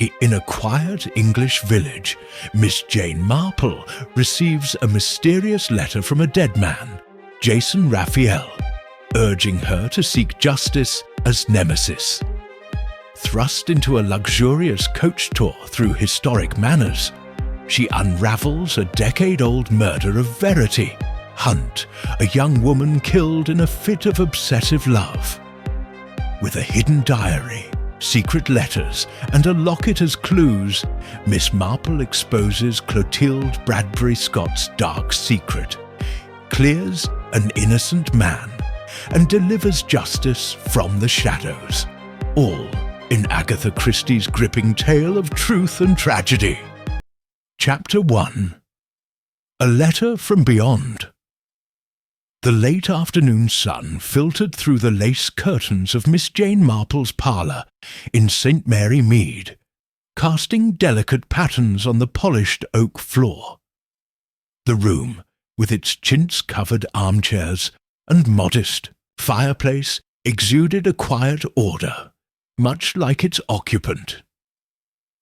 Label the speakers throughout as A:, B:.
A: In a quiet English village, Miss Jane Marple receives a mysterious letter from a dead man, Jason Rafiel, urging her to seek justice as Nemesis. Thrust into a luxurious coach tour through historic manors, she unravels a decade-old murder of Verity Hunt, a young woman killed in a fit of obsessive love. With a hidden diary, secret letters, and a locket as clues, Miss Marple exposes Clotilde Bradbury Scott's dark secret, clears an innocent man, and delivers justice from the shadows, all in Agatha Christie's gripping tale of truth and tragedy. Chapter 1. A Letter from Beyond. The late afternoon sun filtered through the lace curtains of Miss Jane Marple's parlour in St. Mary Mead, casting delicate patterns on the polished oak floor. The room, with its chintz-covered armchairs and modest fireplace, exuded a quiet order, much like its occupant.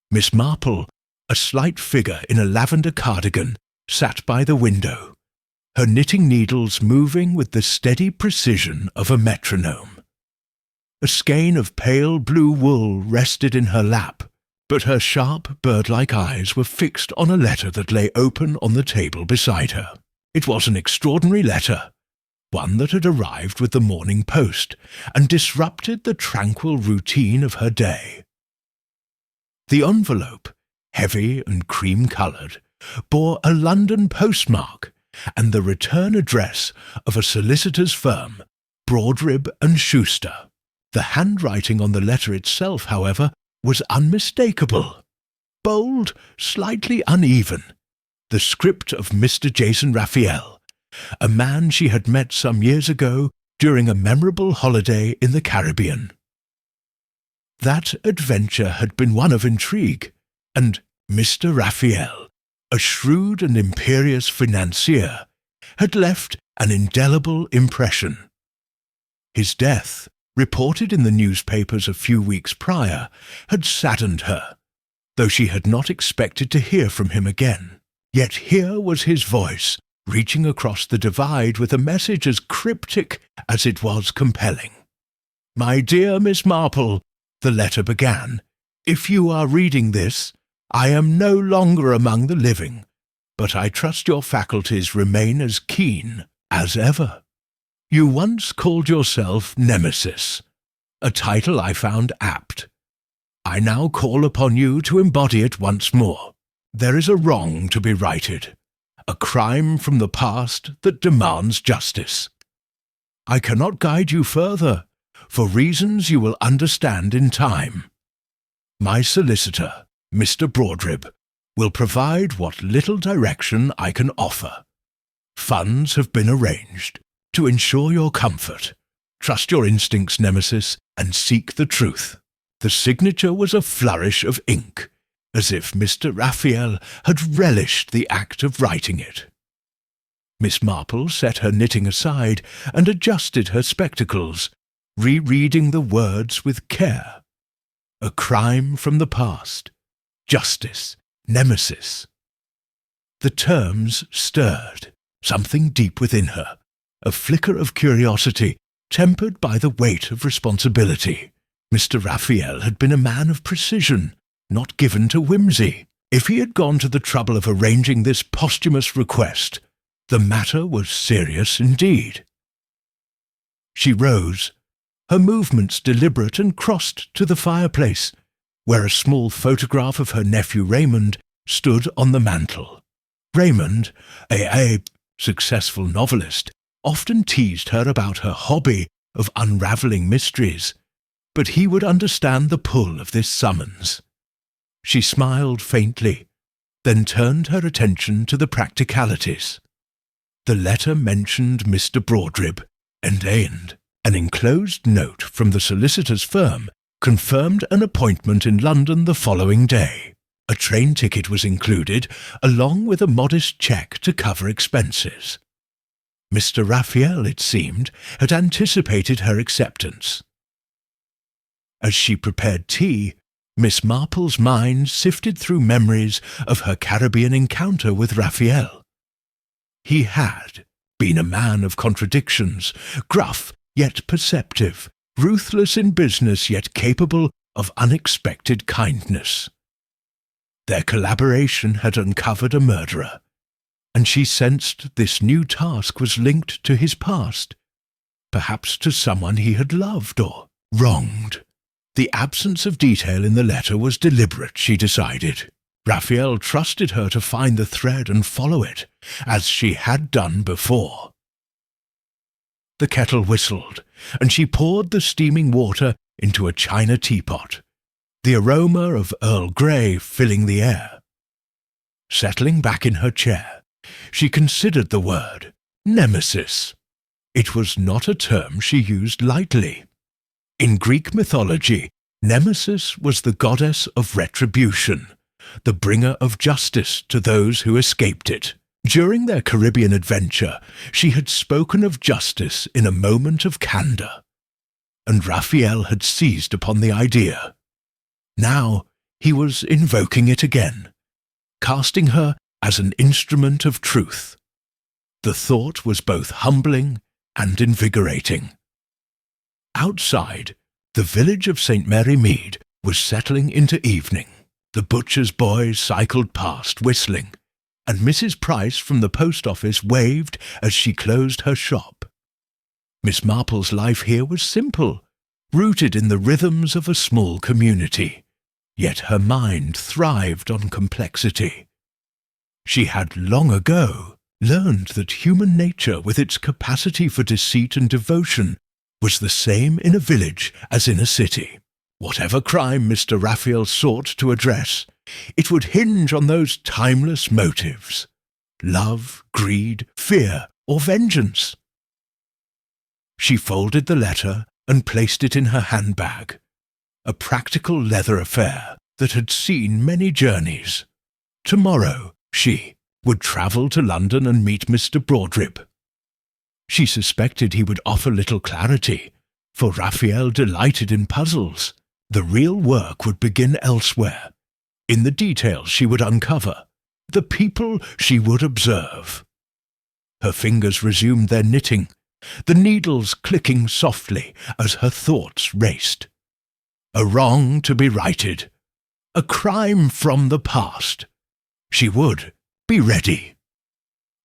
A: Miss Marple, a slight figure in a lavender cardigan, sat by the window, her knitting needles moving with the steady precision of a metronome. A skein of pale blue wool rested in her lap, but her sharp, bird-like eyes were fixed on a letter that lay open on the table beside her. It was an extraordinary letter, one that had arrived with the morning post and disrupted the tranquil routine of her day. The envelope, heavy and cream-coloured, bore a London postmark and the return address of a solicitor's firm, Broadrib and Schuster. The handwriting on the letter itself, however, was unmistakable. Bold, slightly uneven, the script of Mr. Jason Rafiel, a man she had met some years ago during a memorable holiday in the Caribbean. That adventure had been one of intrigue, and Mr. Rafiel, a shrewd and imperious financier, had left an indelible impression. His death, reported in the newspapers a few weeks prior, had saddened her, though she had not expected to hear from him again. Yet here was his voice, reaching across the divide with a message as cryptic as it was compelling. "My dear Miss Marple," the letter began, "if you are reading this, I am no longer among the living, but I trust your faculties remain as keen as ever. You once called yourself Nemesis, a title I found apt. I now call upon you to embody it once more. There is a wrong to be righted, a crime from the past that demands justice. I cannot guide you further, for reasons you will understand in time. My solicitor, Mr. Broadrib, will provide what little direction I can offer. Funds have been arranged to ensure your comfort. Trust your instincts, Nemesis, and seek the truth." The signature was a flourish of ink, as if Mr. Rafiel had relished the act of writing it. Miss Marple set her knitting aside and adjusted her spectacles, rereading the words with care. A crime from the past. Justice, Nemesis. The terms stirred something deep within her, a flicker of curiosity tempered by the weight of responsibility. Mr. Rafiel had been a man of precision, not given to whimsy. If he had gone to the trouble of arranging this posthumous request, the matter was serious indeed. She rose, her movements deliberate, and crossed to the fireplace, where a small photograph of her nephew Raymond stood on the mantel. Raymond, a successful novelist, often teased her about her hobby of unravelling mysteries, but he would understand the pull of this summons. She smiled faintly, then turned her attention to the practicalities. The letter mentioned Mr. Broadrib, and an enclosed note from the solicitor's firm confirmed an appointment in London the following day. A train ticket was included, along with a modest cheque to cover expenses. Mr. Rafiel, it seemed, had anticipated her acceptance. As she prepared tea, Miss Marple's mind sifted through memories of her Caribbean encounter with Rafiel. He had been a man of contradictions, gruff yet perceptive, ruthless in business yet capable of unexpected kindness. Their collaboration had uncovered a murderer, and she sensed this new task was linked to his past, perhaps to someone he had loved or wronged. The absence of detail in the letter was deliberate, she decided. Rafiel trusted her to find the thread and follow it, as she had done before. The kettle whistled, and she poured the steaming water into a china teapot, the aroma of Earl Grey filling the air. Settling back in her chair, she considered the word Nemesis. It was not a term she used lightly. In Greek mythology, Nemesis was the goddess of retribution, the bringer of justice to those who escaped it. During their Caribbean adventure, she had spoken of justice in a moment of candour, and Rafiel had seized upon the idea. Now he was invoking it again, casting her as an instrument of truth. The thought was both humbling and invigorating. Outside, the village of St. Mary Mead was settling into evening. The butcher's boys cycled past, whistling, and Mrs. Price from the post office waved as she closed her shop. Miss Marple's life here was simple, rooted in the rhythms of a small community, yet her mind thrived on complexity. She had long ago learned that human nature, with its capacity for deceit and devotion, was the same in a village as in a city. Whatever crime Mr. Rafiel sought to address, it would hinge on those timeless motives: love, greed, fear, or vengeance. She folded the letter and placed it in her handbag, a practical leather affair that had seen many journeys. Tomorrow she would travel to London and meet Mr. Broadrib. She suspected he would offer little clarity, for Rafiel delighted in puzzles. The real work would begin elsewhere, in the details she would uncover, the people she would observe. Her fingers resumed their knitting, the needles clicking softly as her thoughts raced. A wrong to be righted, a crime from the past. She would be ready.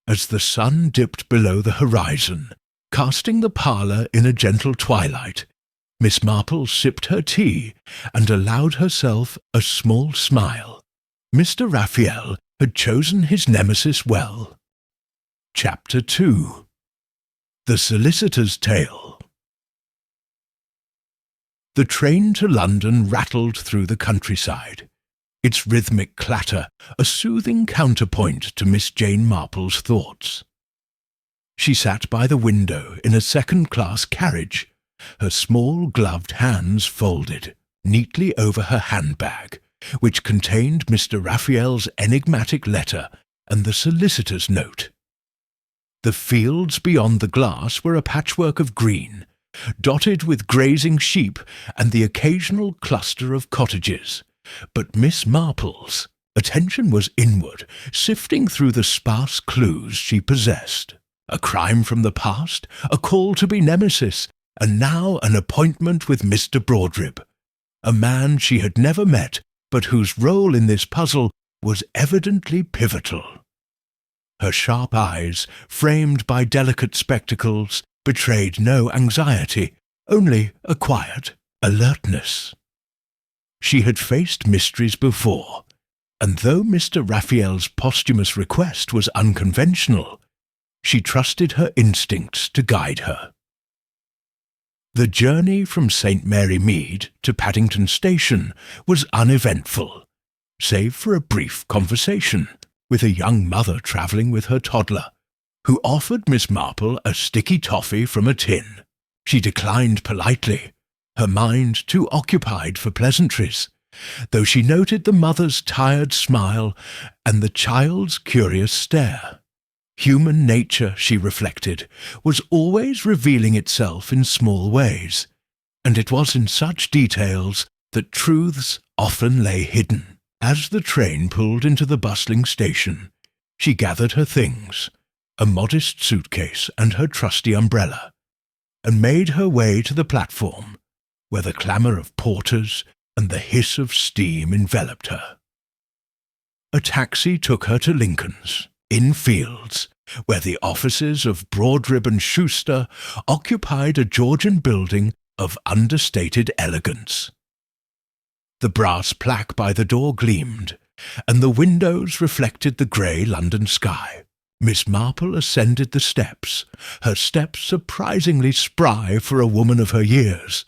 A: As the sun dipped below the horizon, casting the parlour in a gentle twilight, Miss Marple sipped her tea and allowed herself a small smile. Mr. Rafiel had chosen his nemesis well. Chapter 2. The Solicitor's Tale. The train to London rattled through the countryside, its rhythmic clatter a soothing counterpoint to Miss Jane Marple's thoughts. She sat by the window in a second-class carriage, her small gloved hands folded neatly over her handbag, which contained Mr. Rafiel's enigmatic letter and the solicitor's note. The fields beyond the glass were a patchwork of green, dotted with grazing sheep and the occasional cluster of cottages, but Miss Marple's attention was inward, sifting through the sparse clues she possessed. A crime from the past, a call to be Nemesis, and now an appointment with Mr. Broadrib, a man she had never met, but whose role in this puzzle was evidently pivotal. Her sharp eyes, framed by delicate spectacles, betrayed no anxiety, only a quiet alertness. She had faced mysteries before, and though Mr. Rafiel's posthumous request was unconventional, she trusted her instincts to guide her. The journey from St. Mary Mead to Paddington Station was uneventful, save for a brief conversation with a young mother travelling with her toddler, who offered Miss Marple a sticky toffee from a tin. She declined politely, her mind too occupied for pleasantries, though she noted the mother's tired smile and the child's curious stare. Human nature, she reflected, was always revealing itself in small ways, and it was in such details that truths often lay hidden. As the train pulled into the bustling station, she gathered her things, a modest suitcase and her trusty umbrella, and made her way to the platform, where the clamour of porters and the hiss of steam enveloped her. A taxi took her to Lincoln's, Inn Fields, where the offices of Broadrib and Schuster occupied a Georgian building of understated elegance. The brass plaque by the door gleamed, and the windows reflected the grey London sky. Miss Marple ascended the steps, her step surprisingly spry for a woman of her years,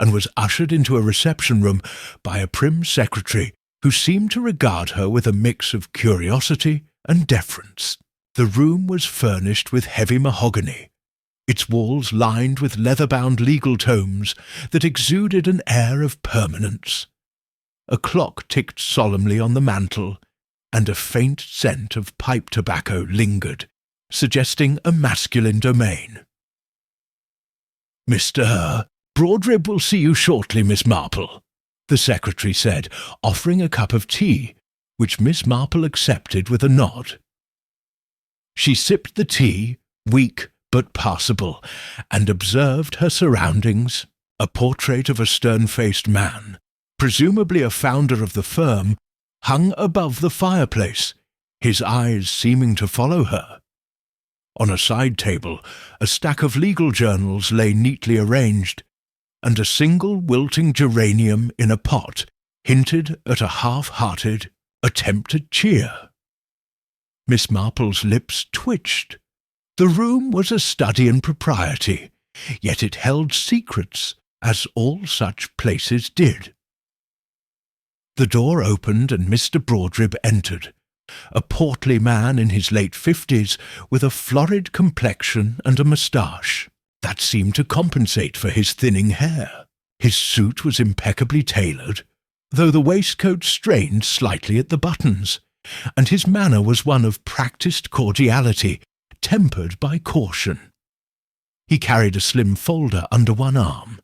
A: and was ushered into a reception room by a prim secretary who seemed to regard her with a mix of curiosity and deference. The room was furnished with heavy mahogany, its walls lined with leather-bound legal tomes that exuded an air of permanence. A clock ticked solemnly on the mantel, and a faint scent of pipe tobacco lingered, suggesting a masculine domain. "Mr. Broadrib will see you shortly, Miss Marple," the secretary said, offering a cup of tea, which Miss Marple accepted with a nod. She sipped the tea, weak but passable, and observed her surroundings. A portrait of a stern-faced man, presumably a founder of the firm, hung above the fireplace, his eyes seeming to follow her. On a side table, a stack of legal journals lay neatly arranged, and a single wilting geranium in a pot hinted at a half-hearted attempt at cheer. Miss Marple's lips twitched. The room was a study in propriety, yet it held secrets, as all such places did. The door opened and Mr. Broadrib entered, a portly man in his late 50s with a florid complexion and a moustache that seemed to compensate for his thinning hair. His suit was impeccably tailored, though the waistcoat strained slightly at the buttons, and his manner was one of practised cordiality, tempered by caution. He carried a slim folder under one arm,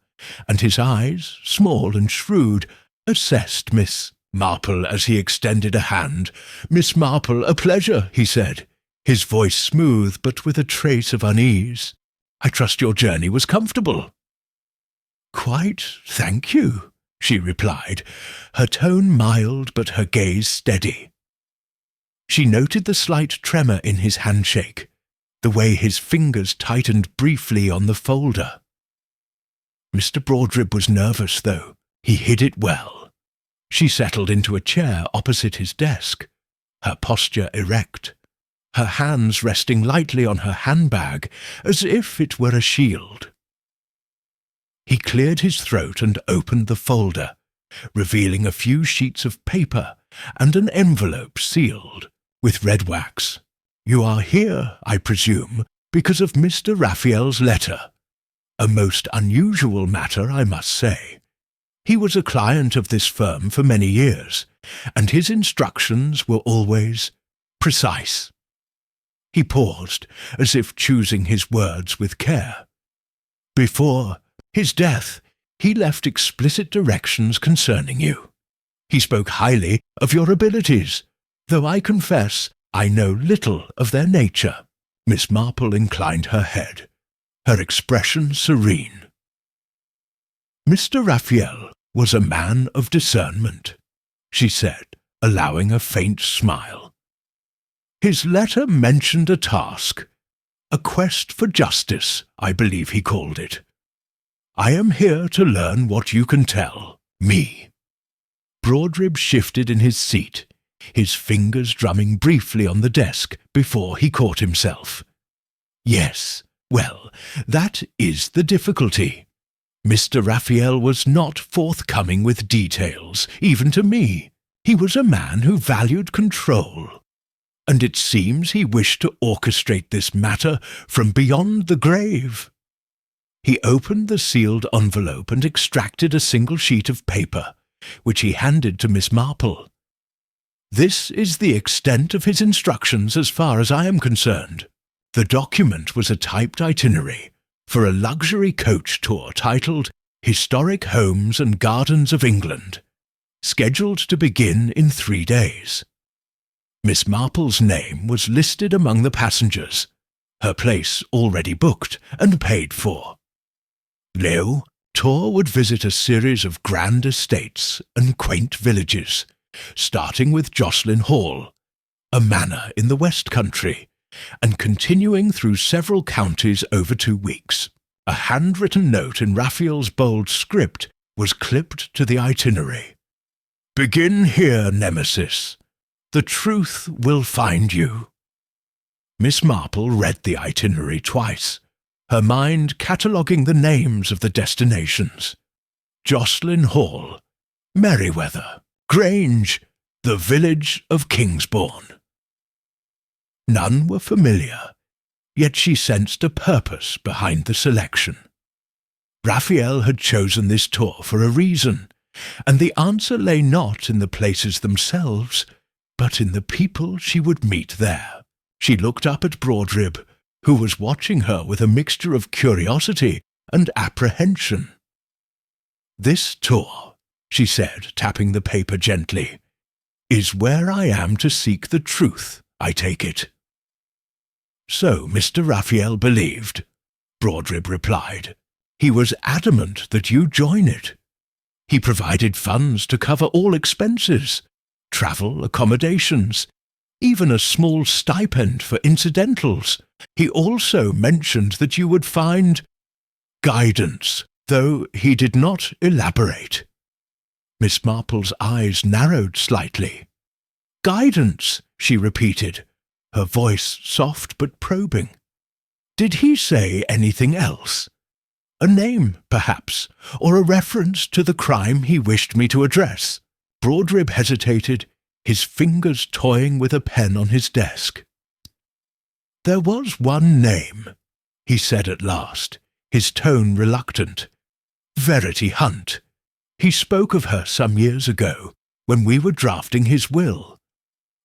A: and his eyes, small and shrewd, assessed Miss Marple as he extended a hand. "Miss Marple, a pleasure," he said, his voice smooth but with a trace of unease. "I trust your journey was comfortable." "Quite, thank you," she replied, her tone mild but her gaze steady. She noted the slight tremor in his handshake, the way his fingers tightened briefly on the folder. Mr. Broadrib was nervous, though. He hid it well. She settled into a chair opposite his desk, her posture erect, her hands resting lightly on her handbag as if it were a shield. He cleared his throat and opened the folder, revealing a few sheets of paper and an envelope sealed with red wax. "You are here, I presume, because of Mr. Rafiel's letter. A most unusual matter, I must say. He was a client of this firm for many years, and his instructions were always precise." He paused, as if choosing his words with care. "Before his death, he left explicit directions concerning you. He spoke highly of your abilities, though I confess I know little of their nature." Miss Marple inclined her head, her expression serene. "Mr. Rafiel was a man of discernment," she said, allowing a faint smile. "His letter mentioned a task, a quest for justice, I believe he called it. I am here to learn what you can tell me." Broadrib shifted in his seat, his fingers drumming briefly on the desk before he caught himself. "Yes, well, that is the difficulty. Mr. Rafiel was not forthcoming with details, even to me. He was a man who valued control, and it seems he wished to orchestrate this matter from beyond the grave." He opened the sealed envelope and extracted a single sheet of paper, which he handed to Miss Marple. "This is the extent of his instructions as far as I am concerned." The document was a typed itinerary for a luxury coach tour titled Historic Homes and Gardens of England, scheduled to begin in 3 days. Miss Marple's name was listed among the passengers, her place already booked and paid for. Leo, tour would visit a series of grand estates and quaint villages, starting with Jocelyn Hall, a manor in the West Country, and continuing through several counties over 2 weeks. A handwritten note in Rafiel's bold script was clipped to the itinerary. "Begin here, Nemesis. The truth will find you." Miss Marple read the itinerary twice, her mind cataloguing the names of the destinations. Jocelyn Hall, Merryweather, Grange, the village of Kingsbourne. None were familiar, yet she sensed a purpose behind the selection. Rafiel had chosen this tour for a reason, and the answer lay not in the places themselves, but in the people she would meet there. She looked up at Broadrib, who was watching her with a mixture of curiosity and apprehension. "This tour," she said, tapping the paper gently, "is where I am to seek the truth, I take it." "So Mr. Rafiel believed," Broadrib replied. "He was adamant that you join it. He provided funds to cover all expenses, travel, accommodations, even a small stipend for incidentals. He also mentioned that you would find guidance, though he did not elaborate." Miss Marple's eyes narrowed slightly. "Guidance," she repeated, her voice soft but probing. "Did he say anything else? A name, perhaps, or a reference to the crime he wished me to address?" Broadrib hesitated, his fingers toying with a pen on his desk. "There was one name," he said at last, his tone reluctant. "Verity Hunt. He spoke of her some years ago, when we were drafting his will.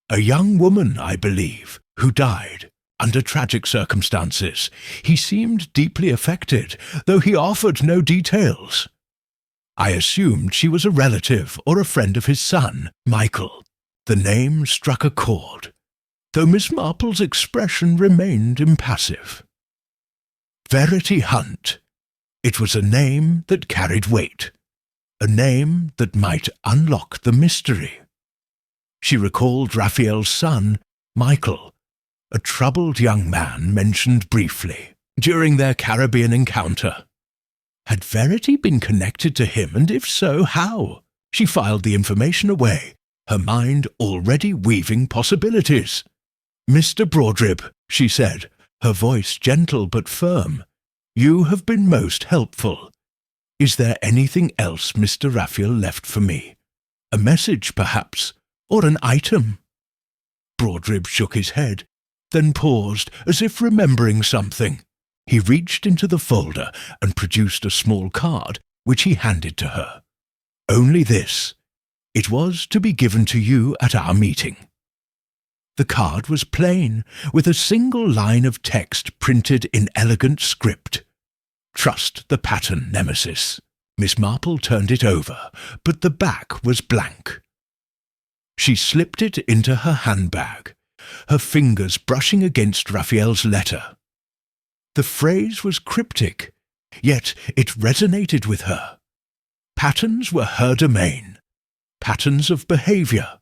A: A young woman, I believe, who died under tragic circumstances. He seemed deeply affected, though he offered no details. I assumed she was a relative or a friend of his son, Michael. The name struck a chord, though Miss Marple's expression remained impassive. Verity Hunt. It was a name that carried weight, a name that might unlock the mystery. She recalled Rafiel's son, Michael, a troubled young man mentioned briefly during their Caribbean encounter. Had Verity been connected to him, and if so, how? She filed the information away, her mind already weaving possibilities. "Mr. Broadrib," she said, her voice gentle but firm, "you have been most helpful. Is there anything else Mr. Rafiel left for me? A message, perhaps, or an item?" Broadrib shook his head, then paused as if remembering something. He reached into the folder and produced a small card, which he handed to her. "Only this. It was to be given to you at our meeting." The card was plain, with a single line of text printed in elegant script. "Trust the pattern, Nemesis." Miss Marple turned it over, but the back was blank. She slipped it into her handbag, her fingers brushing against Rafiel's letter. The phrase was cryptic, yet it resonated with her. Patterns were her domain, patterns of behaviour,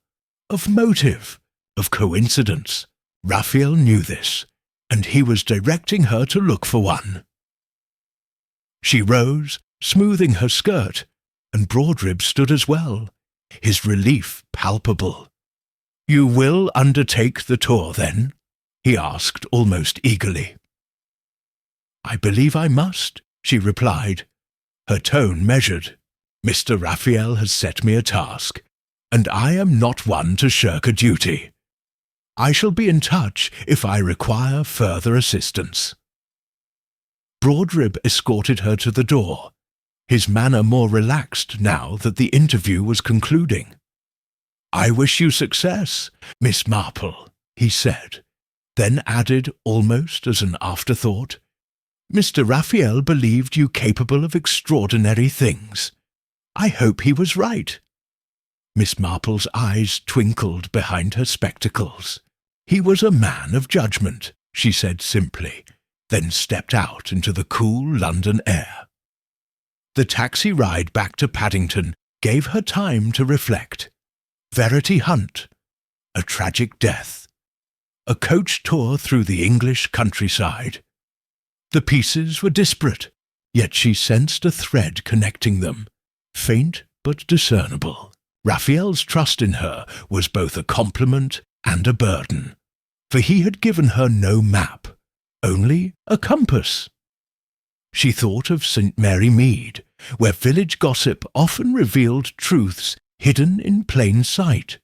A: of motive, of coincidence. Rafiel knew this, and he was directing her to look for one. She rose, smoothing her skirt, and Broadrib stood as well, his relief palpable. "You will undertake the tour, then?" he asked almost eagerly. "I believe I must," she replied, her tone measured. "Mr. Rafiel has set me a task, and I am not one to shirk a duty. I shall be in touch if I require further assistance." Broadrib escorted her to the door, his manner more relaxed now that the interview was concluding. "I wish you success, Miss Marple," he said, then added almost as an afterthought, "Mr. Rafiel believed you capable of extraordinary things. I hope he was right." Miss Marple's eyes twinkled behind her spectacles. "He was a man of judgment," she said simply, then stepped out into the cool London air. The taxi ride back to Paddington gave her time to reflect. Verity Hunt, a tragic death, a coach tour through the English countryside. The pieces were disparate, yet she sensed a thread connecting them, faint but discernible. Rafiel's trust in her was both a compliment and a burden, for he had given her no map, only a compass. She thought of St. Mary Mead, where village gossip often revealed truths hidden in plain sight.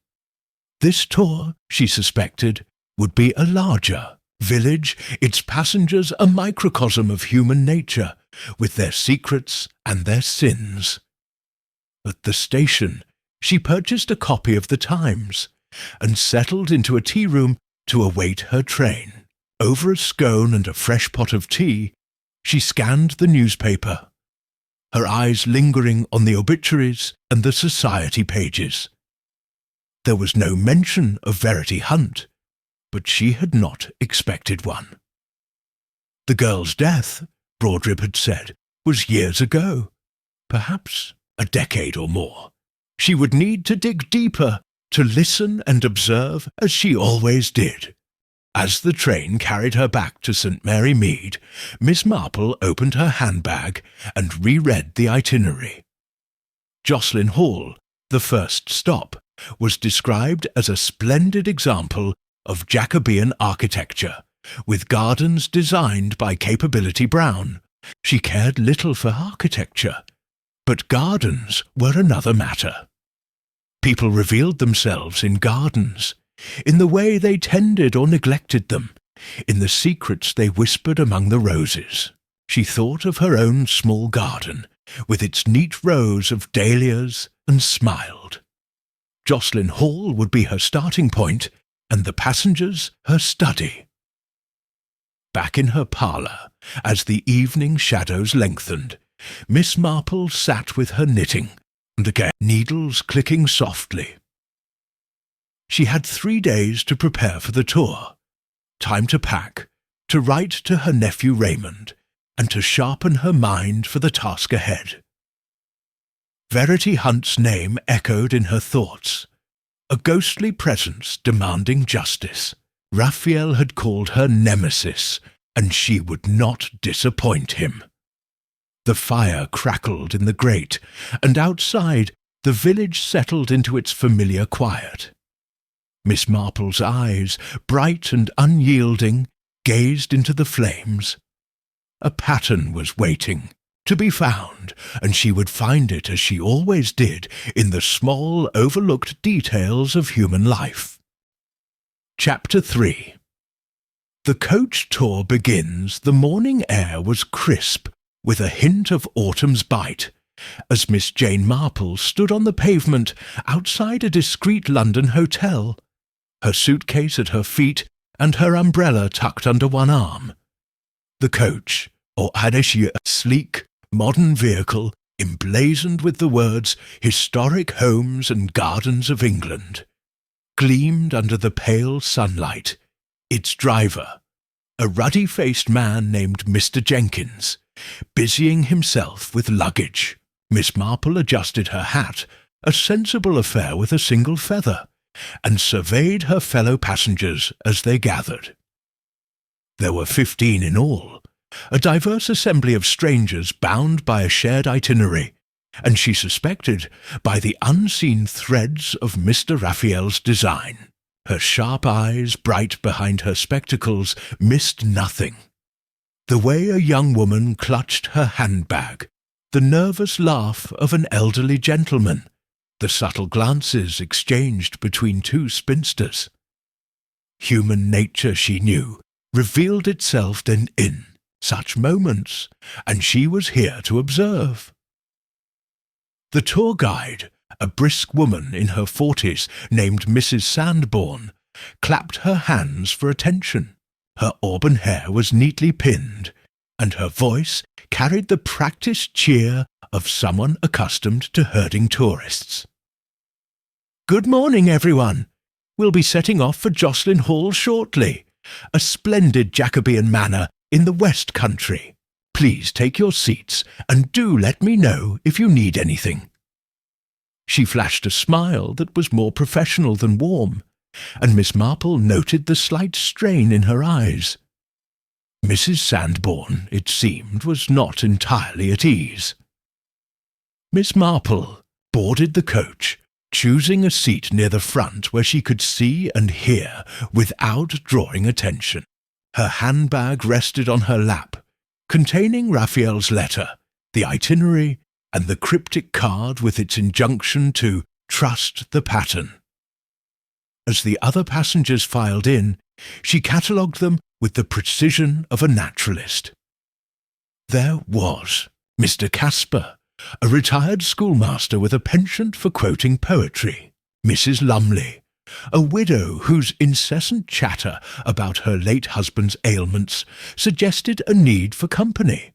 A: This tour, she suspected, would be a larger village, its passengers a microcosm of human nature, with their secrets and their sins. At the station, she purchased a copy of the Times and settled into a tea room to await her train. Over a scone and a fresh pot of tea, she scanned the newspaper, her eyes lingering on the obituaries and the society pages. There was no mention of Verity Hunt, but she had not expected one. The girl's death, Broadrib had said, was years ago, perhaps a decade or more. She would need to dig deeper, to listen and observe as she always did. As the train carried her back to St. Mary Mead, Miss Marple opened her handbag and reread the itinerary. Jocelyn Hall, the first stop, was described as a splendid example of Jacobean architecture, with gardens designed by Capability Brown. She cared little for architecture, but gardens were another matter. People revealed themselves in gardens, in the way they tended or neglected them, in the secrets they whispered among the roses. She thought of her own small garden, with its neat rows of dahlias, and smiled. Jocelyn Hall would be her starting point, and the passengers her study. Back in her parlour, as the evening shadows lengthened, Miss Marple sat with her knitting, and again needles clicking softly. She had 3 days to prepare for the tour, time to pack, to write to her nephew Raymond, and to sharpen her mind for the task ahead. Verity Hunt's name echoed in her thoughts, a ghostly presence demanding justice. Rafiel had called her Nemesis, and she would not disappoint him. The fire crackled in the grate, and outside the village settled into its familiar quiet. Miss Marple's eyes, bright and unyielding, gazed into the flames. A pattern was waiting to be found, and she would find it as she always did in the small, overlooked details of human life. Chapter 3. The coach tour begins. The morning air was crisp, with a hint of autumn's bite, as Miss Jane Marple stood on the pavement outside a discreet London hotel, her suitcase at her feet and her umbrella tucked under one arm. The coach, or Adeshia, a sleek, modern vehicle emblazoned with the words "Historic Homes and Gardens of England," gleamed under the pale sunlight. Its driver, a ruddy-faced man named Mr. Jenkins, busying himself with luggage. Miss Marple adjusted her hat, a sensible affair with a single feather, and surveyed her fellow passengers as they gathered. There were 15 in all, a diverse assembly of strangers bound by a shared itinerary, and she suspected by the unseen threads of Mr. Rafiel's design. Her sharp eyes, bright behind her spectacles, missed nothing. The way a young woman clutched her handbag, the nervous laugh of an elderly gentleman, the subtle glances exchanged between two spinsters. Human nature, she knew, revealed itself then in such moments, and she was here to observe. The tour guide, a brisk woman in her 40s named Mrs. Sandbourne, clapped her hands for attention. Her auburn hair was neatly pinned, and her voice carried the practised cheer of someone accustomed to herding tourists. Good morning, everyone. We'll be setting off for Jocelyn Hall shortly, a splendid Jacobean manor in the West Country. Please take your seats and do let me know if you need anything." She flashed a smile that was more professional than warm, and Miss Marple noted the slight strain in her eyes. Mrs. Sandbourne, it seemed, was not entirely at ease. Miss Marple boarded the coach, choosing a seat near the front where she could see and hear without drawing attention. Her handbag rested on her lap, containing Rafiel's letter, the itinerary, and the cryptic card with its injunction to trust the pattern. As the other passengers filed in, she catalogued them with the precision of a naturalist. There was Mr. Casper, a retired schoolmaster with a penchant for quoting poetry; Mrs. Lumley, a widow whose incessant chatter about her late husband's ailments suggested a need for company;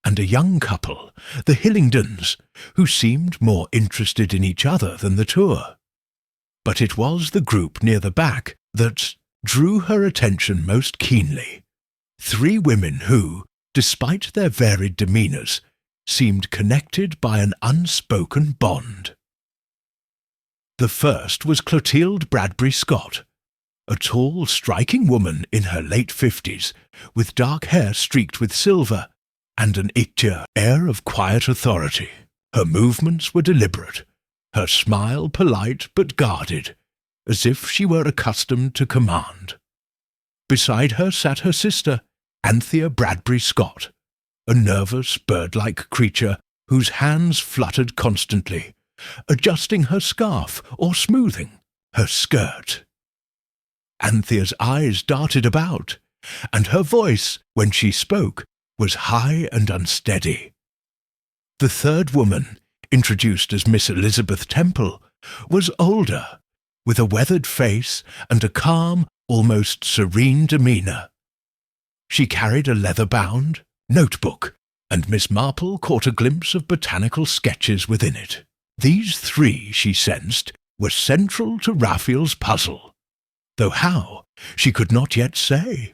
A: and a young couple, the Hillingdons, who seemed more interested in each other than the tour. But it was the group near the back that drew her attention most keenly. 3 women who, despite their varied demeanours, seemed connected by an unspoken bond. The first was Clotilde Bradbury Scott, a tall, striking woman in her late 50s, with dark hair streaked with silver, and an air of quiet authority. Her movements were deliberate, her smile polite but guarded, as if she were accustomed to command. Beside her sat her sister, Anthea Bradbury Scott, a nervous, bird-like creature whose hands fluttered constantly, adjusting her scarf or smoothing her skirt. Anthea's eyes darted about, and her voice, when she spoke, was high and unsteady. The third woman, introduced as Miss Elizabeth Temple, was older, with a weathered face and a calm, almost serene demeanour. She carried a leather-bound notebook, and Miss Marple caught a glimpse of botanical sketches within it. These 3, she sensed, were central to Rafiel's puzzle, though how, she could not yet say.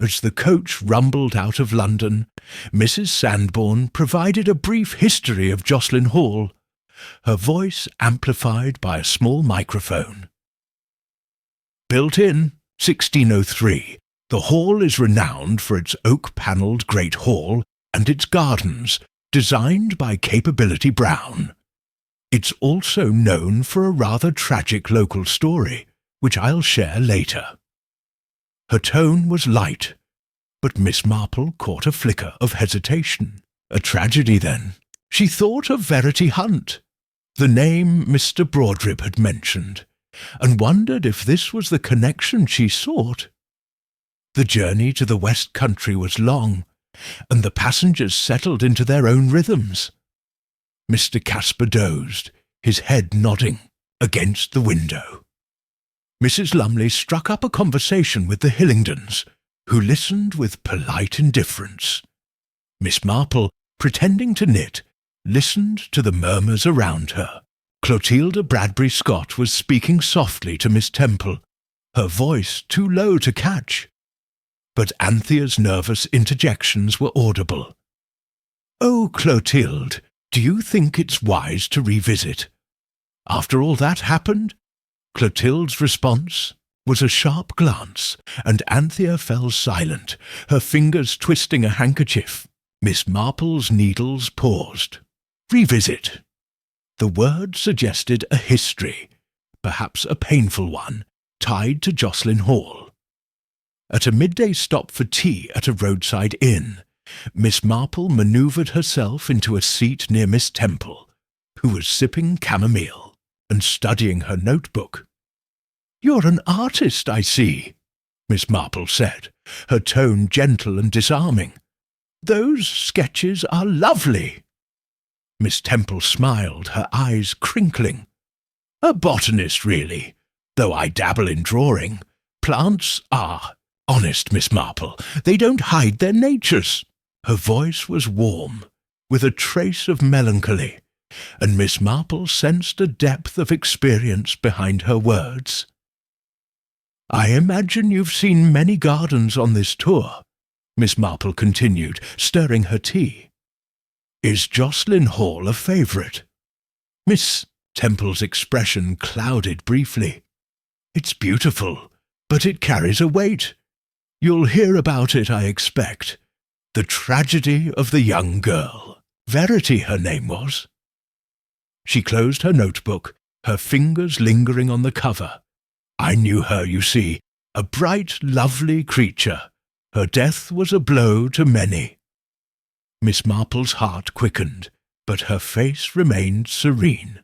A: As the coach rumbled out of London, Mrs. Sandbourne provided a brief history of Jocelyn Hall, her voice amplified by a small microphone. Built in 1603, the hall is renowned for its oak-panelled great hall and its gardens, designed by Capability Brown. It's also known for a rather tragic local story, which I'll share later. Her tone was light, but Miss Marple caught a flicker of hesitation. A tragedy, then. She thought of Verity Hunt, the name Mr. Broadrib had mentioned, and wondered if this was the connection she sought. The journey to the West Country was long, and the passengers settled into their own rhythms. Mr. Casper dozed, his head nodding, against the window. Mrs. Lumley struck up a conversation with the Hillingdons, who listened with polite indifference. Miss Marple, pretending to knit, listened to the murmurs around her. Clotilde Bradbury Scott was speaking softly to Miss Temple, her voice too low to catch. But Anthea's nervous interjections were audible. "Oh, Clotilde, do you think it's wise to revisit? After all that happened?" Clotilde's response was a sharp glance, and Anthea fell silent, her fingers twisting a handkerchief. Miss Marple's needles paused. Revisit. The word suggested a history, perhaps a painful one, tied to Jocelyn Hall. At a midday stop for tea at a roadside inn, Miss Marple manoeuvred herself into a seat near Miss Temple, who was sipping chamomile and studying her notebook. "You're an artist, I see," Miss Marple said, her tone gentle and disarming. "Those sketches are lovely." Miss Temple smiled, her eyes crinkling. "A botanist, really, though I dabble in drawing. Plants are. Honest, Miss Marple, they don't hide their natures." Her voice was warm, with a trace of melancholy, and Miss Marple sensed a depth of experience behind her words. "I imagine you've seen many gardens on this tour," Miss Marple continued, stirring her tea. "Is Jocelyn Hall a favourite?" Miss Temple's expression clouded briefly. "It's beautiful, but it carries a weight. You'll hear about it, I expect. The tragedy of the young girl. Verity, her name was." She closed her notebook, her fingers lingering on the cover. "I knew her, you see, a bright, lovely creature. Her death was a blow to many." Miss Marple's heart quickened, but her face remained serene.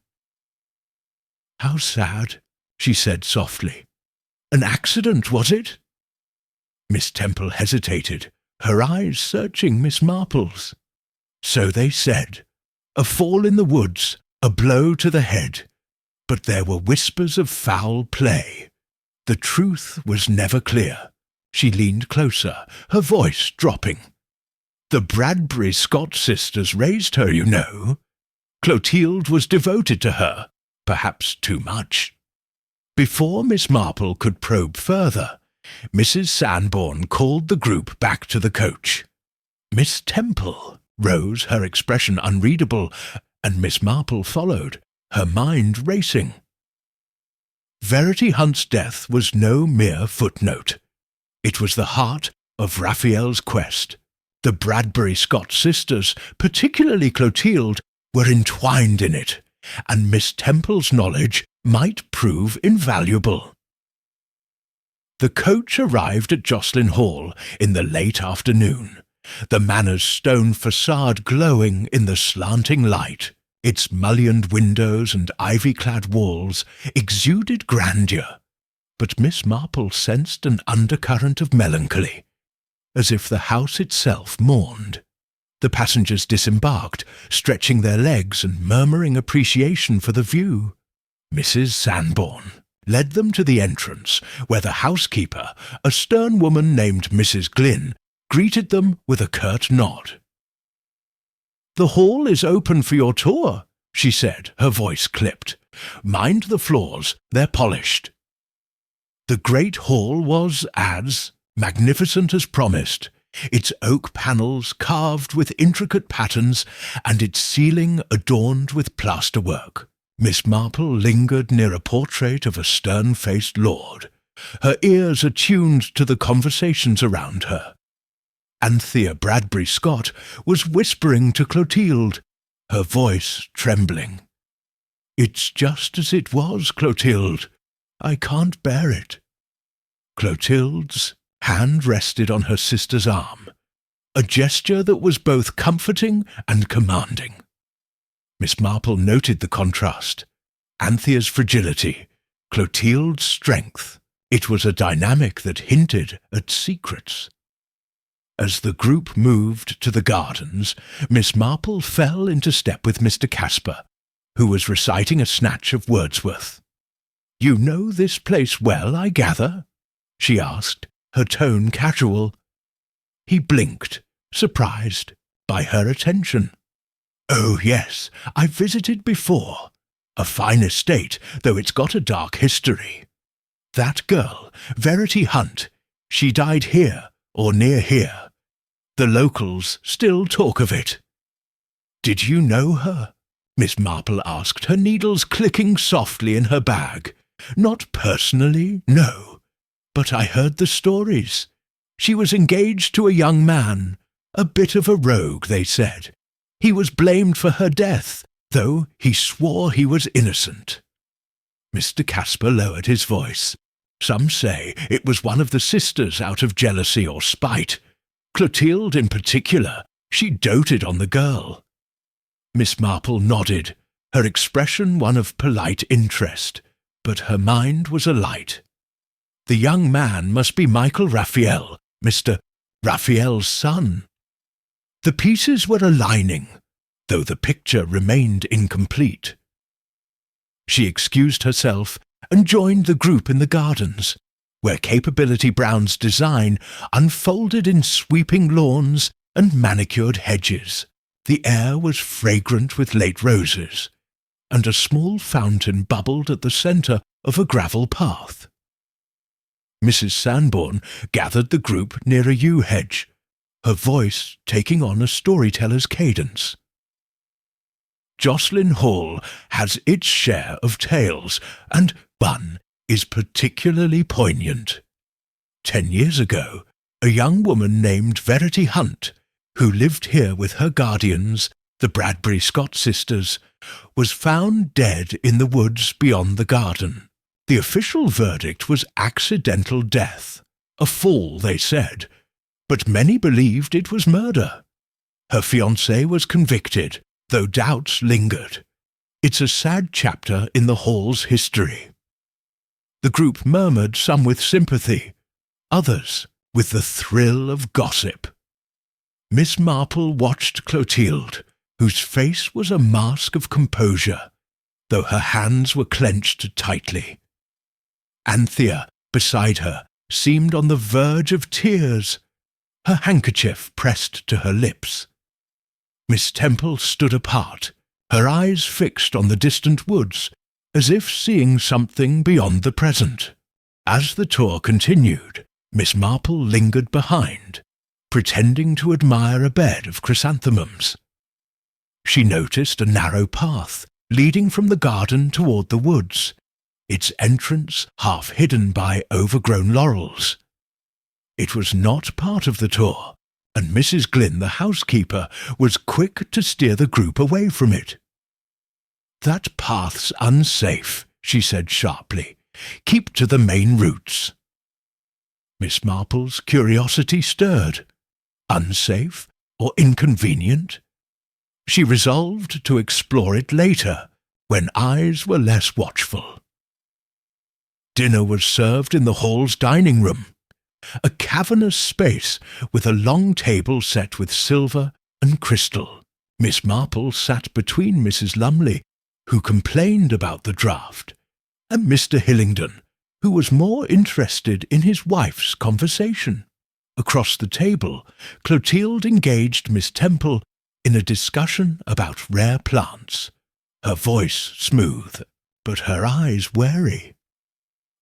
A: "How sad," she said softly. "An accident, was it?" Miss Temple hesitated, her eyes searching Miss Marple's. "So they said. A fall in the woods, a blow to the head. But there were whispers of foul play. The truth was never clear." She leaned closer, her voice dropping. "The Bradbury Scott sisters raised her, you know. Clotilde was devoted to her, perhaps too much." Before Miss Marple could probe further, Mrs. Sanborn called the group back to the coach. Miss Temple rose, her expression unreadable, and Miss Marple followed, her mind racing. Verity Hunt's death was no mere footnote. It was the heart of Rafiel's quest. The Bradbury Scott sisters, particularly Clotilde, were entwined in it, and Miss Temple's knowledge might prove invaluable. The coach arrived at Jocelyn Hall in the late afternoon, the manor's stone facade glowing in the slanting light. Its mullioned windows and ivy-clad walls exuded grandeur, but Miss Marple sensed an undercurrent of melancholy, as if the house itself mourned. The passengers disembarked, stretching their legs and murmuring appreciation for the view. Mrs. Sanborn led them to the entrance, where the housekeeper, a stern woman named Mrs. Glynn, greeted them with a curt nod. "The hall is open for your tour," she said, her voice clipped. "Mind the floors, they're polished." The great hall was as magnificent as promised, its oak panels carved with intricate patterns and its ceiling adorned with plasterwork. Miss Marple lingered near a portrait of a stern-faced lord, her ears attuned to the conversations around her. Anthea Bradbury Scott was whispering to Clotilde, her voice trembling. "It's just as it was, Clotilde. I can't bear it." Clotilde's hand rested on her sister's arm, a gesture that was both comforting and commanding. Miss Marple noted the contrast. Anthea's fragility, Clotilde's strength. It was a dynamic that hinted at secrets. As the group moved to the gardens, Miss Marple fell into step with Mr. Casper, who was reciting a snatch of Wordsworth. "You know this place well, I gather?" she asked, her tone casual. He blinked, surprised by her attention. "Oh, yes, I've visited before. A fine estate, though it's got a dark history. That girl, Verity Hunt, she died here, or near here. The locals still talk of it." "Did you know her?" Miss Marple asked, her needles clicking softly in her bag. "Not personally, no. But I heard the stories. She was engaged to a young man, a bit of a rogue, they said. He was blamed for her death, though he swore he was innocent." Mr. Casper lowered his voice. "Some say it was one of the sisters out of jealousy or spite. Clotilde in particular, she doted on the girl." Miss Marple nodded, her expression one of polite interest, but her mind was alight. The young man must be Michael Rafiel, Mr. Rafiel's son. The pieces were aligning, though the picture remained incomplete. She excused herself and joined the group in the gardens, where Capability Brown's design unfolded in sweeping lawns and manicured hedges. The air was fragrant with late roses, and a small fountain bubbled at the centre of a gravel path. Mrs. Sanborn gathered the group near a yew hedge, her voice taking on a storyteller's cadence. Jocelyn Hall has its share of tales, and one is particularly poignant. 10 years ago, a young woman named Verity Hunt, who lived here with her guardians, the Bradbury Scott sisters, was found dead in the woods beyond the garden. The official verdict was accidental death, a fall, they said, but many believed it was murder. Her fiancé was convicted, though doubts lingered. It's a sad chapter in the Hall's history. The group murmured, some with sympathy, others with the thrill of gossip. Miss Marple watched Clotilde, whose face was a mask of composure, though her hands were clenched tightly. Anthea, beside her, seemed on the verge of tears, her handkerchief pressed to her lips. Miss Temple stood apart, her eyes fixed on the distant woods, as if seeing something beyond the present. As the tour continued, Miss Marple lingered behind, pretending to admire a bed of chrysanthemums. She noticed a narrow path leading from the garden toward the woods, its entrance half hidden by overgrown laurels. It was not part of the tour, and Mrs. Glynn, the housekeeper, was quick to steer the group away from it. "That path's unsafe," she said sharply. "Keep to the main routes." Miss Marple's curiosity stirred. Unsafe or inconvenient? She resolved to explore it later, when eyes were less watchful. Dinner was served in the Hall's dining room, a cavernous space with a long table set with silver and crystal. Miss Marple sat between Mrs. Lumley, who complained about the draught, and Mr. Hillingdon, who was more interested in his wife's conversation. Across the table, Clotilde engaged Miss Temple in a discussion about rare plants, her voice smooth, but her eyes wary.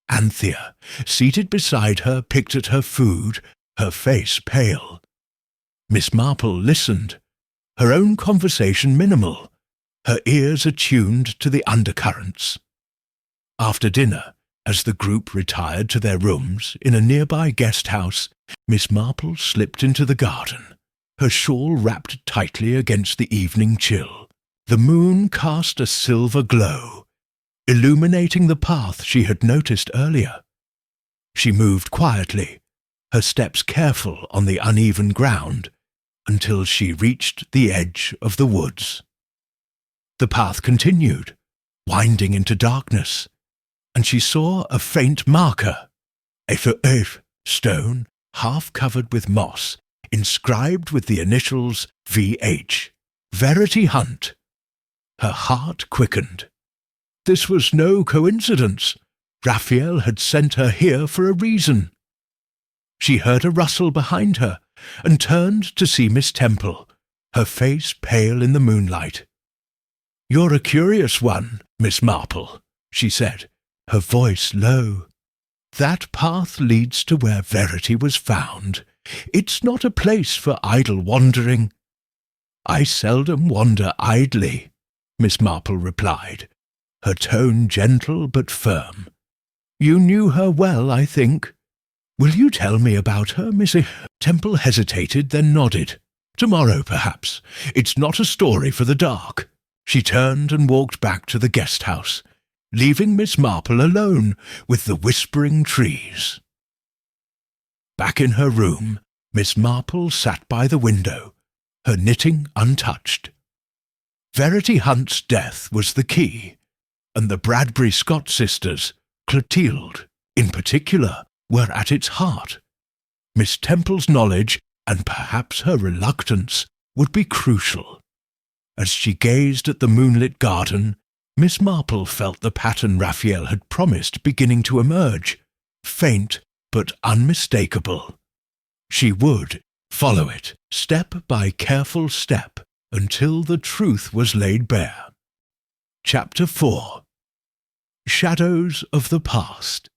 A: Anthea, seated beside her, picked at her food, her face pale. Miss Marple listened, her own conversation minimal, her ears attuned to the undercurrents. After dinner, as the group retired to their rooms in a nearby guest house, Miss Marple slipped into the garden, her shawl wrapped tightly against the evening chill. The moon cast a silver glow, illuminating the path she had noticed earlier. She moved quietly, her steps careful on the uneven ground, until she reached the edge of the woods. The path continued, winding into darkness, and she saw a faint marker, a stone half covered with moss, inscribed with the initials VH, Verity Hunt. Her heart quickened. This was no coincidence. Rafiel had sent her here for a reason. She heard a rustle behind her and turned to see Miss Temple, her face pale in the moonlight. "You're a curious one, Miss Marple," she said, her voice low. "That path leads to where Verity was found. It's not a place for idle wandering." "I seldom wander idly," Miss Marple replied, her tone gentle but firm. "You knew her well, I think. Will you tell me about her, Miss Temple hesitated, then nodded. "Tomorrow, perhaps. It's not a story for the dark." She turned and walked back to the guest house, leaving Miss Marple alone with the whispering trees. Back in her room, Miss Marple sat by the window, her knitting untouched. Verity Hunt's death was the key, and the Bradbury Scott sisters, Clotilde in particular, were at its heart. Miss Temple's knowledge, and perhaps her reluctance, would be crucial. As she gazed at the moonlit garden, Miss Marple felt the pattern Rafiel had promised beginning to emerge, faint but unmistakable. She would follow it, step by careful step, until the truth was laid bare. Chapter 4. Shadows of the Past.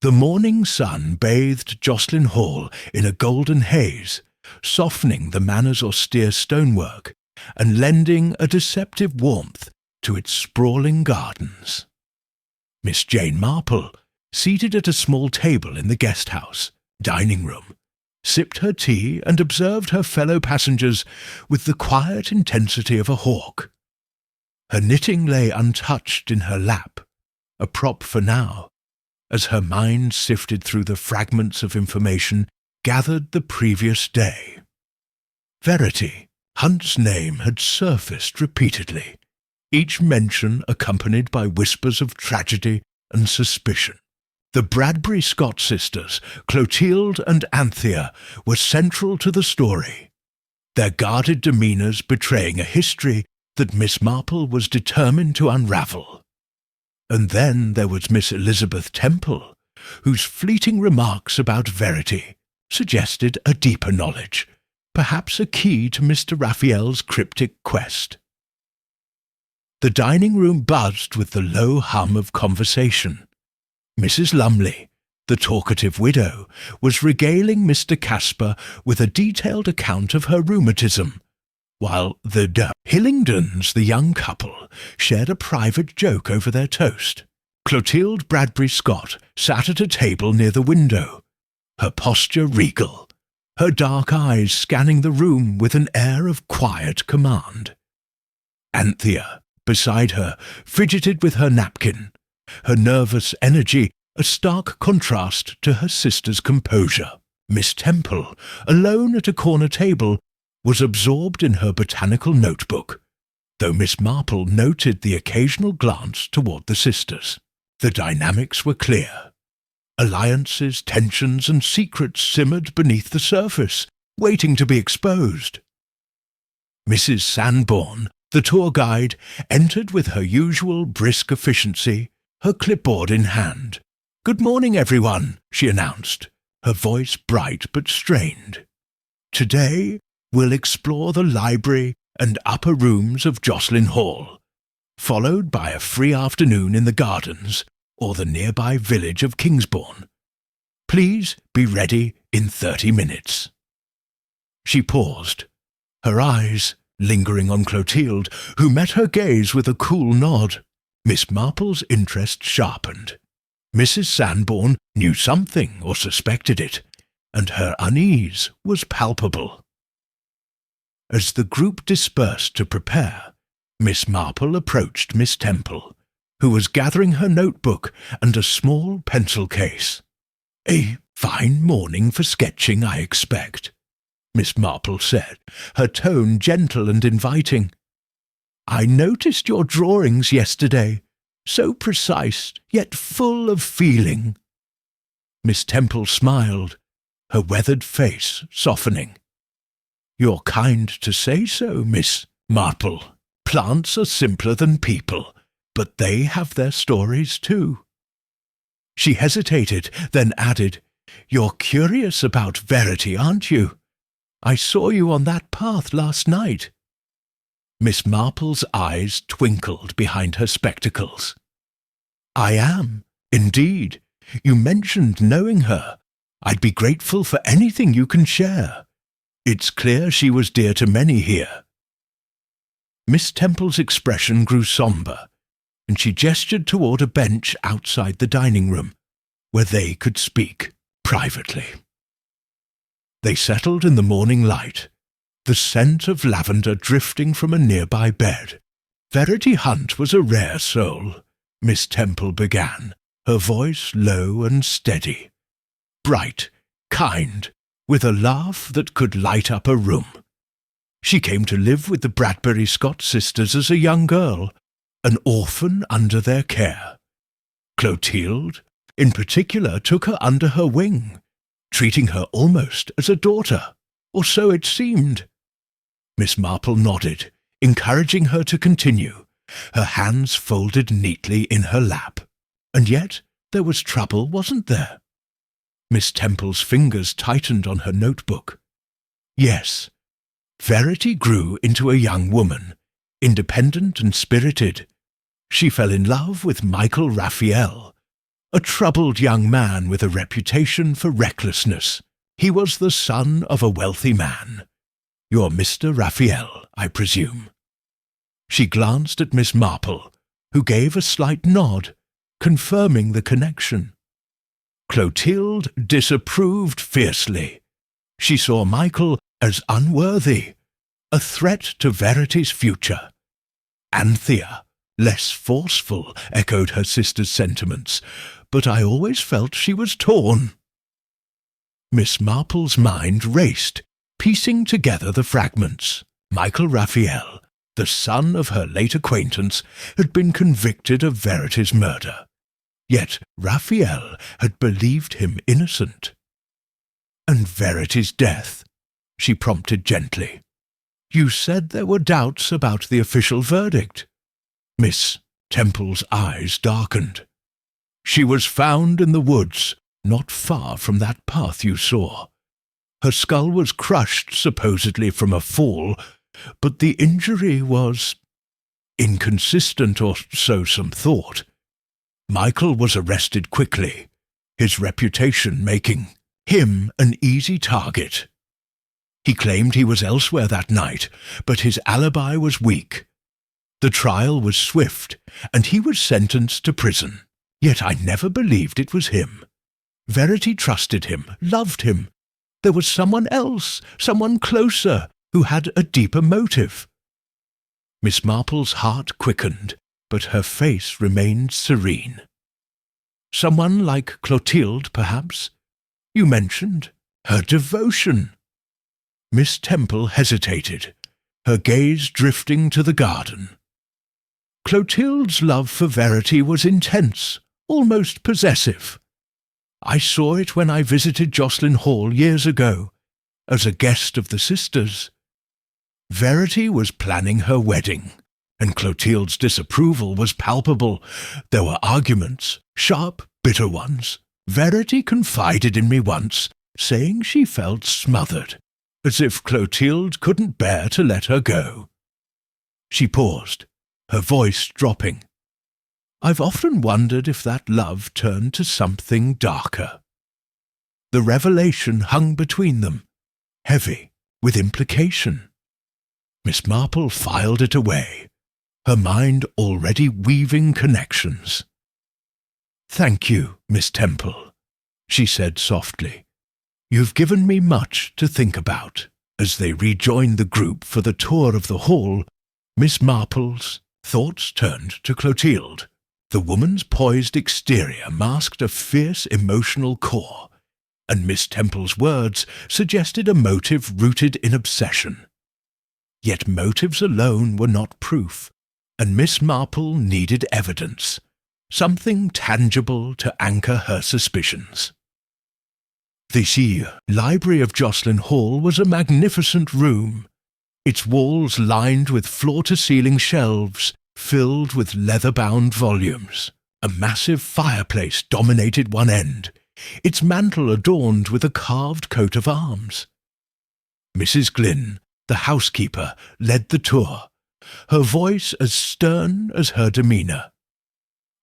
A: The morning sun bathed Jocelyn Hall in a golden haze, softening the manor's austere stonework and lending a deceptive warmth to its sprawling gardens. Miss Jane Marple, seated at a small table in the guest-house dining room, sipped her tea and observed her fellow passengers with the quiet intensity of a hawk. Her knitting lay untouched in her lap, a prop for now, as her mind sifted through the fragments of information gathered the previous day. Verity Hunt's name had surfaced repeatedly, each mention accompanied by whispers of tragedy and suspicion. The Bradbury Scott sisters, Clotilde and Anthea, were central to the story, their guarded demeanours betraying a history that Miss Marple was determined to unravel. And then there was Miss Elizabeth Temple, whose fleeting remarks about Verity suggested a deeper knowledge, perhaps a key to Mr. Rafiel's cryptic quest. The dining room buzzed with the low hum of conversation. Mrs. Lumley, the talkative widow, was regaling Mr. Casper with a detailed account of her rheumatism, while the Hillingdons, the young couple, shared a private joke over their toast. Clotilde Bradbury Scott sat at a table near the window, her posture regal, her dark eyes scanning the room with an air of quiet command. Anthea, beside her, fidgeted with her napkin, her nervous energy a stark contrast to her sister's composure. Miss Temple, alone at a corner table, was absorbed in her botanical notebook, though Miss Marple noted the occasional glance toward the sisters. The dynamics were clear. Alliances, tensions, and secrets simmered beneath the surface, waiting to be exposed. Mrs. Sanborn, the tour guide, entered with her usual brisk efficiency, her clipboard in hand. "Good morning, everyone," she announced, her voice bright but strained. "Today we'll explore the library and upper rooms of Jocelyn Hall, followed by a free afternoon in the gardens or the nearby village of Kingsbourne. Please be ready in 30 minutes. She paused, her eyes lingering on Clotilde, who met her gaze with a cool nod. Miss Marple's interest sharpened. Mrs. Sanborn knew something or suspected it, and her unease was palpable. As the group dispersed to prepare, Miss Marple approached Miss Temple, who was gathering her notebook and a small pencil case. "A fine morning for sketching, I expect," Miss Marple said, her tone gentle and inviting. "I noticed your drawings yesterday, so precise, yet full of feeling." Miss Temple smiled, her weathered face softening. "You're kind to say so, Miss Marple. Plants are simpler than people, but they have their stories too." She hesitated, then added, "You're curious about Verity, aren't you? I saw you on that path last night." Miss Marple's eyes twinkled behind her spectacles. "I am, indeed. You mentioned knowing her. I'd be grateful for anything you can share. It's clear she was dear to many here." Miss Temple's expression grew sombre, and she gestured toward a bench outside the dining room, where they could speak privately. They settled in the morning light, the scent of lavender drifting from a nearby bed. Verity Hunt was a rare soul, Miss Temple began, her voice low and steady. Bright, kind, with a laugh that could light up a room. She came to live with the Bradbury Scott sisters as a young girl, an orphan under their care. Clotilde, in particular, took her under her wing, treating her almost as a daughter, or so it seemed. Miss Marple nodded, encouraging her to continue, her hands folded neatly in her lap. And yet there was trouble, wasn't there? Miss Temple's fingers tightened on her notebook. Yes, Verity grew into a young woman, independent and spirited. She fell in love with Michael Rafiel, a troubled young man with a reputation for recklessness. He was the son of a wealthy man. You're Mr. Rafiel, I presume. She glanced at Miss Marple, who gave a slight nod, confirming the connection. Clotilde disapproved fiercely. She saw Michael as unworthy, a threat to Verity's future. Anthea, less forceful, echoed her sister's sentiments, but I always felt she was torn. Miss Marple's mind raced, piecing together the fragments. Michael Rafiel, the son of her late acquaintance, had been convicted of Verity's murder. Yet Rafiel had believed him innocent. And Verity's death, she prompted gently. You said there were doubts about the official verdict. Miss Temple's eyes darkened. She was found in the woods, not far from that path you saw. Her skull was crushed, supposedly from a fall, but the injury was inconsistent, or so some thought. Michael was arrested quickly, his reputation making him an easy target. He claimed he was elsewhere that night, but his alibi was weak. The trial was swift, and he was sentenced to prison. Yet I never believed it was him. Verity trusted him, loved him. There was someone else, someone closer, who had a deeper motive. Miss Marple's heart quickened, but her face remained serene. Someone like Clotilde, perhaps? You mentioned her devotion. Miss Temple hesitated, her gaze drifting to the garden. Clotilde's love for Verity was intense, almost possessive. I saw it when I visited Jocelyn Hall years ago, as a guest of the sisters. Verity was planning her wedding, and Clotilde's disapproval was palpable. There were arguments, sharp, bitter ones. Verity confided in me once, saying she felt smothered, as if Clotilde couldn't bear to let her go. She paused, her voice dropping. I've often wondered if that love turned to something darker. The revelation hung between them, heavy, with implication. Miss Marple filed it away, her mind already weaving connections. Thank you, Miss Temple, she said softly. You've given me much to think about. As they rejoined the group for the tour of the hall, Miss Marple's thoughts turned to Clotilde. The woman's poised exterior masked a fierce emotional core, and Miss Temple's words suggested a motive rooted in obsession. Yet motives alone were not proof, and Miss Marple needed evidence, something tangible to anchor her suspicions. The library of Jocelyn Hall was a magnificent room, its walls lined with floor-to-ceiling shelves filled with leather-bound volumes. A massive fireplace dominated one end, its mantel adorned with a carved coat of arms. Mrs. Glynn, the housekeeper, led the tour, her voice as stern as her demeanour.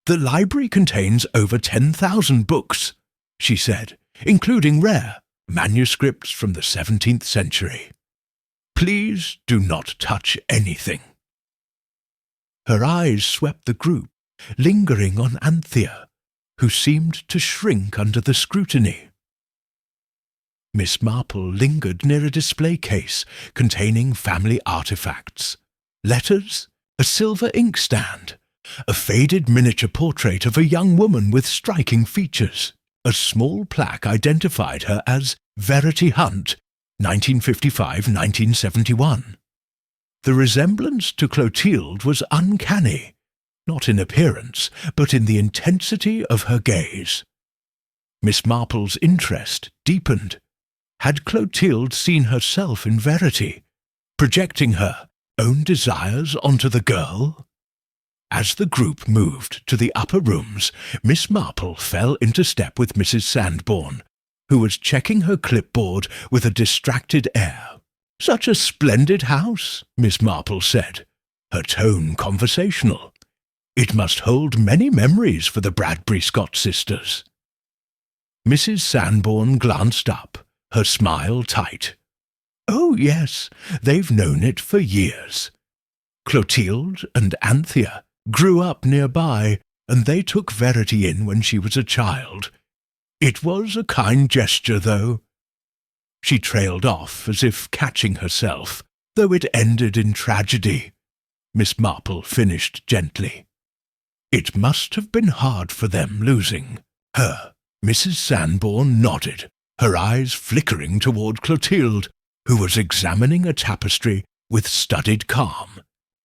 A: The library contains over 10,000 books, she said, including rare manuscripts from the 17th century. Please do not touch anything. Her eyes swept the group, lingering on Anthea, who seemed to shrink under the scrutiny. Miss Marple lingered near a display case containing family artifacts, letters, a silver inkstand, a faded miniature portrait of a young woman with striking features. A small plaque identified her as Verity Hunt, 1955–1971. The resemblance to Clotilde was uncanny, not in appearance, but in the intensity of her gaze. Miss Marple's interest deepened. Had Clotilde seen herself in Verity, projecting her own desires onto the girl? As the group moved to the upper rooms, Miss Marple fell into step with Mrs. Sanborn, who was checking her clipboard with a distracted air. "Such a splendid house," Miss Marple said, her tone conversational. "It must hold many memories for the Bradbury Scott sisters." Mrs. Sanborn glanced up, her smile tight. "Oh, yes, they've known it for years. Clotilde and Anthea grew up nearby, and they took Verity in when she was a child. It was a kind gesture, though." She trailed off as if catching herself, though it ended in tragedy. Miss Marple finished gently. "It must have been hard for them losing her." Mrs. Sanborn nodded, her eyes flickering toward Clotilde, who was examining a tapestry with studied calm.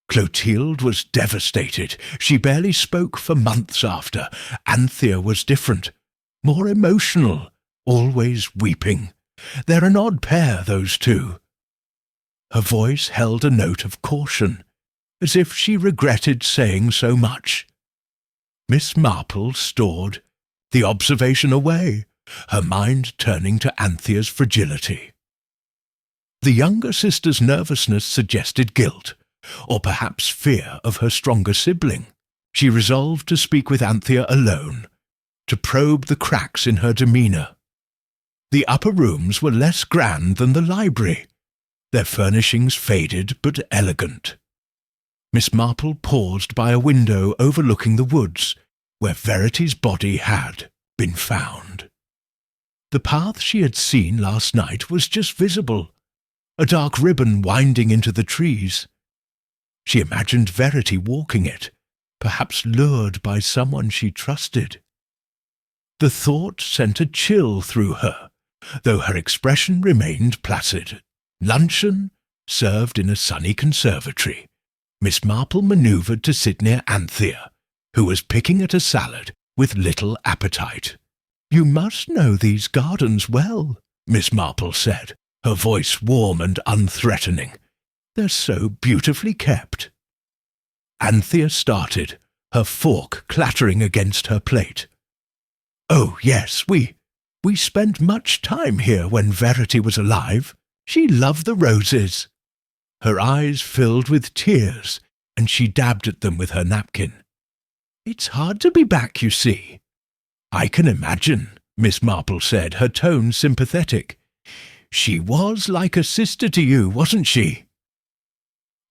A: Clotilde was devastated. She barely spoke for months after. Anthea was different, more emotional, always weeping. They're an odd pair, those two. Her voice held a note of caution, as if she regretted saying so much. Miss Marple stored, the observation away, her mind turning to Anthea's fragility. The younger sister's nervousness suggested guilt, or perhaps fear of her stronger sibling. She resolved to speak with Anthea alone, to probe the cracks in her demeanour. The upper rooms were less grand than the library, their furnishings faded but elegant. Miss Marple paused by a window overlooking the woods, where Verity's body had been found. The path she had seen last night was just visible, a dark ribbon winding into the trees. She imagined Verity walking it, perhaps lured by someone she trusted. The thought sent a chill through her, though her expression remained placid. Luncheon, served in a sunny conservatory, Miss Marple manoeuvred to sit near Anthea, who was picking at a salad with little appetite. "You must know these gardens well," Miss Marple said, her voice warm and unthreatening. "They're so beautifully kept." Anthea started, her fork clattering against her plate. "Oh, yes, we spent much time here when Verity was alive. She loved the roses." Her eyes filled with tears, and she dabbed at them with her napkin. "It's hard to be back, you see." "I can imagine," Miss Marple said, her tone sympathetic. "She was like a sister to you, wasn't she?"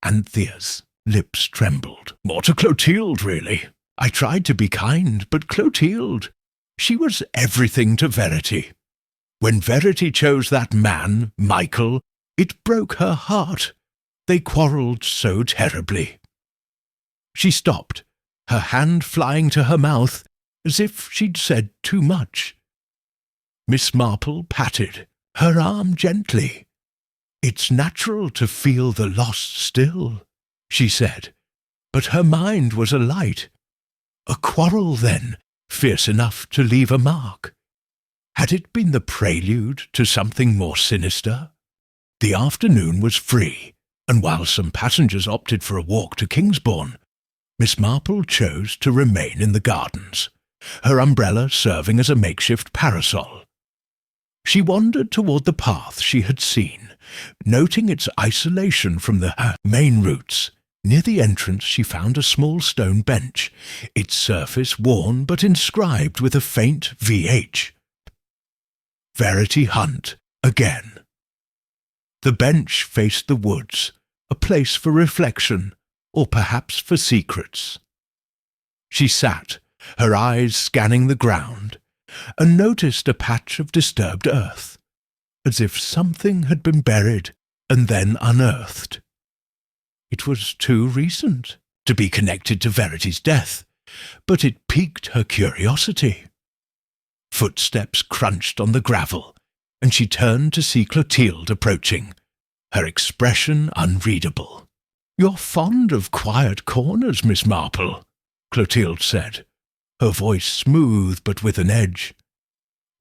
A: Anthea's lips trembled. "More to Clotilde, really. I tried to be kind, but Clotilde, she was everything to Verity. When Verity chose that man, Michael, it broke her heart. They quarrelled so terribly." She stopped, her hand flying to her mouth, as if she'd said too much. Miss Marple patted her arm gently. "It's natural to feel the loss still," she said, but her mind was alight. A quarrel, then, fierce enough to leave a mark. Had it been the prelude to something more sinister? The afternoon was free, and while some passengers opted for a walk to Kingsbourne, Miss Marple chose to remain in the gardens, her umbrella serving as a makeshift parasol. She wandered toward the path she had seen, noting its isolation from the main routes. Near the entrance she found a small stone bench, its surface worn but inscribed with a faint VH. Verity Hunt again. The bench faced the woods, a place for reflection, or perhaps for secrets. She sat, her eyes scanning the ground, and noticed a patch of disturbed earth, as if something had been buried and then unearthed. It was too recent to be connected to Verity's death, but it piqued her curiosity. Footsteps crunched on the gravel, and she turned to see Clotilde approaching, her expression unreadable. "You're fond of quiet corners, Miss Marple," Clotilde said, her voice smooth but with an edge.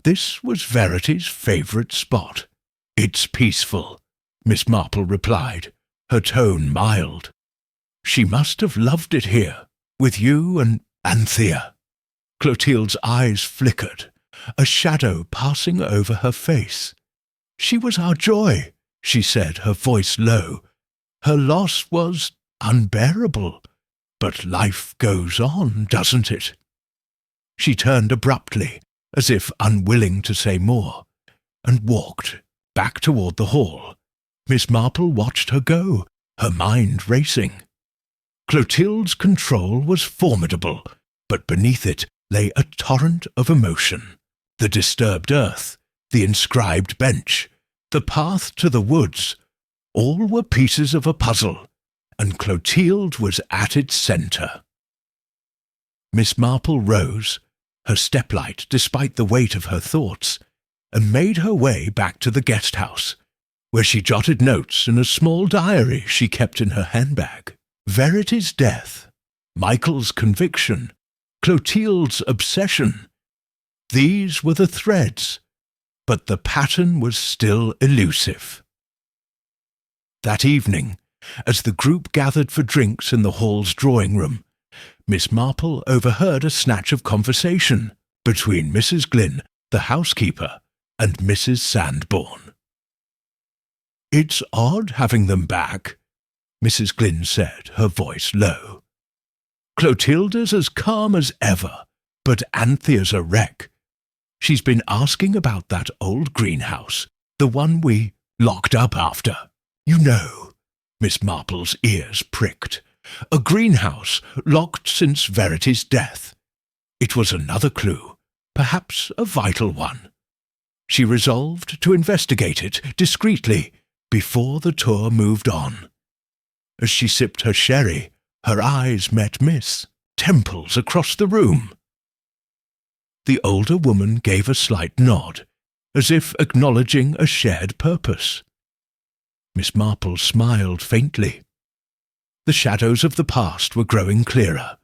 A: This was Verity's favourite spot. "It's peaceful," Miss Marple replied, her tone mild. "She must have loved it here, with you and Anthea." Clotilde's eyes flickered, a shadow passing over her face. "She was our joy, she said, her voice low. Her loss was unbearable, but life goes on, doesn't it? She turned abruptly, as if unwilling to say more, and walked back toward the hall. Miss Marple watched her go, her mind racing. Clotilde's control was formidable, but beneath it lay a torrent of emotion. The disturbed earth, the inscribed bench, the path to the woods, all were pieces of a puzzle, and Clotilde was at its centre. Miss Marple rose, her step light despite the weight of her thoughts, and made her way back to the guest house, where she jotted notes in a small diary she kept in her handbag. Verity's death, Michael's conviction, Clotilde's obsession. These were the threads, but the pattern was still elusive. That evening, as the group gathered for drinks in the hall's drawing room, Miss Marple overheard a snatch of conversation between Mrs. Glynn, the housekeeper, and Mrs. Sanborn. "It's odd having them back," Mrs. Glynn said, her voice low. "Clotilda's as calm as ever, but Anthea's a wreck. She's been asking about that old greenhouse, the one we locked up after. You know," Miss Marple's ears pricked, "a greenhouse locked since Verity's death. It was another clue, perhaps a vital one. She resolved to investigate it discreetly before the tour moved on." As she sipped her sherry, her eyes met Miss Temple's across the room. The older woman gave a slight nod, as if acknowledging a shared purpose. Miss Marple smiled faintly. The shadows of the past were growing clearer,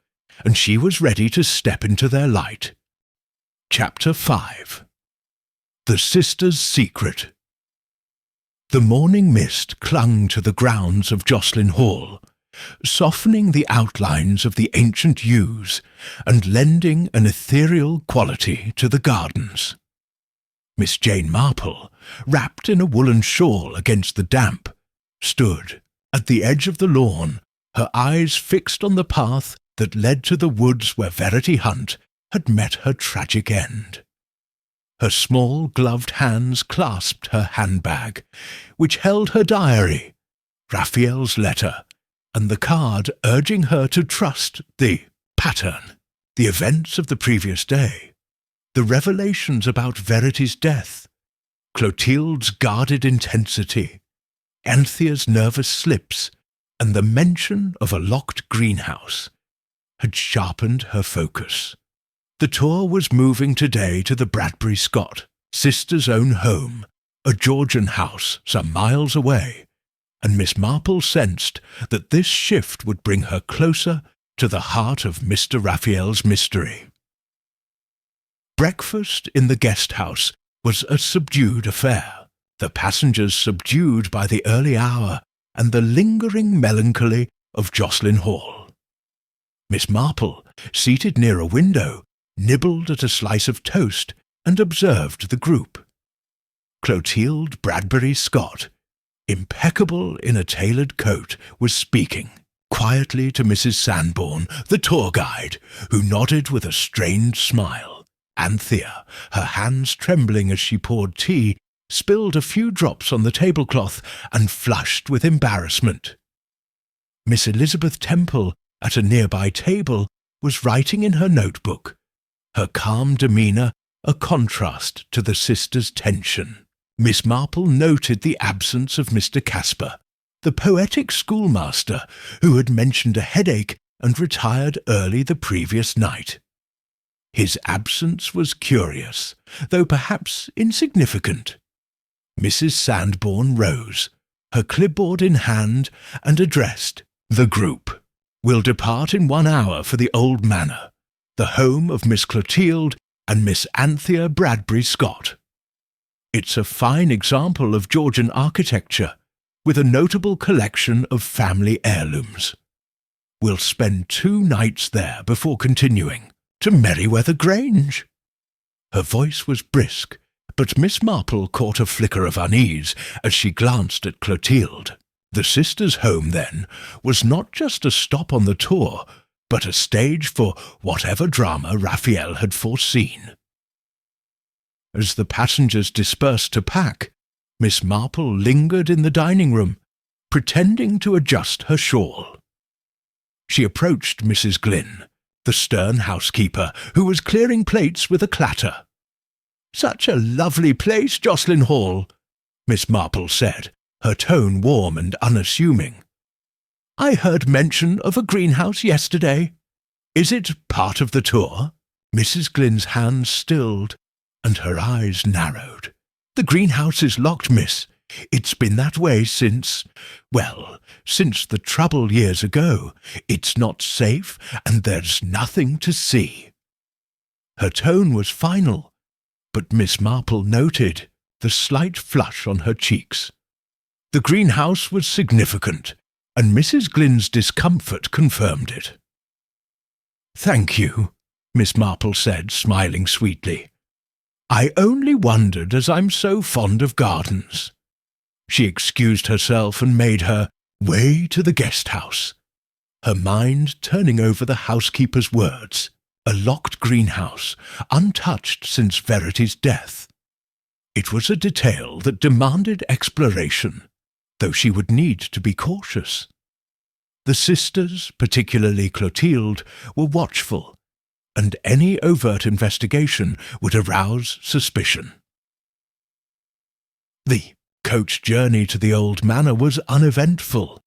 A: and she was ready to step into their light. Chapter 5. The Sister's Secret. The morning mist clung to the grounds of Jocelyn Hall, softening the outlines of the ancient yews and lending an ethereal quality to the gardens. Miss Jane Marple, wrapped in a woolen shawl against the damp, stood at the edge of the lawn, her eyes fixed on the path that led to the woods where Verity Hunt had met her tragic end. Her small gloved hands clasped her handbag, which held her diary, Rafiel's letter, and the card urging her to trust the pattern, the events of the previous day, the revelations about Verity's death, Clotilde's guarded intensity, Anthea's nervous slips, and the mention of a locked greenhouse had sharpened her focus. The tour was moving today to the Bradbury Scott, sister's own home, a Georgian house some miles away, and Miss Marple sensed that this shift would bring her closer to the heart of Mr. Rafiel's mystery. Breakfast in the guest house was a subdued affair, the passengers subdued by the early hour and the lingering melancholy of Jocelyn Hall. Miss Marple, seated near a window, nibbled at a slice of toast and observed the group. Clotilde Bradbury Scott, impeccable in a tailored coat, was speaking quietly to Mrs. Sanborn, the tour guide, who nodded with a strained smile. Anthea, her hands trembling as she poured tea, spilled a few drops on the tablecloth and flushed with embarrassment. Miss Elizabeth Temple, at a nearby table, was writing in her notebook, her calm demeanour a contrast to the sisters' tension. Miss Marple noted the absence of Mr. Casper, the poetic schoolmaster who had mentioned a headache and retired early the previous night. His absence was curious, though perhaps insignificant. Mrs. Sanborn rose, her clipboard in hand, and addressed the group. "We'll depart in 1 hour for the old manor, the home of Miss Clotilde and Miss Anthea Bradbury Scott. It's a fine example of Georgian architecture, with a notable collection of family heirlooms. We'll spend 2 nights there before continuing to Merryweather Grange." Her voice was brisk, but Miss Marple caught a flicker of unease as she glanced at Clotilde. The sisters' home, then, was not just a stop on the tour, but a stage for whatever drama Rafiel had foreseen. As the passengers dispersed to pack, Miss Marple lingered in the dining room, pretending to adjust her shawl. She approached Mrs. Glynn, the stern housekeeper, who was clearing plates with a clatter. "Such a lovely place, Jocelyn Hall," Miss Marple said, her tone warm and unassuming. "I heard mention of a greenhouse yesterday. Is it part of the tour?" Mrs. Glynn's hands stilled, and her eyes narrowed. "The greenhouse is locked, miss. It's been that way since the trouble years ago. It's not safe, and there's nothing to see." Her tone was final, but Miss Marple noted the slight flush on her cheeks. The greenhouse was significant, and Mrs. Glynn's discomfort confirmed it. "Thank you," Miss Marple said, smiling sweetly. "I only wondered, as I'm so fond of gardens." She excused herself and made her way to the guest house, her mind turning over the housekeeper's words. A locked greenhouse, untouched since Verity's death. It was a detail that demanded exploration, though she would need to be cautious. The sisters, particularly Clotilde, were watchful, and any overt investigation would arouse suspicion. The coach journey to the old manor was uneventful,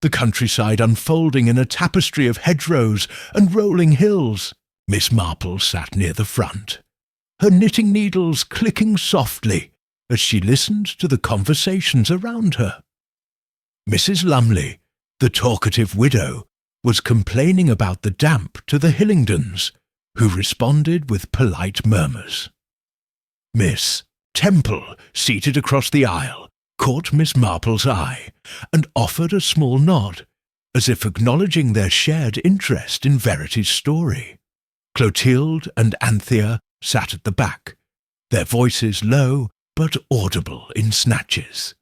A: the countryside unfolding in a tapestry of hedgerows and rolling hills. Miss Marple sat near the front, her knitting needles clicking softly as she listened to the conversations around her. Mrs. Lumley, the talkative widow, was complaining about the damp to the Hillingdons, who responded with polite murmurs. Miss Temple, seated across the aisle, caught Miss Marple's eye and offered a small nod, as if acknowledging their shared interest in Verity's story. Clotilde and Anthea sat at the back, their voices low but audible in snatches.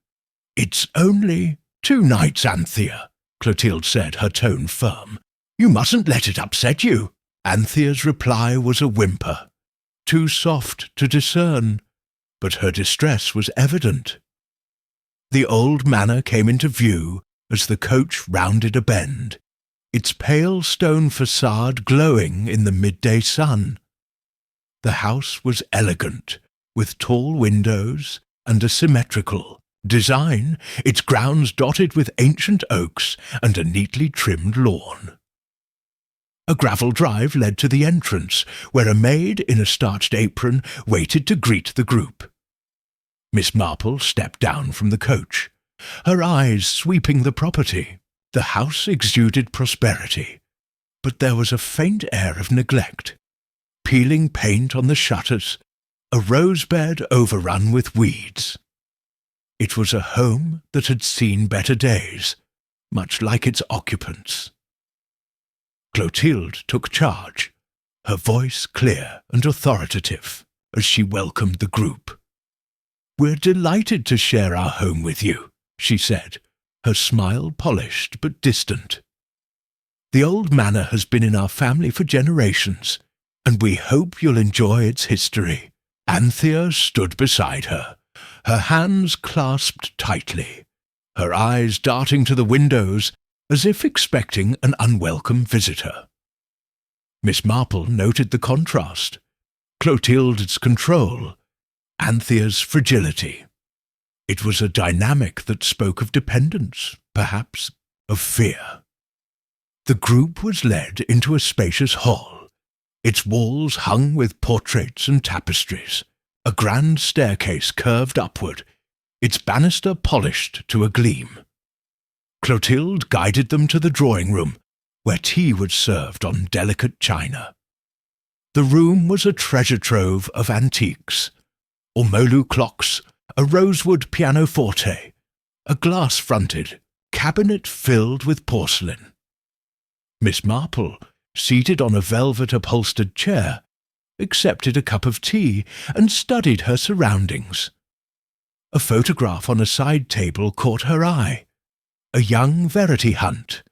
A: "It's only 2 nights, Anthea," Clotilde said, her tone firm. "You mustn't let it upset you." Anthea's reply was a whimper, too soft to discern, but her distress was evident. The old manor came into view as the coach rounded a bend, its pale stone facade glowing in the midday sun. The house was elegant, with tall windows and a symmetrical design, its grounds dotted with ancient oaks and a neatly trimmed lawn. A gravel drive led to the entrance, where a maid in a starched apron waited to greet the group. Miss Marple stepped down from the coach, her eyes sweeping the property. The house exuded prosperity, but there was a faint air of neglect. Peeling paint on the shutters, a rose bed overrun with weeds. It was a home that had seen better days, much like its occupants. Clotilde took charge, her voice clear and authoritative, as she welcomed the group. "We're delighted to share our home with you," she said, her smile polished but distant. "The old manor has been in our family for generations, and we hope you'll enjoy its history." Anthea stood beside her, her hands clasped tightly, her eyes darting to the windows as if expecting an unwelcome visitor. Miss Marple noted the contrast, Clotilde's control, Anthea's fragility. It was a dynamic that spoke of dependence, perhaps of fear. The group was led into a spacious hall, its walls hung with portraits and tapestries, a grand staircase curved upward, its banister polished to a gleam. Clotilde guided them to the drawing-room, where tea was served on delicate china. The room was a treasure trove of antiques, ormolu clocks, a rosewood pianoforte, a glass-fronted cabinet filled with porcelain. Miss Marple, seated on a velvet-upholstered chair, accepted a cup of tea, and studied her surroundings. A photograph on a side table caught her eye. A young Verity Hunt,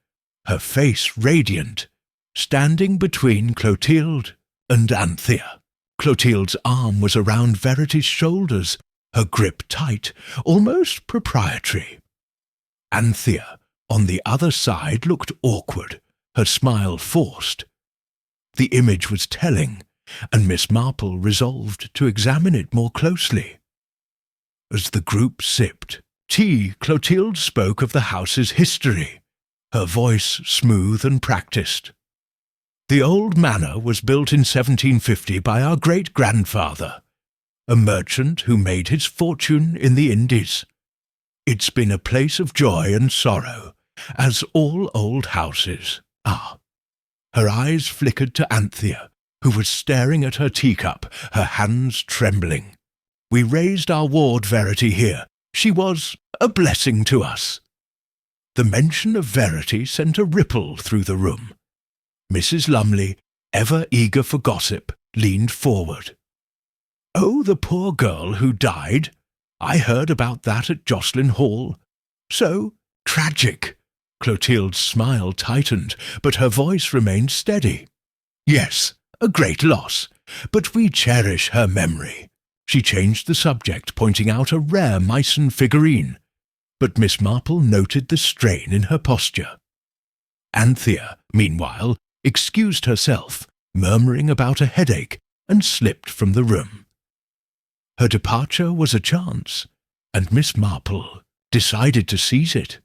A: her face radiant, standing between Clotilde and Anthea. Clotilde's arm was around Verity's shoulders, her grip tight, almost proprietary. Anthea, on the other side, looked awkward, her smile forced. The image was telling, and Miss Marple resolved to examine it more closely. As the group sipped tea, Clotilde spoke of the house's history, her voice smooth and practised. The old manor was built in 1750 by our great-grandfather, a merchant who made his fortune in the Indies. It's been a place of joy and sorrow, as all old houses are. Her eyes flickered to Anthea, who was staring at her teacup, her hands trembling. We raised our ward Verity here. She was a blessing to us. The mention of Verity sent a ripple through the room. Mrs. Lumley, ever eager for gossip, leaned forward. "Oh, the poor girl who died. I heard about that at Jocelyn Hall. So tragic." Clotilde's smile tightened, but her voice remained steady. "Yes, a great loss, but we cherish her memory." She changed the subject, pointing out a rare Meissen figurine, but Miss Marple noted the strain in her posture. Anthea, meanwhile, excused herself, murmuring about a headache, and slipped from the room. Her departure was a chance, and Miss Marple decided to seize it.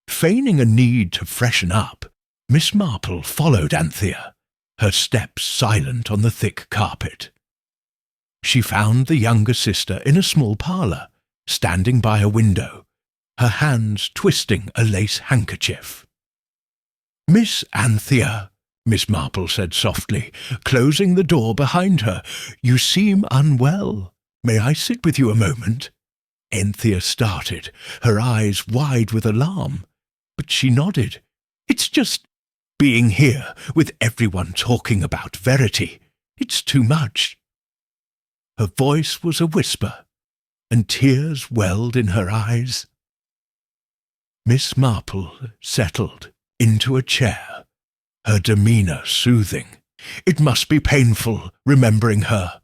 A: Feigning a need to freshen up, Miss Marple followed Anthea, her steps silent on the thick carpet. She found the younger sister in a small parlour, standing by a window, her hands twisting a lace handkerchief. "Miss Anthea," Miss Marple said softly, closing the door behind her, "you seem unwell. May I sit with you a moment?" Anthea started, her eyes wide with alarm, but she nodded. "It's just being here, with everyone talking about Verity. It's too much." Her voice was a whisper, and tears welled in her eyes. Miss Marple settled into a chair, her demeanour soothing. "It must be painful, remembering her.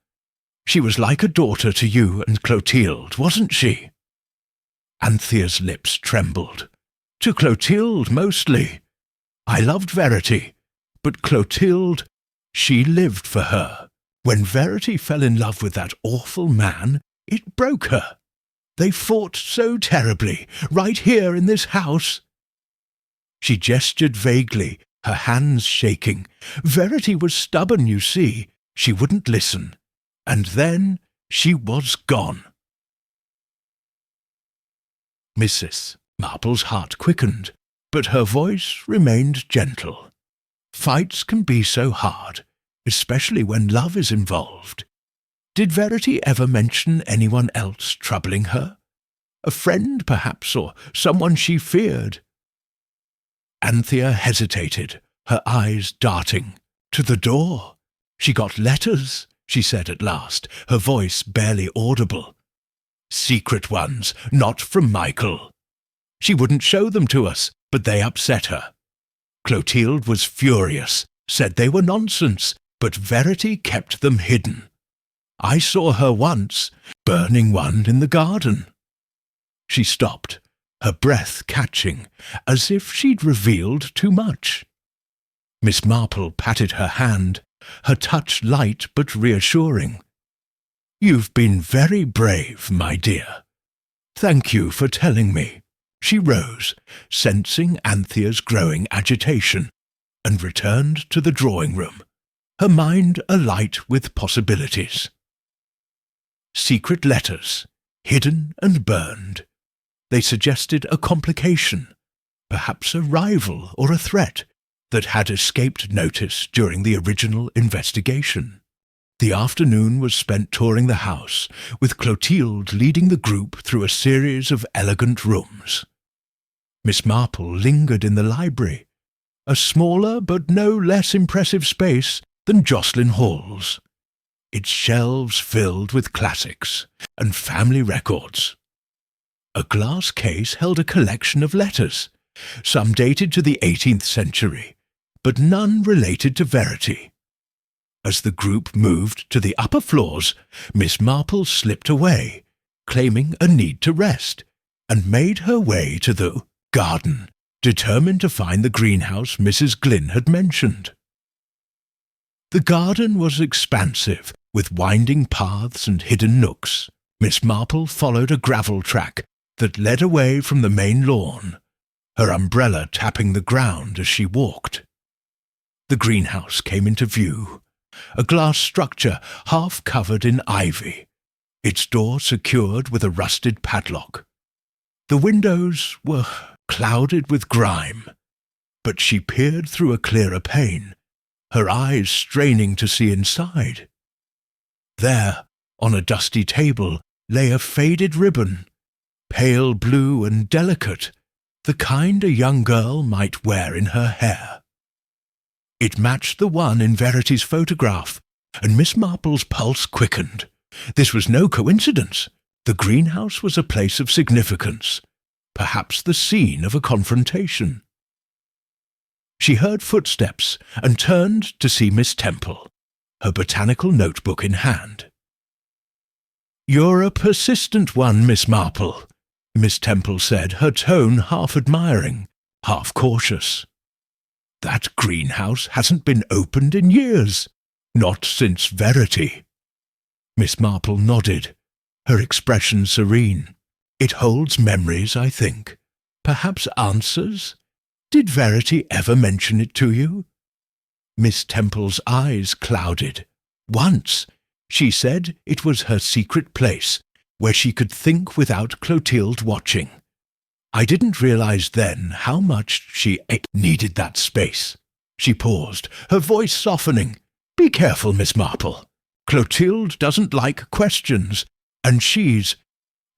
A: She was like a daughter to you and Clotilde, wasn't she?" Anthea's lips trembled. "To Clotilde, mostly. I loved Verity, but Clotilde, she lived for her. When Verity fell in love with that awful man, it broke her. They fought so terribly, right here in this house." She gestured vaguely, her hands shaking. "Verity was stubborn, you see. She wouldn't listen. And then she was gone." Mrs. Marple's heart quickened, but her voice remained gentle. "Fights can be so hard, especially when love is involved. Did Verity ever mention anyone else troubling her? A friend, perhaps, or someone she feared?" Anthea hesitated, her eyes darting. "To the door. She got letters," she said at last, her voice barely audible. "Secret ones, not from Michael. She wouldn't show them to us, but they upset her. Clotilde was furious, said they were nonsense, but Verity kept them hidden. I saw her once, burning one in the garden." She stopped, her breath catching, as if she'd revealed too much. Miss Marple patted her hand, her touch light but reassuring. "You've been very brave, my dear. Thank you for telling me." She rose, sensing Anthea's growing agitation, and returned to the drawing-room, her mind alight with possibilities. Secret letters, hidden and burned. They suggested a complication, perhaps a rival or a threat, that had escaped notice during the original investigation. The afternoon was spent touring the house, with Clotilde leading the group through a series of elegant rooms. Miss Marple lingered in the library, a smaller but no less impressive space than Jocelyn Hall's. its shelves filled with classics and family records. A glass case held a collection of letters, some dated to the 18th century, but none related to Verity. As the group moved to the upper floors, Miss Marple slipped away, claiming a need to rest, and made her way to the garden, determined to find the greenhouse Mrs. Glynn had mentioned. The garden was expansive, with winding paths and hidden nooks. Miss Marple followed a gravel track that led away from the main lawn, her umbrella tapping the ground as she walked. The greenhouse came into view, a glass structure half covered in ivy, its door secured with a rusted padlock. The windows were clouded with grime, but she peered through a clearer pane, her eyes straining to see inside. There, on a dusty table, lay a faded ribbon, pale blue and delicate, the kind a young girl might wear in her hair. It matched the one in Verity's photograph, and Miss Marple's pulse quickened. This was no coincidence. The greenhouse was a place of significance, perhaps the scene of a confrontation. She heard footsteps and turned to see Miss Temple, her botanical notebook in hand. "You're a persistent one, Miss Marple," Miss Temple said, her tone half admiring, half cautious. "That greenhouse hasn't been opened in years, not since Verity." Miss Marple nodded, her expression serene. "It holds memories, I think. Perhaps answers? Did Verity ever mention it to you?" Miss Temple's eyes clouded. "Once. She said it was her secret place, where she could think without Clotilde watching. I didn't realize then how much she needed that space." She paused, her voice softening. "Be careful, Miss Marple. Clotilde doesn't like questions, and she's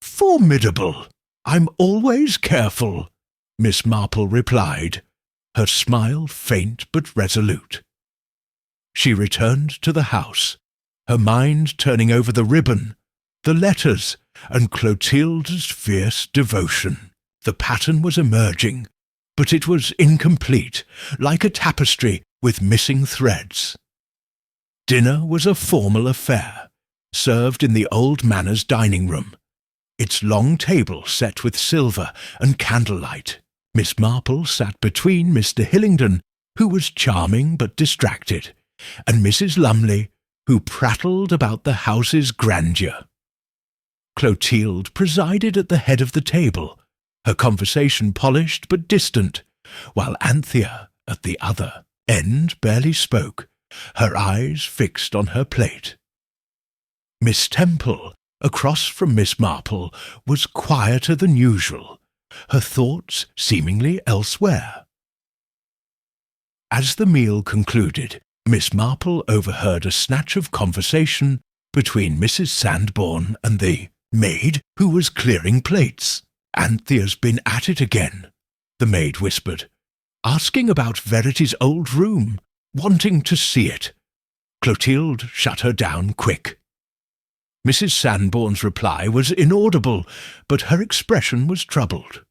A: formidable." "I'm always careful," Miss Marple replied, her smile faint but resolute. She returned to the house, her mind turning over the ribbon, the letters, and Clotilde's fierce devotion. The pattern was emerging, but it was incomplete, like a tapestry with missing threads. Dinner was a formal affair, served in the old manor's dining room, its long table set with silver and candlelight. Miss Marple sat between Mr. Hillingdon, who was charming but distracted, and Mrs. Lumley, who prattled about the house's grandeur. Clotilde presided at the head of the table, her conversation polished but distant, while Anthea, at the other end, barely spoke, her eyes fixed on her plate. Miss Temple, across from Miss Marple, was quieter than usual, her thoughts seemingly elsewhere. As the meal concluded, Miss Marple overheard a snatch of conversation between Mrs. Sandbourne and the maid who was clearing plates. "Anthea's been at it again," the maid whispered, "asking about Verity's old room, wanting to see it." Clotilde shut her down quick. Mrs. Sandbourne's reply was inaudible, but her expression was troubled.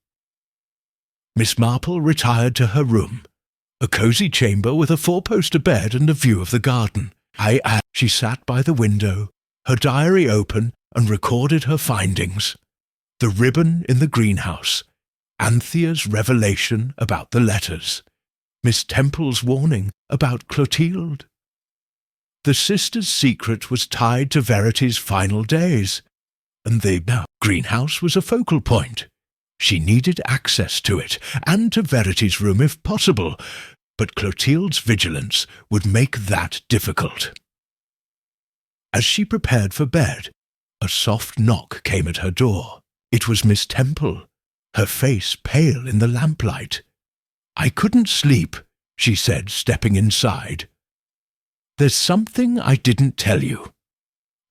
A: Miss Marple retired to her room, a cosy chamber with a four-poster bed and a view of the garden. She sat by the window, her diary open, and recorded her findings. The ribbon in the greenhouse, Anthea's revelation about the letters, Miss Temple's warning about Clotilde. The sisters' secret was tied to Verity's final days, and the greenhouse was a focal point. She needed access to it, and to Verity's room if possible, but Clotilde's vigilance would make that difficult. As she prepared for bed, a soft knock came at her door. It was Miss Temple, her face pale in the lamplight. "I couldn't sleep," she said, stepping inside. "There's something I didn't tell you.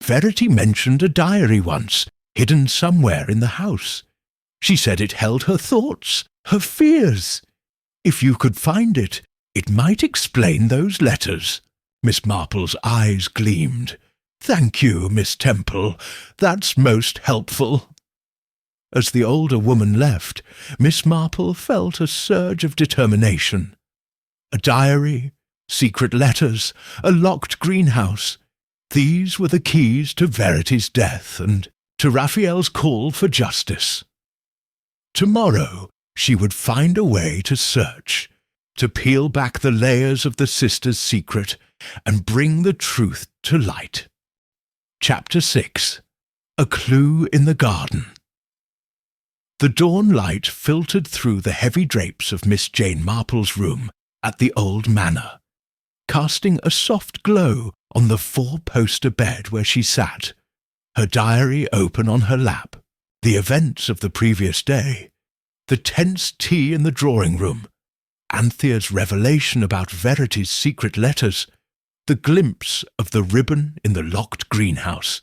A: Verity mentioned a diary once, hidden somewhere in the house. She said it held her thoughts, her fears. If you could find it, it might explain those letters." Miss Marple's eyes gleamed. "Thank you, Miss Temple. That's most helpful." As the older woman left, Miss Marple felt a surge of determination. A diary, secret letters, a locked greenhouse. These were the keys to Verity's death and to Rafiel's call for justice. Tomorrow she would find a way to search, to peel back the layers of the sisters' secret and bring the truth to light. Chapter 6. A Clue in the Garden. The dawn light filtered through the heavy drapes of Miss Jane Marple's room at the old manor, casting a soft glow on the four-poster bed where she sat, her diary open on her lap, the events of the previous day, the tense tea in the drawing-room, Anthea's revelation about Verity's secret letters, the glimpse of the ribbon in the locked greenhouse,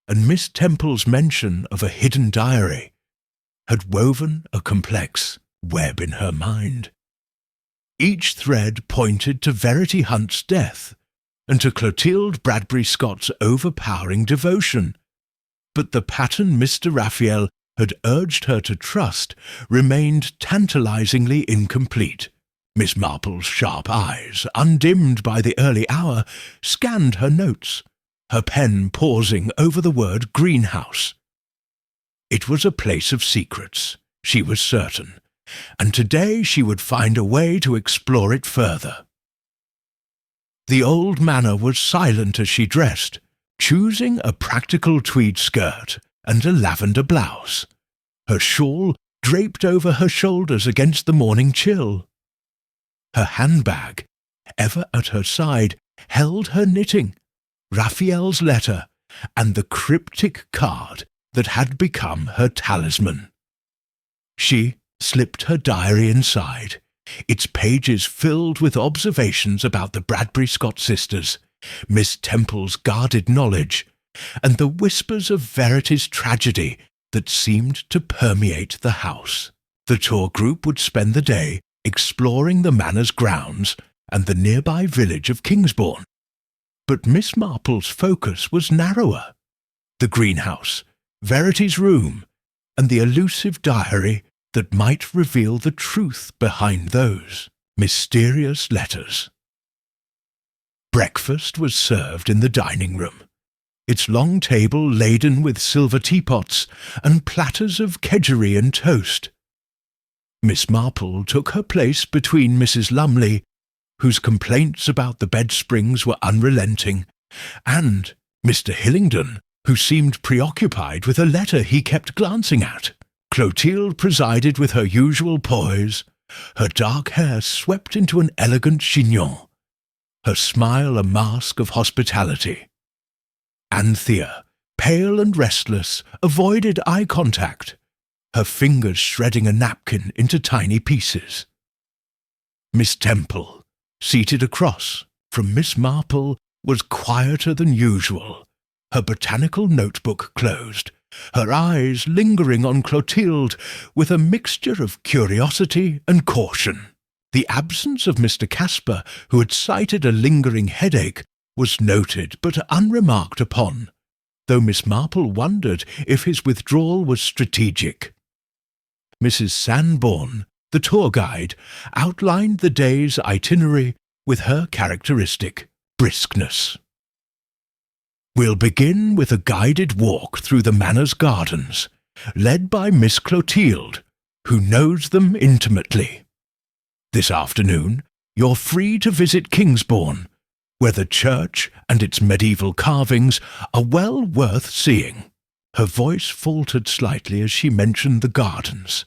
A: and Miss Temple's mention of a hidden diary, had woven a complex web in her mind. Each thread pointed to Verity Hunt's death and to Clotilde Bradbury Scott's overpowering devotion, but the pattern Mr. Rafiel had urged her to trust remained tantalizingly incomplete. Miss Marple's sharp eyes, undimmed by the early hour, scanned her notes, her pen pausing over the word greenhouse. It was a place of secrets, she was certain, and today she would find a way to explore it further. The old manor was silent as she dressed, choosing a practical tweed skirt and a lavender blouse, her shawl draped over her shoulders against the morning chill. Her handbag, ever at her side, held her knitting, Rafiel's letter, and the cryptic card that had become her talisman. She slipped her diary inside, its pages filled with observations about the Bradbury Scott sisters, Miss Temple's guarded knowledge, and the whispers of Verity's tragedy that seemed to permeate the house. The tour group would spend the day exploring the manor's grounds and the nearby village of Kingsbourne. But Miss Marple's focus was narrower. The greenhouse, Verity's room, and the elusive diary that might reveal the truth behind those mysterious letters. Breakfast was served in the dining room, its long table laden with silver teapots and platters of kedgeree and toast. Miss Marple took her place between Mrs. Lumley, whose complaints about the bed springs were unrelenting, and Mr. Hillingdon, who seemed preoccupied with a letter he kept glancing at. Clotilde presided with her usual poise, her dark hair swept into an elegant chignon, her smile a mask of hospitality. Anthea, pale and restless, avoided eye contact, her fingers shredding a napkin into tiny pieces. Miss Temple, seated across from Miss Marple, was quieter than usual, her botanical notebook closed, her eyes lingering on Clotilde with a mixture of curiosity and caution. The absence of Mr. Casper, who had cited a lingering headache, was noted but unremarked upon, though Miss Marple wondered if his withdrawal was strategic. Mrs. Sanborn, the tour guide, outlined the day's itinerary with her characteristic briskness. "We'll begin with a guided walk through the manor's gardens, led by Miss Clotilde, who knows them intimately. This afternoon, you're free to visit Kingsbourne, where the church and its medieval carvings are well worth seeing." Her voice faltered slightly as she mentioned the gardens,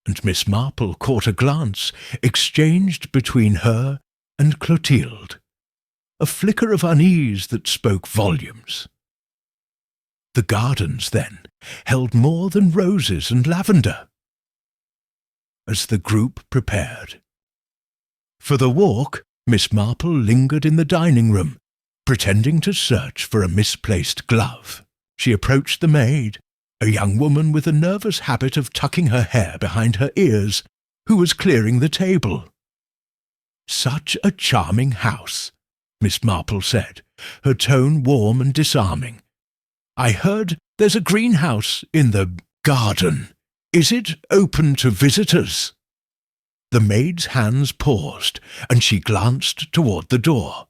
A: and Miss Marple caught a glance exchanged between her and Clotilde, a flicker of unease that spoke volumes. The gardens, then, held more than roses and lavender. As the group prepared for the walk, Miss Marple lingered in the dining room, pretending to search for a misplaced glove. She approached the maid, a young woman with a nervous habit of tucking her hair behind her ears, who was clearing the table. "Such a charming house," Miss Marple said, her tone warm and disarming. "I heard there's a greenhouse in the garden. Is it open to visitors?" The maid's hands paused, and she glanced toward the door.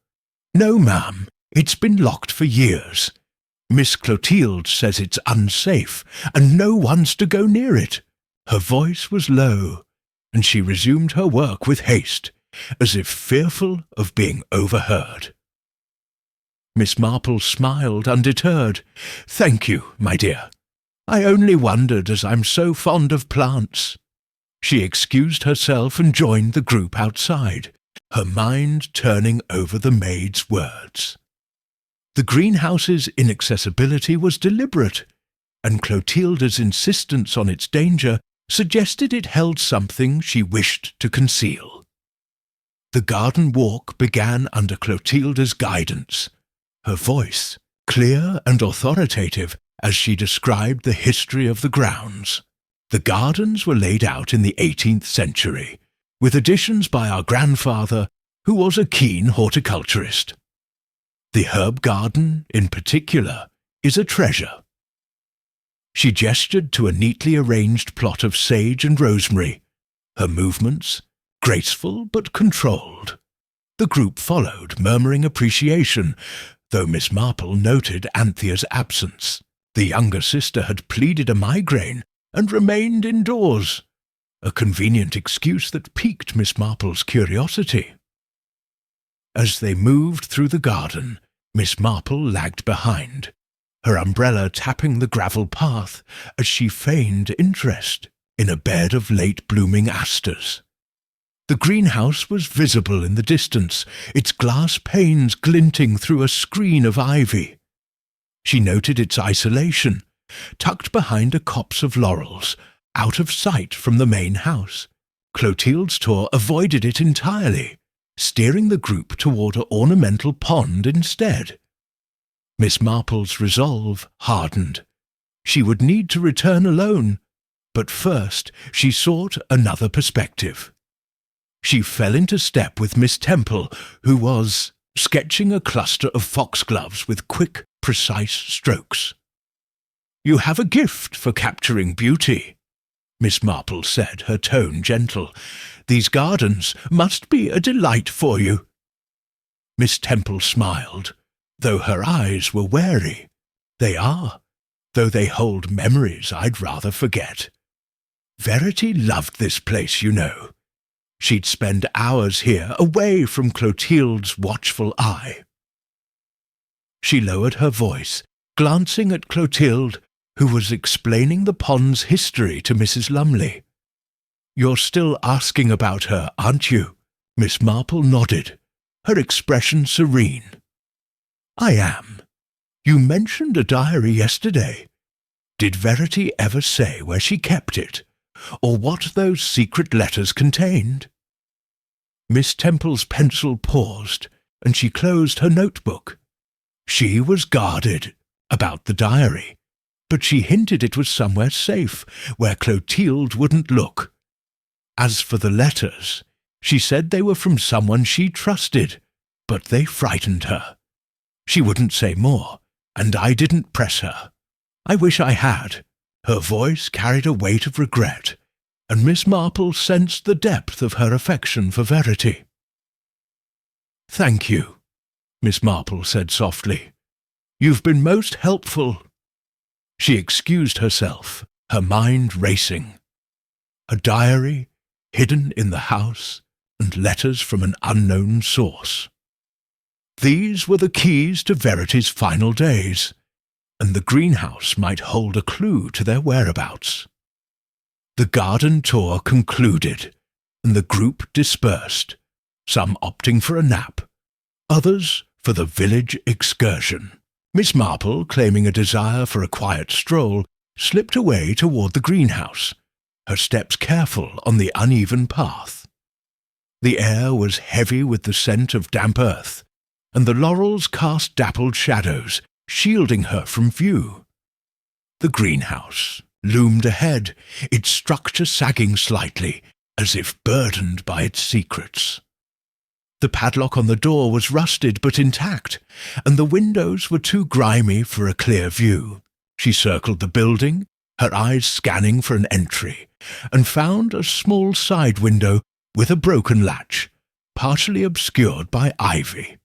A: "No, ma'am. It's been locked for years. Miss Clotilde says it's unsafe, and no one's to go near it." Her voice was low, and she resumed her work with haste, as if fearful of being overheard. Miss Marple smiled undeterred. "Thank you, my dear. I only wondered, as I'm so fond of plants." She excused herself and joined the group outside, her mind turning over the maid's words. The greenhouse's inaccessibility was deliberate, and Clotilde's insistence on its danger suggested it held something she wished to conceal. The garden walk began under Clotilde's guidance, her voice clear and authoritative as she described the history of the grounds. The gardens were laid out in the 18th century, with additions by our grandfather, who was a keen horticulturist. The herb garden, in particular, is a treasure. She gestured to a neatly arranged plot of sage and rosemary, her movements graceful but controlled. The group followed, murmuring appreciation, though Miss Marple noted Anthea's absence. The younger sister had pleaded a migraine and remained indoors, a convenient excuse that piqued Miss Marple's curiosity. As they moved through the garden, Miss Marple lagged behind, her umbrella tapping the gravel path as she feigned interest in a bed of late-blooming asters. The greenhouse was visible in the distance, its glass panes glinting through a screen of ivy. She noted its isolation, tucked behind a copse of laurels, out of sight from the main house. Clotilde's tour avoided it entirely, steering the group toward an ornamental pond instead. Miss Marple's resolve hardened. She would need to return alone, but first she sought another perspective. She fell into step with Miss Temple, who was sketching a cluster of foxgloves with quick, precise strokes. "You have a gift for capturing beauty," Miss Marple said, her tone gentle. "These gardens must be a delight for you." Miss Temple smiled, though her eyes were wary. "They are, though they hold memories I'd rather forget. Verity loved this place, you know. She'd spend hours here, away from Clotilde's watchful eye." She lowered her voice, glancing at Clotilde, who was explaining the pond's history to Mrs. Lumley. "You're still asking about her, aren't you?" Miss Marple nodded, her expression serene. "I am. You mentioned a diary yesterday. Did Verity ever say where she kept it, or what those secret letters contained?" Miss Temple's pencil paused, and she closed her notebook. She was guarded about the diary, but she hinted it was somewhere safe, where Clotilde wouldn't look. As for the letters, she said they were from someone she trusted, but they frightened her. She wouldn't say more, and I didn't press her. I wish I had. Her voice carried a weight of regret, and Miss Marple sensed the depth of her affection for Verity. "Thank you," Miss Marple said softly. "You've been most helpful." She excused herself, her mind racing. A diary, hidden in the house, and letters from an unknown source. These were the keys to Verity's final days, and the greenhouse might hold a clue to their whereabouts. The garden tour concluded, and the group dispersed, some opting for a nap, others for the village excursion. Miss Marple, claiming a desire for a quiet stroll, slipped away toward the greenhouse, her steps careful on the uneven path. The air was heavy with the scent of damp earth, and the laurels cast dappled shadows, shielding her from view. The greenhouse loomed ahead, its structure sagging slightly, as if burdened by its secrets. The padlock on the door was rusted but intact, and the windows were too grimy for a clear view. She circled the building, her eyes scanning for an entry, and found a small side window with a broken latch, partially obscured by ivy.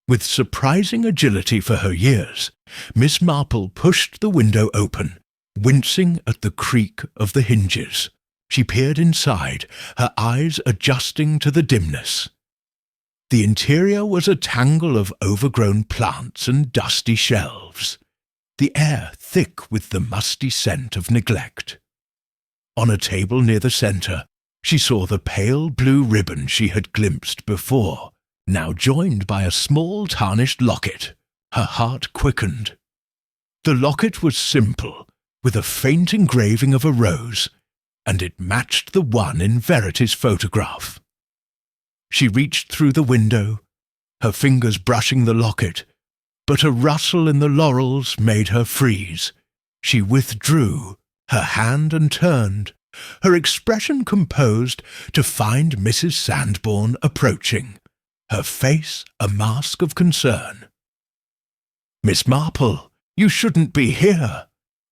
A: With surprising agility for her years, Miss Marple pushed the window open, wincing at the creak of the hinges. She peered inside, her eyes adjusting to the dimness. The interior was a tangle of overgrown plants and dusty shelves, the air thick with the musty scent of neglect. On a table near the centre, she saw the pale blue ribbon she had glimpsed before, now joined by a small tarnished locket. Her heart quickened. The locket was simple, with a faint engraving of a rose, and it matched the one in Verity's photograph. She reached through the window, her fingers brushing the locket, but a rustle in the laurels made her freeze. She withdrew her hand and turned, her expression composed, to find Mrs. Sanborn approaching, her face a mask of concern. "Miss Marple, you shouldn't be here,"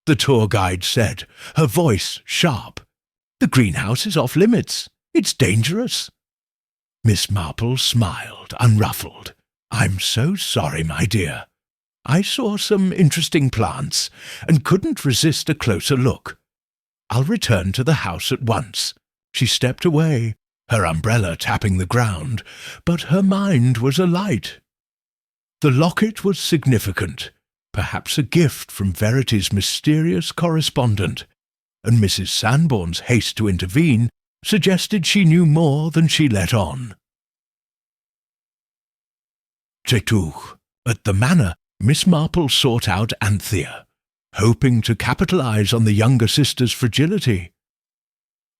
A: the tour guide said, her voice sharp. "The greenhouse is off limits. It's dangerous." Miss Marple smiled, unruffled. "I'm so sorry, my dear. I saw some interesting plants and couldn't resist a closer look. I'll return to the house at once." She stepped away, her umbrella tapping the ground, but her mind was alight. The locket was significant, perhaps a gift from Verity's mysterious correspondent, and Mrs. Sanborn's haste to intervene suggested she knew more than she let on. At the manor, Miss Marple sought out Anthea, hoping to capitalize on the younger sister's fragility.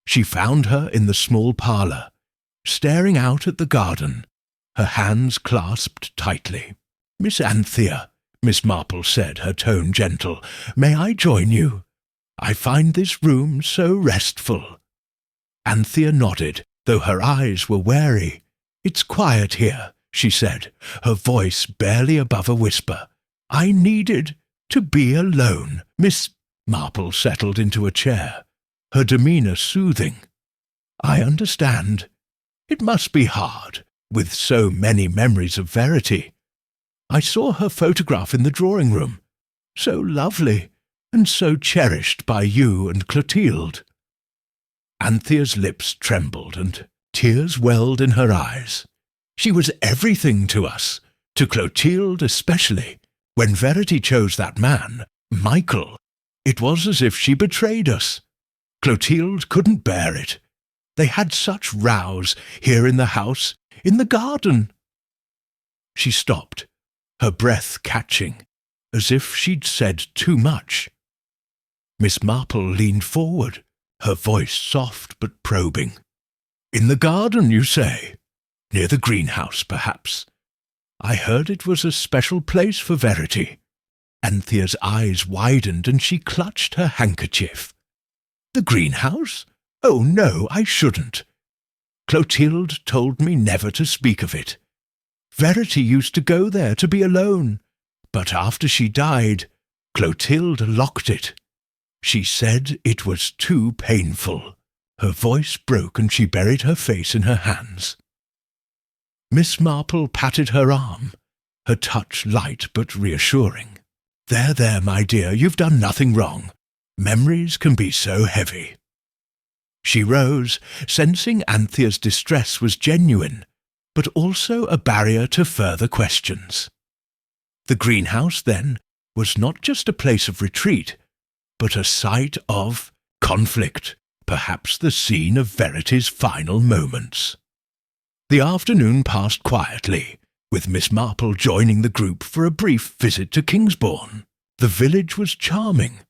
A: She found her in the small parlour, staring out at the garden, her hands clasped tightly. "Miss Anthea," Miss Marple said, her tone gentle, "may I join you? I find this room so restful." Anthea nodded, though her eyes were wary. "It's quiet here," she said, her voice barely above a whisper. "I needed to be alone." Miss Marple settled into a chair, her demeanour soothing. "I understand. It must be hard, with so many memories of Verity. I saw her photograph in the drawing-room. So lovely, and so cherished by you and Clotilde." Anthea's lips trembled, and tears welled in her eyes. "She was everything to us, to Clotilde especially. When Verity chose that man, Michael, it was as if she betrayed us. Clotilde couldn't bear it. They had such rows here in the house, in the garden." She stopped, her breath catching, as if she'd said too much. Miss Marple leaned forward, her voice soft but probing. "In the garden, you say? Near the greenhouse, perhaps? I heard it was a special place for Verity." Anthea's eyes widened and she clutched her handkerchief. "The greenhouse? Oh, no, I shouldn't. Clotilde told me never to speak of it. Verity used to go there to be alone, but after she died, Clotilde locked it. She said it was too painful." Her voice broke and she buried her face in her hands. Miss Marple patted her arm, her touch light but reassuring. There, my dear, you've done nothing wrong. Memories can be so heavy." She rose, sensing Anthea's distress was genuine, but also a barrier to further questions. The greenhouse, then, was not just a place of retreat, but a site of conflict, perhaps the scene of Verity's final moments. The afternoon passed quietly, with Miss Marple joining the group for a brief visit to Kingsbourne. The village was charming,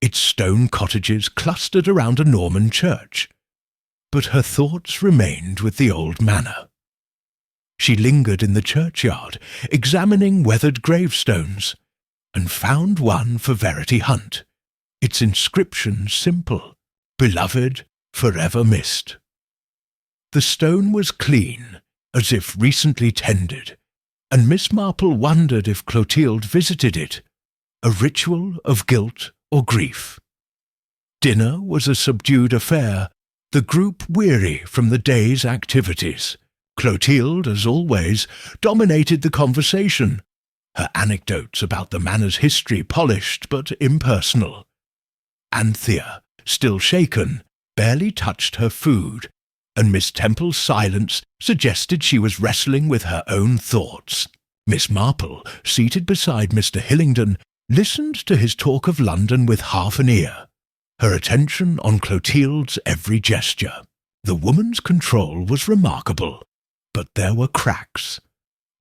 A: its stone cottages clustered around a Norman church, but her thoughts remained with the old manor. She lingered in the churchyard, examining weathered gravestones, and found one for Verity Hunt, its inscription simple, "Beloved, forever missed." The stone was clean, as if recently tended, and Miss Marple wondered if Clotilde visited it, a ritual of guilt or grief. Dinner was a subdued affair, the group weary from the day's activities. Clotilde, as always, dominated the conversation, her anecdotes about the manor's history polished but impersonal. Anthea, still shaken, barely touched her food, and Miss Temple's silence suggested she was wrestling with her own thoughts. Miss Marple, seated beside Mr. Hillingdon, listened to his talk of London with half an ear, her attention on Clotilde's every gesture. The woman's control was remarkable, but there were cracks.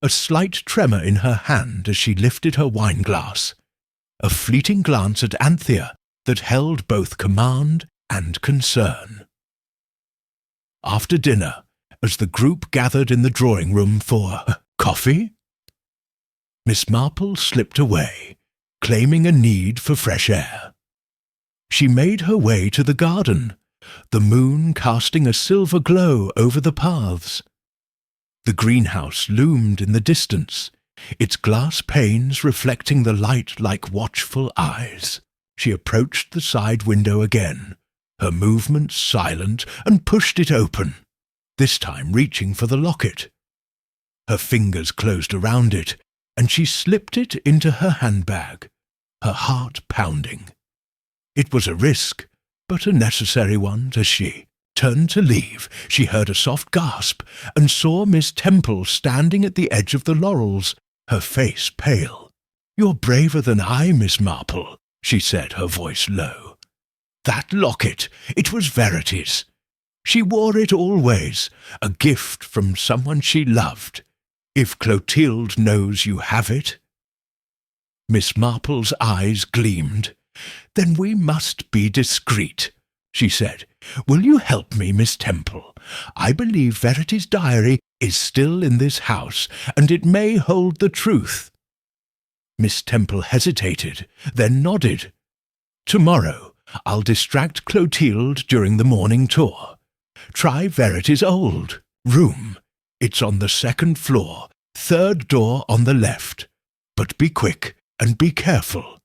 A: A slight tremor in her hand as she lifted her wine-glass, a fleeting glance at Anthea that held both command and concern. After dinner, as the group gathered in the drawing-room for coffee, Miss Marple slipped away, claiming a need for fresh air. She made her way to the garden, the moon casting a silver glow over the paths. The greenhouse loomed in the distance, its glass panes reflecting the light like watchful eyes. She approached the side window again, her movements silent, and pushed it open, this time reaching for the locket. Her fingers closed around it, and she slipped it into her handbag, her heart pounding. It was a risk, but a necessary one as she turned to leave. She heard a soft gasp and saw Miss Temple standing at the edge of the laurels, her face pale. "You're braver than I, Miss Marple," she said, her voice low. "That locket, it was Verity's. She wore it always, a gift from someone she loved. If Clotilde knows you have it—" Miss Marple's eyes gleamed. "Then we must be discreet," she said. "Will you help me, Miss Temple? I believe Verity's diary is still in this house, and it may hold the truth." Miss Temple hesitated, then nodded. "Tomorrow I'll distract Clotilde during the morning tour. Try Verity's old room. It's on the second floor, third door on the left. But be quick and be careful."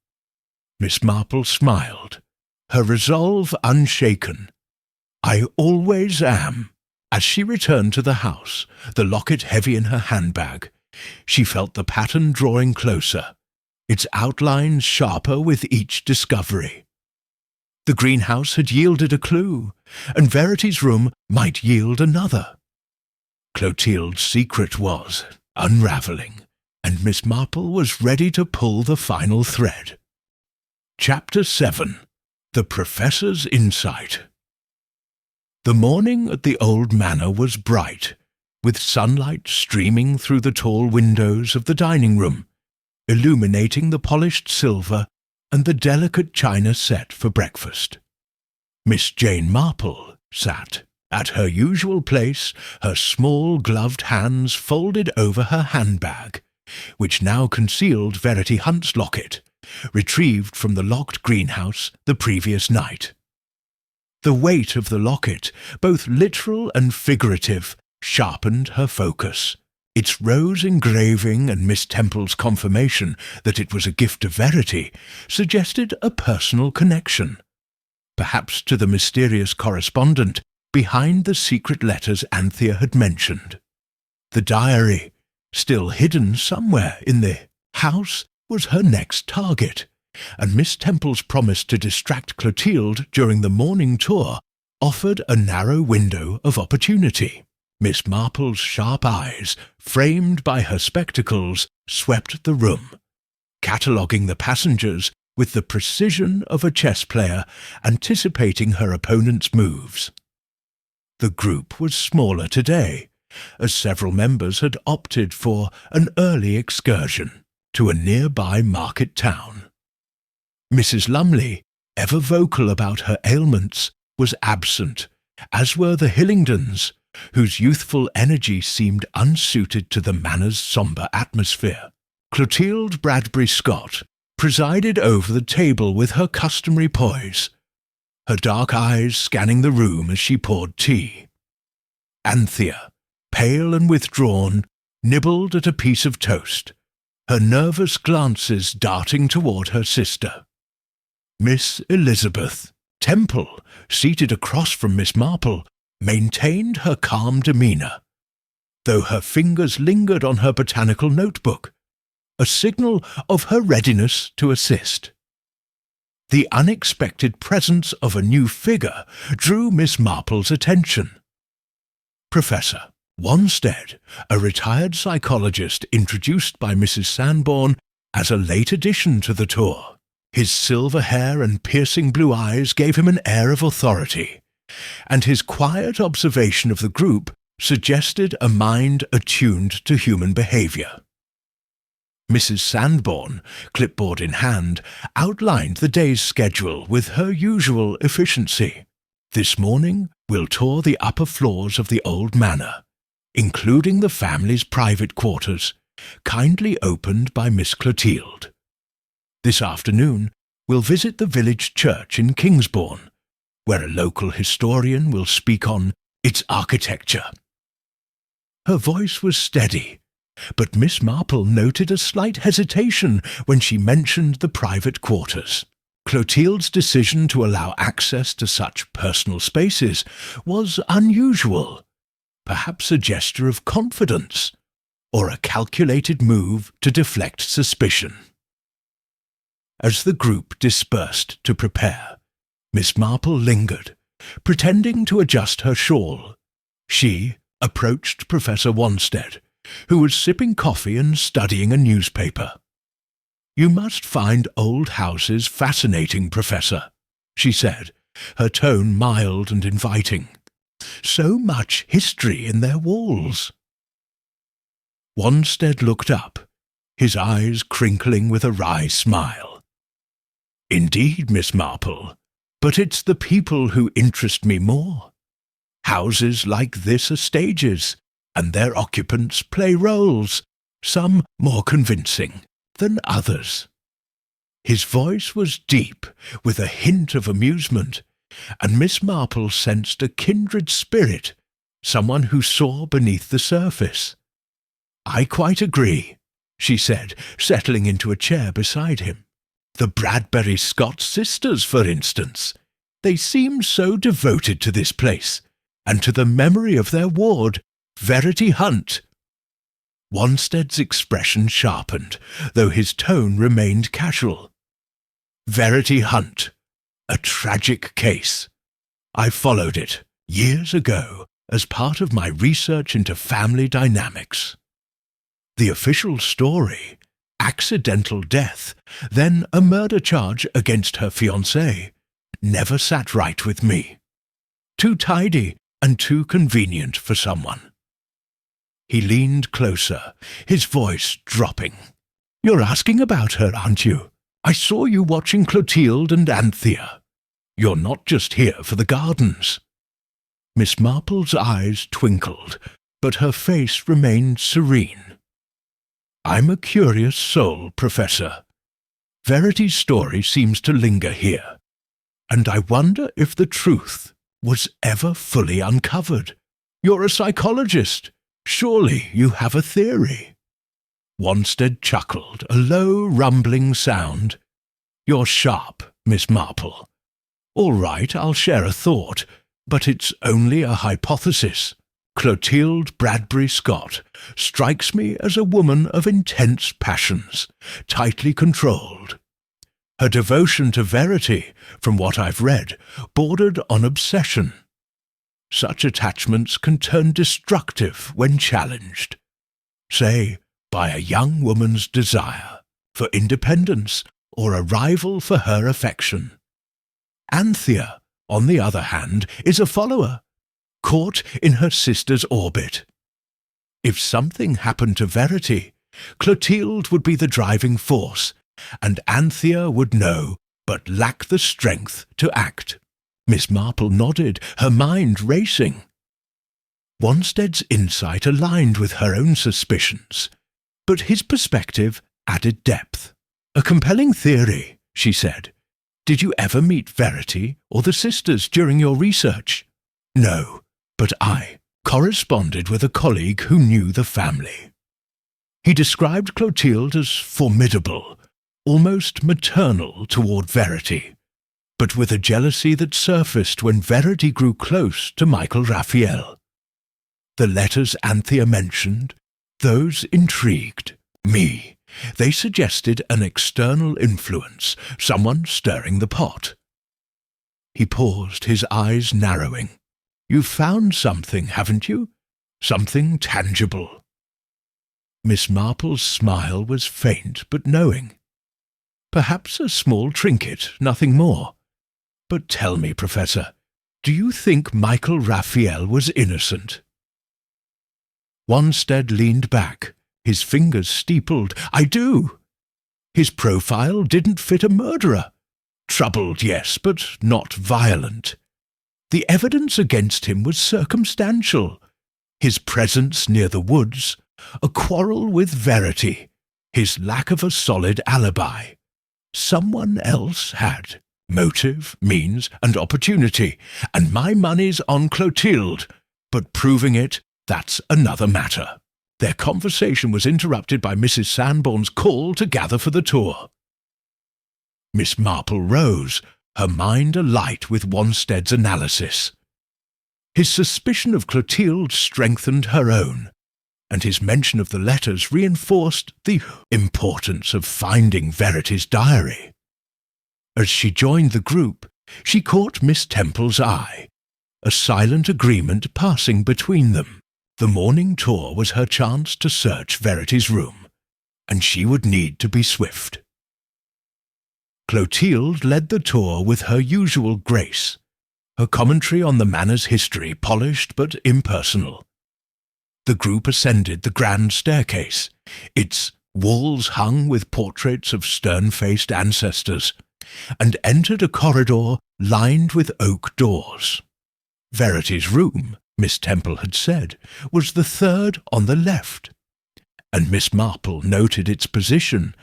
A: Miss Marple smiled, her resolve unshaken. "I always am." As she returned to the house, the locket heavy in her handbag, she felt the pattern drawing closer, its outlines sharper with each discovery. The greenhouse had yielded a clue, and Verity's room might yield another. Clotilde's secret was unraveling, and Miss Marple was ready to pull the final thread. Chapter 7. The Professor's Insight. The morning at the old manor was bright, with sunlight streaming through the tall windows of the dining room, illuminating the polished silver and the delicate china set for breakfast. Miss Jane Marple sat at her usual place, her small gloved hands folded over her handbag, which now concealed Verity Hunt's locket, retrieved from the locked greenhouse the previous night. The weight of the locket, both literal and figurative, sharpened her focus. Its rose engraving and Miss Temple's confirmation that it was a gift of Verity suggested a personal connection, perhaps to the mysterious correspondent behind the secret letters Anthea had mentioned. The diary, still hidden somewhere in the house, was her next target, and Miss Temple's promise to distract Clotilde during the morning tour offered a narrow window of opportunity. Miss Marple's sharp eyes, framed by her spectacles, swept the room, cataloguing the passengers with the precision of a chess player anticipating her opponent's moves. The group was smaller today, as several members had opted for an early excursion to a nearby market town. Mrs. Lumley, ever vocal about her ailments, was absent, as were the Hillingdons, whose youthful energy seemed unsuited to the manor's sombre atmosphere. Clotilde Bradbury Scott presided over the table with her customary poise, her dark eyes scanning the room as she poured tea. Anthea, pale and withdrawn, nibbled at a piece of toast, her nervous glances darting toward her sister. Miss Elizabeth Temple, seated across from Miss Marple, maintained her calm demeanour, though her fingers lingered on her botanical notebook, a signal of her readiness to assist. The unexpected presence of a new figure drew Miss Marple's attention. Professor Wanstead, a retired psychologist introduced by Mrs. Sanborn as a late addition to the tour. His silver hair and piercing blue eyes gave him an air of authority, and his quiet observation of the group suggested a mind attuned to human behaviour. Mrs. Sanborn, clipboard in hand, outlined the day's schedule with her usual efficiency. This morning we'll tour the upper floors of the old manor, including the family's private quarters, kindly opened by Miss Clotilde. This afternoon we'll visit the village church in Kingsbourne, where a local historian will speak on its architecture. Her voice was steady, but Miss Marple noted a slight hesitation when she mentioned the private quarters. Clotilde's decision to allow access to such personal spaces was unusual, perhaps a gesture of confidence, or a calculated move to deflect suspicion. As the group dispersed to prepare, Miss Marple lingered, pretending to adjust her shawl. She approached Professor Wanstead, who was sipping coffee and studying a newspaper. "You must find old houses fascinating, Professor," she said, her tone mild and inviting. "So much history in their walls." Wanstead looked up, his eyes crinkling with a wry smile. "Indeed, Miss Marple, but it's the people who interest me more. Houses like this are stages, and their occupants play roles, some more convincing than others." His voice was deep, with a hint of amusement, and Miss Marple sensed a kindred spirit, someone who saw beneath the surface. "I quite agree," she said, settling into a chair beside him. "The Bradbury Scott sisters, for instance. They seem so devoted to this place, and to the memory of their ward, Verity Hunt." Wanstead's expression sharpened, though his tone remained casual. "Verity Hunt, a tragic case. I followed it years ago as part of my research into family dynamics. The official story, accidental death, then a murder charge against her fiancé, never sat right with me. Too tidy and too convenient for someone." He leaned closer, his voice dropping. "You're asking about her, aren't you? I saw you watching Clotilde and Anthea. You're not just here for the gardens." Miss Marple's eyes twinkled, but her face remained serene. "I'm a curious soul, Professor. Verity's story seems to linger here, and I wonder if the truth was ever fully uncovered. You're a psychologist. Surely you have a theory." Wanstead chuckled, a low, rumbling sound. "You're sharp, Miss Marple. All right, I'll share a thought, but it's only a hypothesis. Clotilde Bradbury Scott strikes me as a woman of intense passions, tightly controlled. Her devotion to Verity, from what I've read, bordered on obsession. Such attachments can turn destructive when challenged, say, by a young woman's desire for independence or a rival for her affection. Anthea, on the other hand, is a follower, caught in her sister's orbit. If something happened to Verity, Clotilde would be the driving force, and Anthea would know but lack the strength to act." Miss Marple nodded, her mind racing. Wanstead's insight aligned with her own suspicions, but his perspective added depth. "A compelling theory," she said. "Did you ever meet Verity or the sisters during your research?" "No, but I corresponded with a colleague who knew the family. He described Clotilde as formidable, almost maternal toward Verity, but with a jealousy that surfaced when Verity grew close to Michael Rafiel. The letters Anthea mentioned, those intrigued me. They suggested an external influence, someone stirring the pot. He paused, his eyes narrowing. "You've found something, haven't you? Something tangible." Miss Marple's smile was faint but knowing. "Perhaps a small trinket, nothing more. But tell me, Professor, do you think Michael Rafiel was innocent?" Wanstead leaned back, his fingers steepled. "I do. His profile didn't fit a murderer. Troubled, yes, but not violent. The evidence against him was circumstantial. His presence near the woods, a quarrel with Verity, his lack of a solid alibi. Someone else had motive, means, and opportunity, and my money's on Clotilde, but proving it, that's another matter." Their conversation was interrupted by Mrs. Sanborn's call to gather for the tour. Miss Marple rose, her mind alight with Wanstead's analysis. His suspicion of Clotilde strengthened her own, and his mention of the letters reinforced the importance of finding Verity's diary. As she joined the group, she caught Miss Temple's eye, a silent agreement passing between them. The morning tour was her chance to search Verity's room, and she would need to be swift. Clotilde led the tour with her usual grace, her commentary on the manor's history polished but impersonal. The group ascended the grand staircase, its walls hung with portraits of stern-faced ancestors, and entered a corridor lined with oak doors. Verity's room, Miss Temple had said, was the third on the left, and Miss Marple noted its position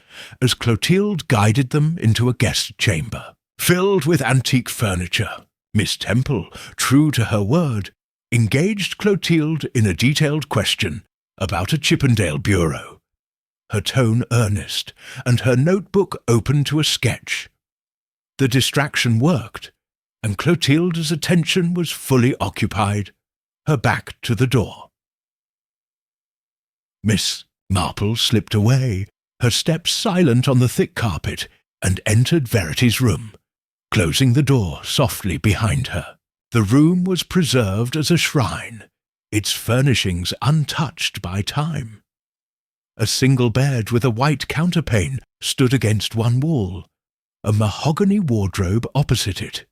A: as Clotilde guided them into a guest chamber, filled with antique furniture. Miss Temple, true to her word, engaged Clotilde in a detailed question about a Chippendale bureau, her tone earnest, and her notebook open to a sketch. The distraction worked, and Clotilde's attention was fully occupied, her back to the door. Miss Marple slipped away, her steps silent on the thick carpet, and entered Verity's room, closing the door softly behind her. The room was preserved as a shrine, its furnishings untouched by time. A single bed with a white counterpane stood against one wall, a mahogany wardrobe opposite it.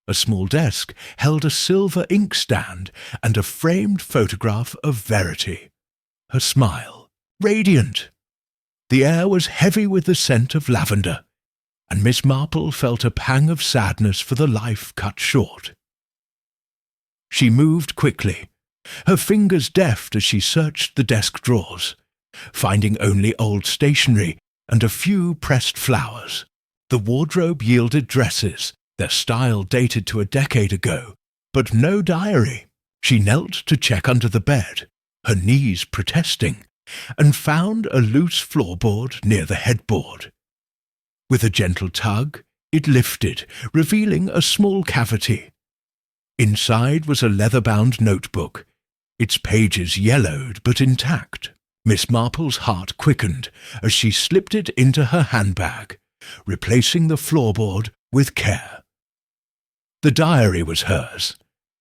A: A small desk held a silver inkstand and a framed photograph of Verity, her smile radiant. The air was heavy with the scent of lavender, and Miss Marple felt a pang of sadness for the life cut short. She moved quickly, her fingers deft as she searched the desk drawers, finding only old stationery and a few pressed flowers. The wardrobe yielded dresses, their style dated to a decade ago, but no diary. She knelt to check under the bed, her knees protesting, and found a loose floorboard near the headboard. With a gentle tug, it lifted, revealing a small cavity. Inside was a leather-bound notebook, its pages yellowed but intact. Miss Marple's heart quickened as she slipped it into her handbag, replacing the floorboard with care. The diary was hers,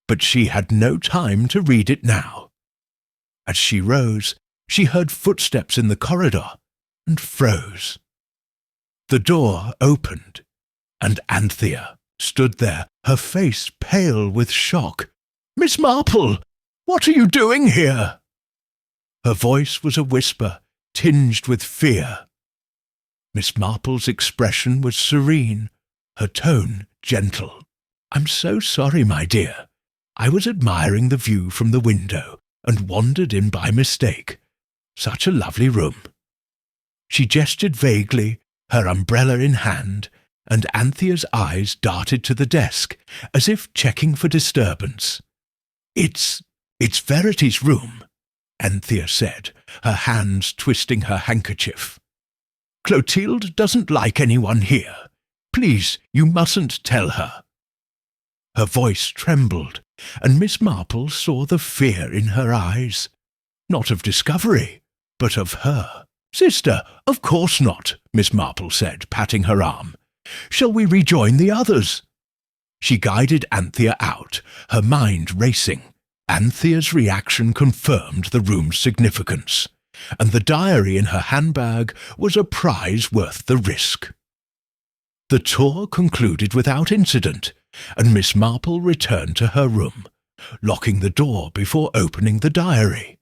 A: but she had no time to read it now. As she rose, she heard footsteps in the corridor and froze. The door opened, and Anthea stood there, her face pale with shock. "Miss Marple, what are you doing here?" Her voice was a whisper, tinged with fear. Miss Marple's expression was serene, her tone gentle. "I'm so sorry, my dear. I was admiring the view from the window and wandered in by mistake. Such a lovely room." She gestured vaguely, her umbrella in hand, and Anthea's eyes darted to the desk, as if checking for disturbance. "It's "It's Verity's room," Anthea said, her hands twisting her handkerchief. "Clotilde doesn't like anyone here. Please, you mustn't tell her." Her voice trembled, and Miss Marple saw the fear in her eyes. Not of discovery, but of her. "Sister, of course not," Miss Marple said, patting her arm. "Shall we rejoin the others?" She guided Anthea out, her mind racing. Anthea's reaction confirmed the room's significance, and the diary in her handbag was a prize worth the risk. The tour concluded without incident, and Miss Marple returned to her room, locking the door before opening the diary.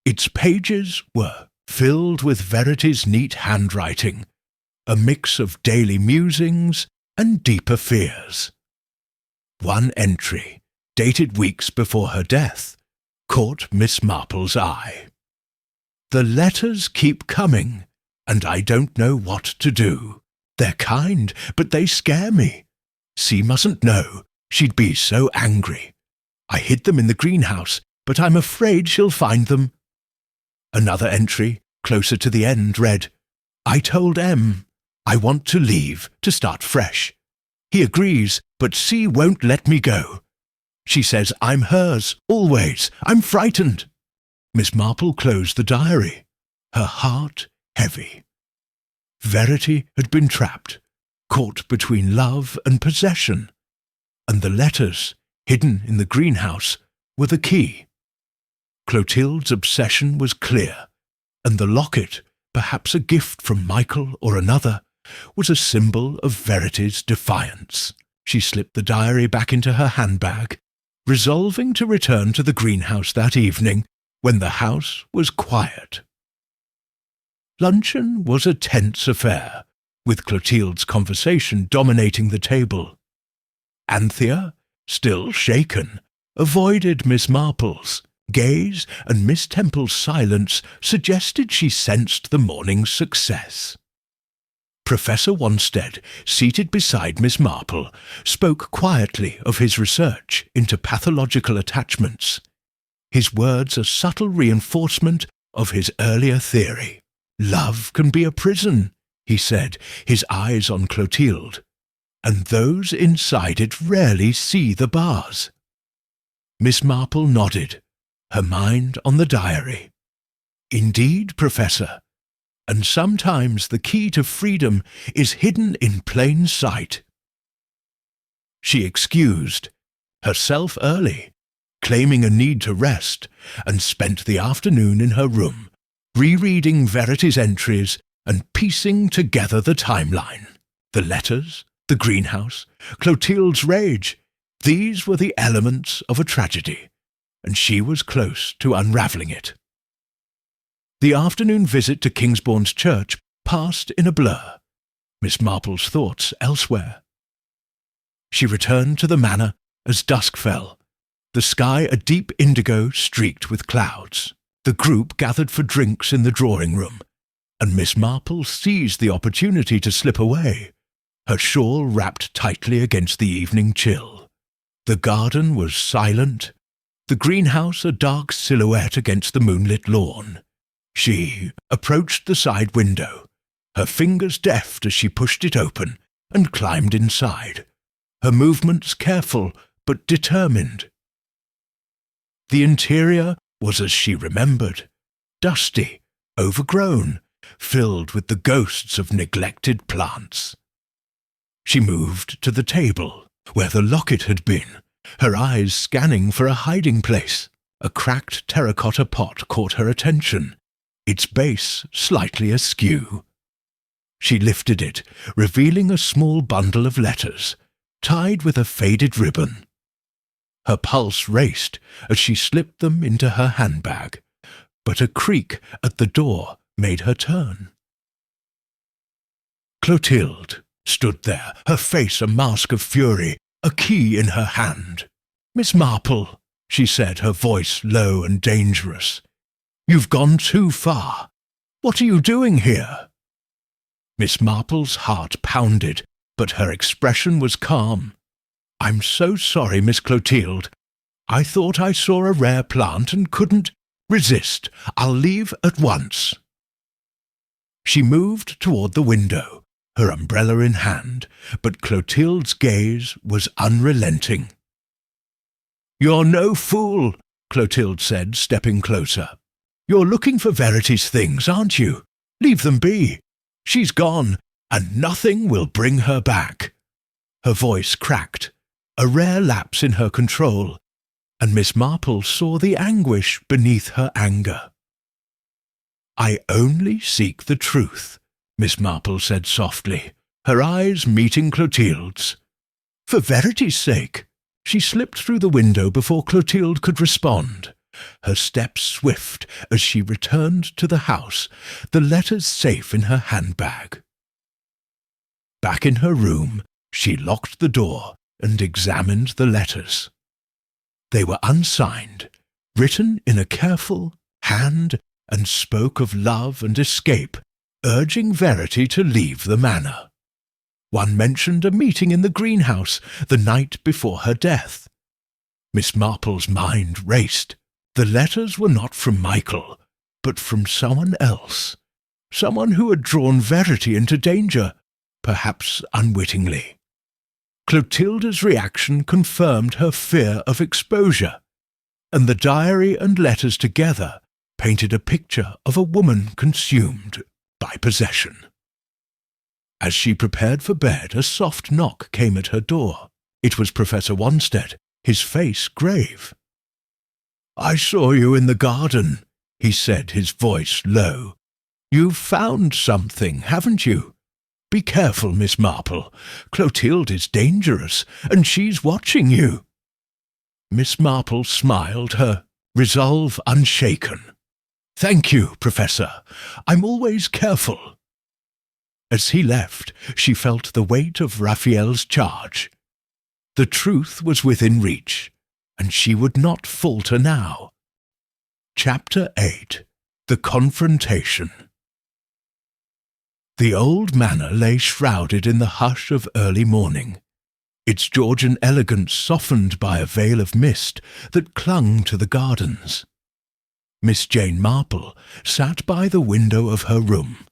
A: Its pages were filled with Verity's neat handwriting, a mix of daily musings and deeper fears. One entry, dated weeks before her death, caught Miss Marple's eye. "The letters keep coming, and I don't know what to do. They're kind, but they scare me. C mustn't know. She'd be so angry. I hid them in the greenhouse, but I'm afraid she'll find them." Another entry, closer to the end, read, "I told M. I want to leave, to start fresh. He agrees, but C won't let me go. She says I'm hers, always. I'm frightened." Miss Marple closed the diary, her heart heavy. Verity had been trapped, caught between love and possession, and the letters, hidden in the greenhouse, were the key. Clotilde's obsession was clear, and the locket, perhaps a gift from Michael or another, was a symbol of Verity's defiance. She slipped the diary back into her handbag, resolving to return to the greenhouse that evening when the house was quiet. Luncheon was a tense affair, with Clotilde's conversation dominating the table. Anthea, still shaken, avoided Miss Marple's gaze, and Miss Temple's silence suggested she sensed the morning's success. Professor Wanstead, seated beside Miss Marple, spoke quietly of his research into pathological attachments, his words a subtle reinforcement of his earlier theory. "Love can be a prison," he said, his eyes on Clotilde, "and those inside it rarely see the bars." Miss Marple nodded, her mind on the diary. "Indeed, Professor, and sometimes the key to freedom is hidden in plain sight." She excused herself early, claiming a need to rest, and spent the afternoon in her room, rereading Verity's entries and piecing together the timeline. The letters, the greenhouse, Clotilde's rage, these were the elements of a tragedy, and she was close to unravelling it. The afternoon visit to Kingsbourne's church passed in a blur, Miss Marple's thoughts elsewhere. She returned to the manor as dusk fell, the sky a deep indigo streaked with clouds. The group gathered for drinks in the drawing-room, and Miss Marple seized the opportunity to slip away, her shawl wrapped tightly against the evening chill. The garden was silent, the greenhouse a dark silhouette against the moonlit lawn. She approached the side window, her fingers deft as she pushed it open and climbed inside, her movements careful but determined. The interior was as she remembered, dusty, overgrown, filled with the ghosts of neglected plants. She moved to the table, where the locket had been, her eyes scanning for a hiding place. A cracked terracotta pot caught her attention, its base slightly askew. She lifted it, revealing a small bundle of letters, tied with a faded ribbon. Her pulse raced as she slipped them into her handbag, but a creak at the door made her turn. Clotilde stood there, her face a mask of fury, a key in her hand. "Miss Marple," she said, her voice low and dangerous, "you've gone too far. What are you doing here?" Miss Marple's heart pounded, but her expression was calm. "I'm so sorry, Miss Clotilde. I thought I saw a rare plant and couldn't resist. I'll leave at once." She moved toward the window, her umbrella in hand, but Clotilde's gaze was unrelenting. "You're no fool," Clotilde said, stepping closer. "You're looking for Verity's things, aren't you? Leave them be. She's gone, and nothing will bring her back." Her voice cracked, a rare lapse in her control, and Miss Marple saw the anguish beneath her anger. "I only seek the truth," Miss Marple said softly, her eyes meeting Clotilde's. "For Verity's sake." She slipped through the window before Clotilde could respond, her steps swift as she returned to the house, the letters safe in her handbag. Back in her room, she locked the door and examined the letters. They were unsigned, written in a careful hand, and spoke of love and escape, urging Verity to leave the manor. One mentioned a meeting in the greenhouse the night before her death. Miss Marple's mind raced. The letters were not from Michael, but from someone else, someone who had drawn Verity into danger, perhaps unwittingly. Clotilde's reaction confirmed her fear of exposure, and the diary and letters together painted a picture of a woman consumed by possession. As she prepared for bed, a soft knock came at her door. It was Professor Wanstead, his face grave. "I saw you in the garden," he said, his voice low. "You've found something, haven't you? Be careful, Miss Marple. Clotilde is dangerous, and she's watching you." Miss Marple smiled, her resolve unshaken. "Thank you, Professor. I'm always careful." As he left, she felt the weight of Rafiel's charge. The truth was within reach, and she would not falter now. Chapter 8. The Confrontation. The old manor lay shrouded in the hush of early morning, its Georgian elegance softened by a veil of mist that clung to the gardens. Miss Jane Marple sat by the window of her room,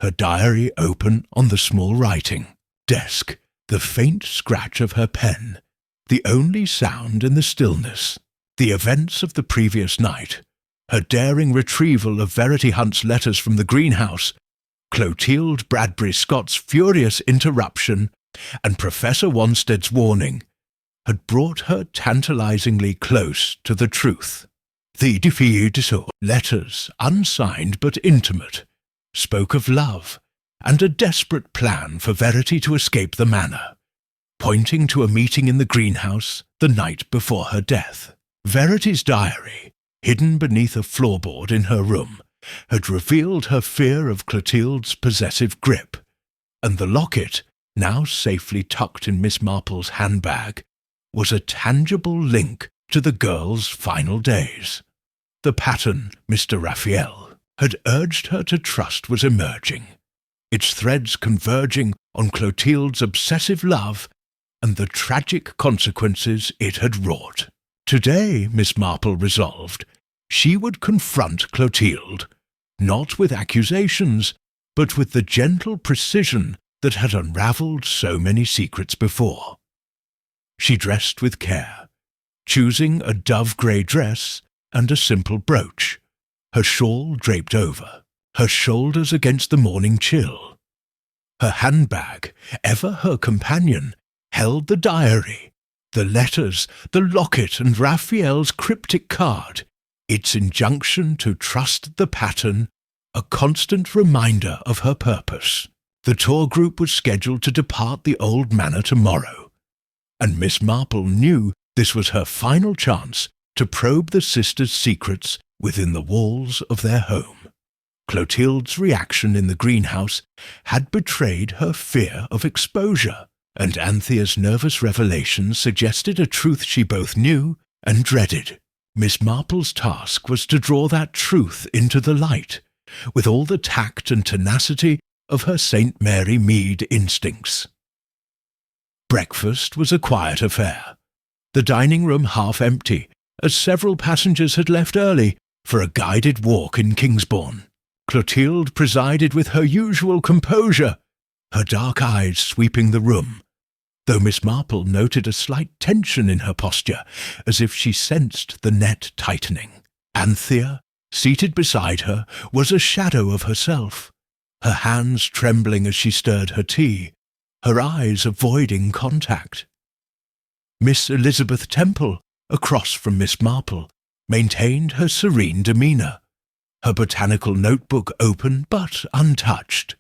A: her diary open on the small writing desk, the faint scratch of her pen, the only sound in the stillness. The events of the previous night, her daring retrieval of Verity Hunt's letters from the greenhouse, Clotilde Bradbury Scott's furious interruption, and Professor Wanstead's warning, had brought her tantalizingly close to the truth. The defeated letters, unsigned but intimate, spoke of love and a desperate plan for Verity to escape the manor, pointing to a meeting in the greenhouse the night before her death. Verity's diary, hidden beneath a floorboard in her room, had revealed her fear of Clotilde's possessive grip, and the locket, now safely tucked in Miss Marple's handbag, was a tangible link to the girl's final days. The pattern Mr. Rafiel had urged her to trust was emerging, its threads converging on Clotilde's obsessive love and the tragic consequences it had wrought. Today, Miss Marple resolved, she would confront Clotilde, not with accusations, but with the gentle precision that had unravelled so many secrets before. She dressed with care, choosing a dove-grey dress and a simple brooch, her shawl draped over, her shoulders against the morning chill. Her handbag, ever her companion, held the diary, the letters, the locket, and Rafiel's cryptic card, its injunction to trust the pattern, a constant reminder of her purpose. The tour group was scheduled to depart the old manor tomorrow, and Miss Marple knew this was her final chance to probe the sisters' secrets within the walls of their home. Clotilde's reaction in the greenhouse had betrayed her fear of exposure, and Anthea's nervous revelations suggested a truth she both knew and dreaded. Miss Marple's task was to draw that truth into the light, with all the tact and tenacity of her St. Mary Mead instincts. Breakfast was a quiet affair. the dining room half empty, as several passengers had left early for a guided walk in Kingsbourne. Clotilde presided with her usual composure, her dark eyes sweeping the room, though Miss Marple noted a slight tension in her posture, as if she sensed the net tightening. Anthea, seated beside her, was a shadow of herself, her hands trembling as she stirred her tea, her eyes avoiding contact. Miss Elizabeth Temple, across from Miss Marple, maintained her serene demeanour, her botanical notebook open but untouched,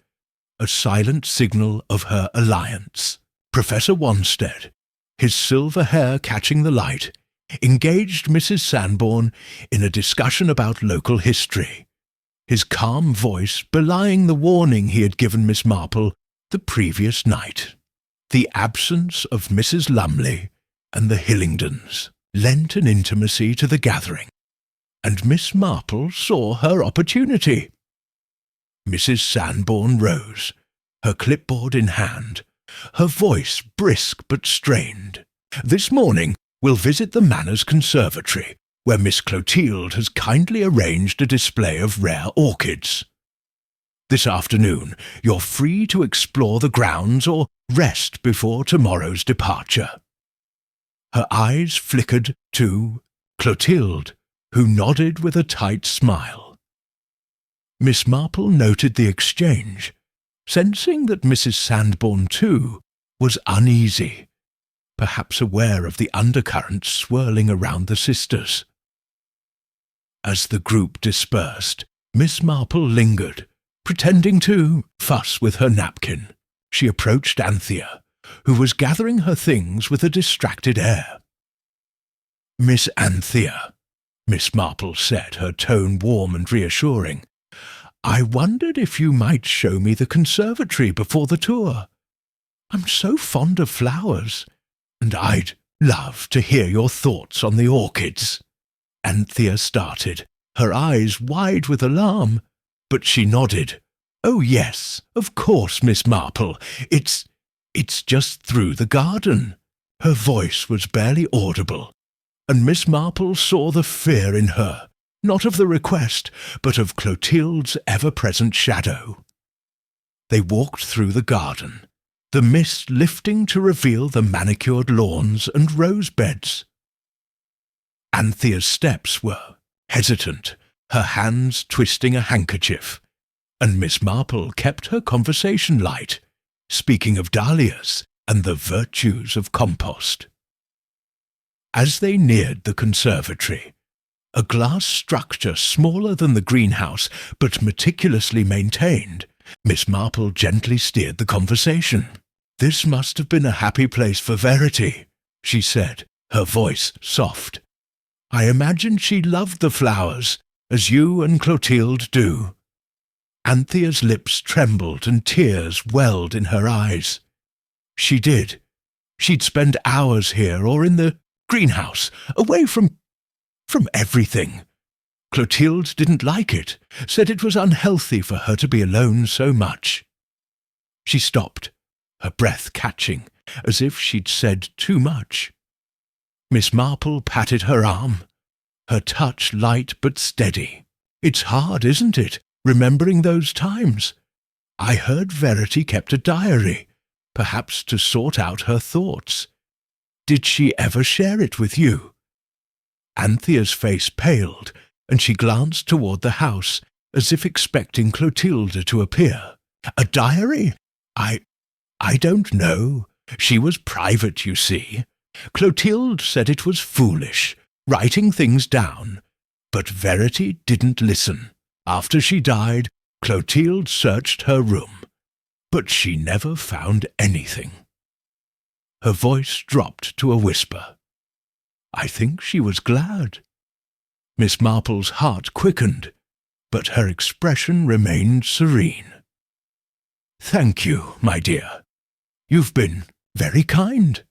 A: a silent signal of her alliance. Professor Wanstead, his silver hair catching the light, engaged Mrs. Sanborn in a discussion about local history, his calm voice belying the warning he had given Miss Marple the previous night. The absence of Mrs. Lumley and the Hillingdons lent an intimacy to the gathering, and Miss Marple saw her opportunity. Mrs. Sanborn rose, her clipboard in hand, her voice brisk but strained. "This morning we'll visit the Manor's conservatory, where Miss Clotilde has kindly arranged a display of rare orchids. This afternoon you're free to explore the grounds or rest before tomorrow's departure." Her eyes flickered to Clotilde, who nodded with a tight smile. Miss Marple noted the exchange, sensing that Mrs. Sanborn, too, was uneasy, perhaps aware of the undercurrents swirling around the sisters. As the group dispersed, Miss Marple lingered, pretending to fuss with her napkin. She approached Anthea, who was gathering her things with a distracted air. "Miss Anthea," Miss Marple said, her tone warm and reassuring, "I wondered if you might show me the conservatory before the tour. I'm so fond of flowers, and I'd love to hear your thoughts on the orchids." Anthea started, her eyes wide with alarm, but she nodded. "Oh, yes, of course, Miss Marple. It's just through the garden." Her voice was barely audible, and Miss Marple saw the fear in her, not of the request, but of Clotilde's ever-present shadow. They walked through the garden, the mist lifting to reveal the manicured lawns and rose beds. Anthea's steps were hesitant, her hands twisting a handkerchief, and Miss Marple kept her conversation light, speaking of dahlias and the virtues of compost. As they neared the conservatory, a glass structure smaller than the greenhouse but meticulously maintained, Miss Marple gently steered the conversation. "This must have been a happy place for Verity," she said, her voice soft. "I imagine she loved the flowers, as you and Clotilde do." Anthea's lips trembled and tears welled in her eyes. "She did. She'd spend hours here or in the greenhouse, away from everything. Clotilde didn't like it, said it was unhealthy for her to be alone so much." She stopped, her breath catching, as if she'd said too much. Miss Marple patted her arm, her touch light but steady. "It's hard, isn't it, remembering those times? I heard Verity kept a diary, perhaps to sort out her thoughts. Did she ever share it with you?" Anthea's face paled, and she glanced toward the house, as if expecting Clotilde to appear. "A diary? I don't know. She was private, you see. Clotilde said it was foolish, writing things down, but Verity didn't listen. After she died, Clotilde searched her room, but she never found anything." Her voice dropped to a whisper. "I think she was glad." Miss Marple's heart quickened, but her expression remained serene. "Thank you, my dear. You've been very kind."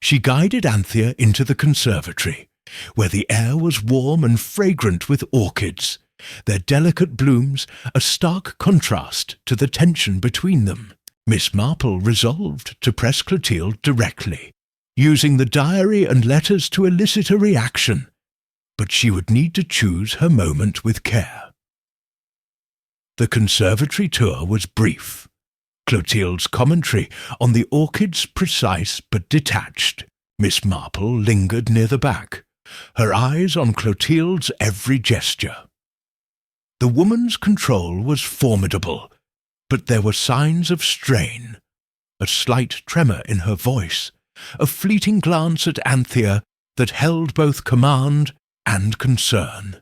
A: She guided Anthea into the conservatory, where the air was warm and fragrant with orchids, their delicate blooms a stark contrast to the tension between them. Miss Marple resolved to press Clotilde directly, using the diary and letters to elicit a reaction, but she would need to choose her moment with care. The conservatory tour was brief. Clotilde's commentary on the orchid's precise but detached. Miss Marple lingered near the back, her eyes on Clotilde's every gesture. The woman's control was formidable, but there were signs of strain, a slight tremor in her voice, a fleeting glance at Anthea that held both command and concern.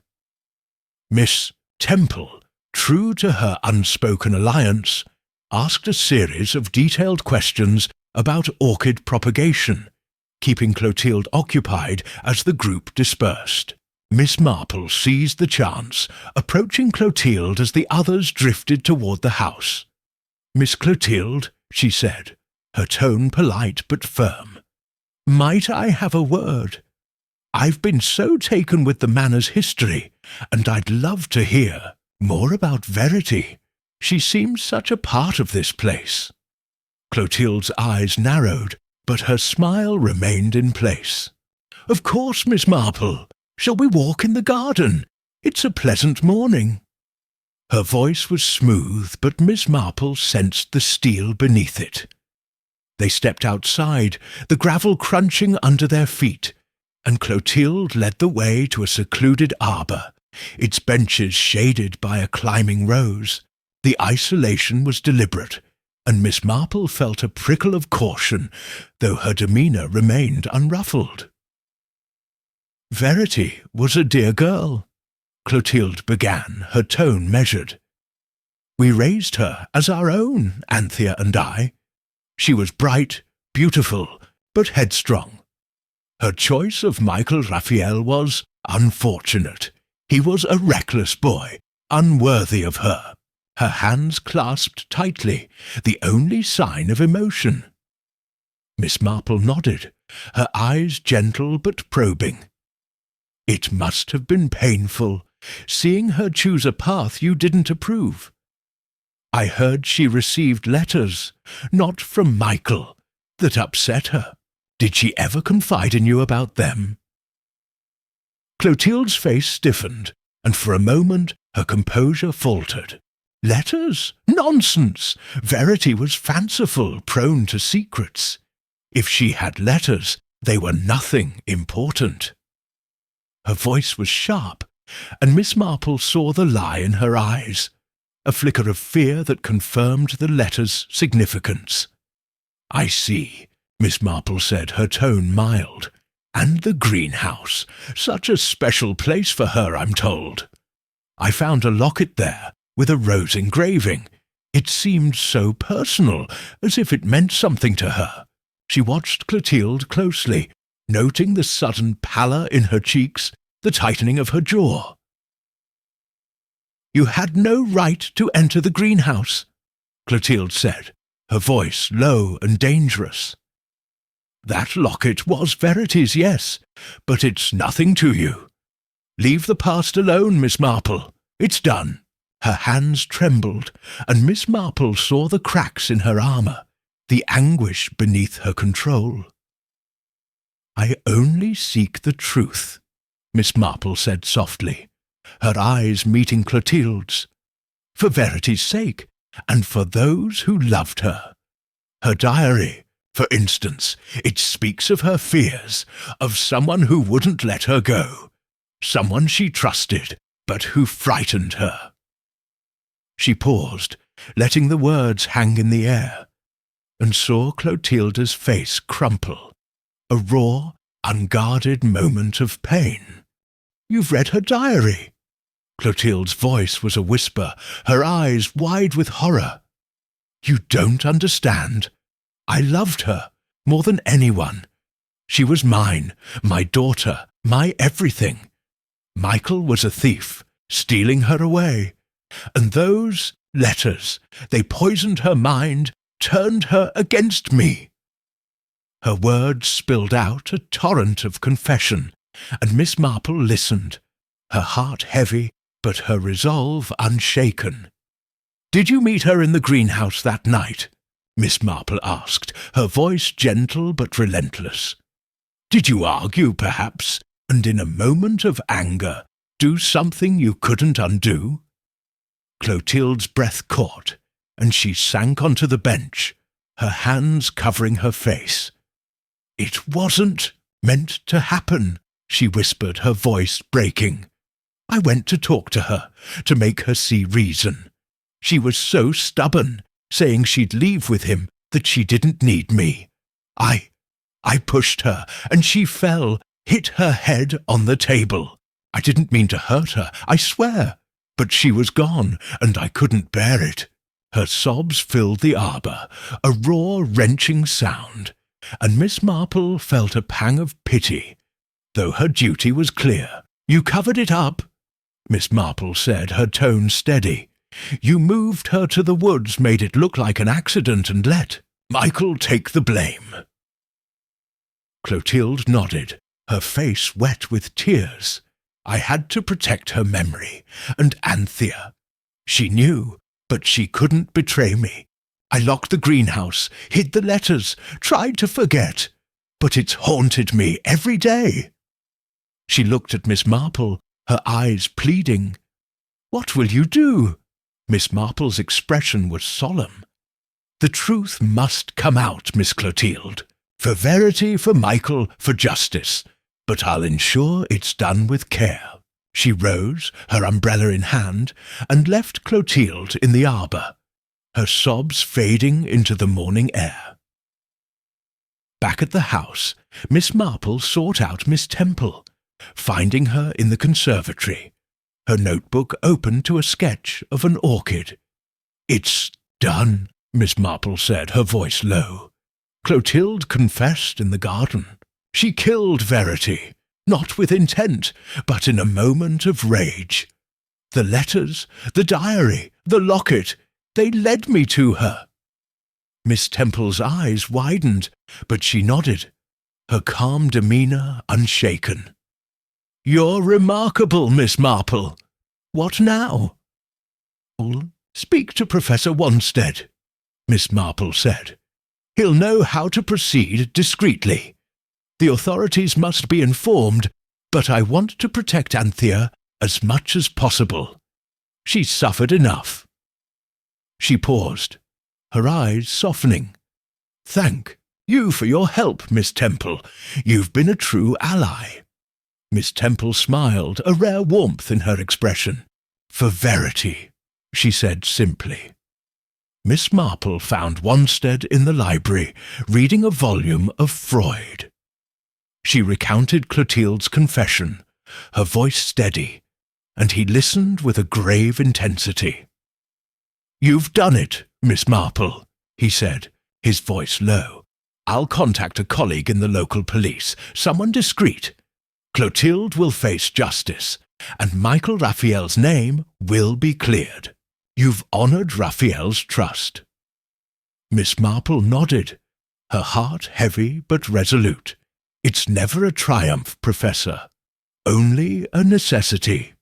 A: Miss Temple, true to her unspoken alliance, asked a series of detailed questions about orchid propagation, keeping Clotilde occupied as the group dispersed. Miss Marple seized the chance, approaching Clotilde as the others drifted toward the house. "Miss Clotilde," she said, her tone polite but firm, "might I have a word? I've been so taken with the manor's history, and I'd love to hear more about Verity. She seems such a part of this place." Clotilde's eyes narrowed, but her smile remained in place. "Of course, Miss Marple. Shall we walk in the garden? It's a pleasant morning." Her voice was smooth, but Miss Marple sensed the steel beneath it. They stepped outside, the gravel crunching under their feet, and Clotilde led the way to a secluded arbour, its benches shaded by a climbing rose. The isolation was deliberate, and Miss Marple felt a prickle of caution, though her demeanour remained unruffled. "Verity was a dear girl," Clotilde began, her tone measured. "We raised her as our own, Anthea and I. She was bright, beautiful, but headstrong. Her choice of Michael Rafiel was unfortunate. He was a reckless boy, unworthy of her. Her hands clasped tightly, the only sign of emotion." Miss Marple nodded, her eyes gentle but probing. "It must have been painful, seeing her choose a path you didn't approve. I heard she received letters, not from Michael, that upset her. Did she ever confide in you about them?" Clotilde's face stiffened, and for a moment her composure faltered. "Letters? Nonsense! Verity was fanciful, prone to secrets. If she had letters, they were nothing important." Her voice was sharp, and Miss Marple saw the lie in her eyes, a flicker of fear that confirmed the letter's significance. "I see," Miss Marple said, her tone mild. "And the greenhouse, such a special place for her, I'm told. I found a locket there, with a rose engraving. It seemed so personal, as if it meant something to her." She watched Clotilde closely, noting the sudden pallor in her cheeks, the tightening of her jaw. "You had no right to enter the greenhouse," Clotilde said, her voice low and dangerous. "That locket was Verity's, yes, but it's nothing to you. Leave the past alone, Miss Marple. It's done." Her hands trembled, and Miss Marple saw the cracks in her armour, the anguish beneath her control. "I only seek the truth," Miss Marple said softly, her eyes meeting Clotilde's. "For Verity's sake, and for those who loved her. Her diary, for instance, it speaks of her fears, of someone who wouldn't let her go, someone she trusted, but who frightened her." She paused, letting the words hang in the air, and saw Clotilde's face crumple, a raw, unguarded moment of pain. "You've read her diary?" Clotilde's voice was a whisper, her eyes wide with horror. "You don't understand. I loved her more than anyone. She was mine, my daughter, my everything. Michael was a thief, stealing her away. And those letters, they poisoned her mind, turned her against me." Her words spilled out a torrent of confession, and Miss Marple listened, her heart heavy, but her resolve unshaken. "Did you meet her in the greenhouse that night?" Miss Marple asked, her voice gentle but relentless. "Did you argue, perhaps, and in a moment of anger do something you couldn't undo?" Clotilde's breath caught, and she sank onto the bench, her hands covering her face. "It wasn't meant to happen," she whispered, her voice breaking. "I went to talk to her, to make her see reason. She was so stubborn, saying she'd leave with him, that she didn't need me. I pushed her, and she fell, hit her head on the table. I didn't mean to hurt her, I swear, but she was gone, and I couldn't bear it." Her sobs filled the arbour, a raw, wrenching sound, and Miss Marple felt a pang of pity, though her duty was clear. "You covered it up," Miss Marple said, her tone steady. "You moved her to the woods, made it look like an accident, and let Michael take the blame." Clotilde nodded, her face wet with tears. "I had to protect her memory, and Anthea. She knew, but she couldn't betray me. I locked the greenhouse, hid the letters, tried to forget, but it's haunted me every day." She looked at Miss Marple, her eyes pleading. "What will you do?" Miss Marple's expression was solemn. "The truth must come out, Miss Clotilde. For Verity, for Michael, for justice. But I'll ensure it's done with care." She rose, her umbrella in hand, and left Clotilde in the arbour, her sobs fading into the morning air. Back at the house, Miss Marple sought out Miss Temple, finding her in the conservatory, her notebook open to a sketch of an orchid. "It's done," Miss Marple said, her voice low. "Clotilde confessed in the garden. She killed Verity, not with intent, but in a moment of rage. The letters, the diary, the locket, they led me to her." Miss Temple's eyes widened, but she nodded, her calm demeanour unshaken. "You're remarkable, Miss Marple. What now?" "Speak to Professor Wanstead," Miss Marple said. "He'll know how to proceed discreetly. The authorities must be informed, but I want to protect Anthea as much as possible. She's suffered enough." She paused, her eyes softening. "Thank you for your help, Miss Temple. You've been a true ally." Miss Temple smiled, a rare warmth in her expression. "For Verity," she said simply. Miss Marple found Wanstead in the library, reading a volume of Freud. She recounted Clotilde's confession, her voice steady, and he listened with a grave intensity. "You've done it, Miss Marple," he said, his voice low. "I'll contact a colleague in the local police, someone discreet. Clotilde will face justice, and Michael Rafiel's name will be cleared. You've honoured Rafiel's trust." Miss Marple nodded, her heart heavy but resolute. "It's never a triumph, Professor, only a necessity."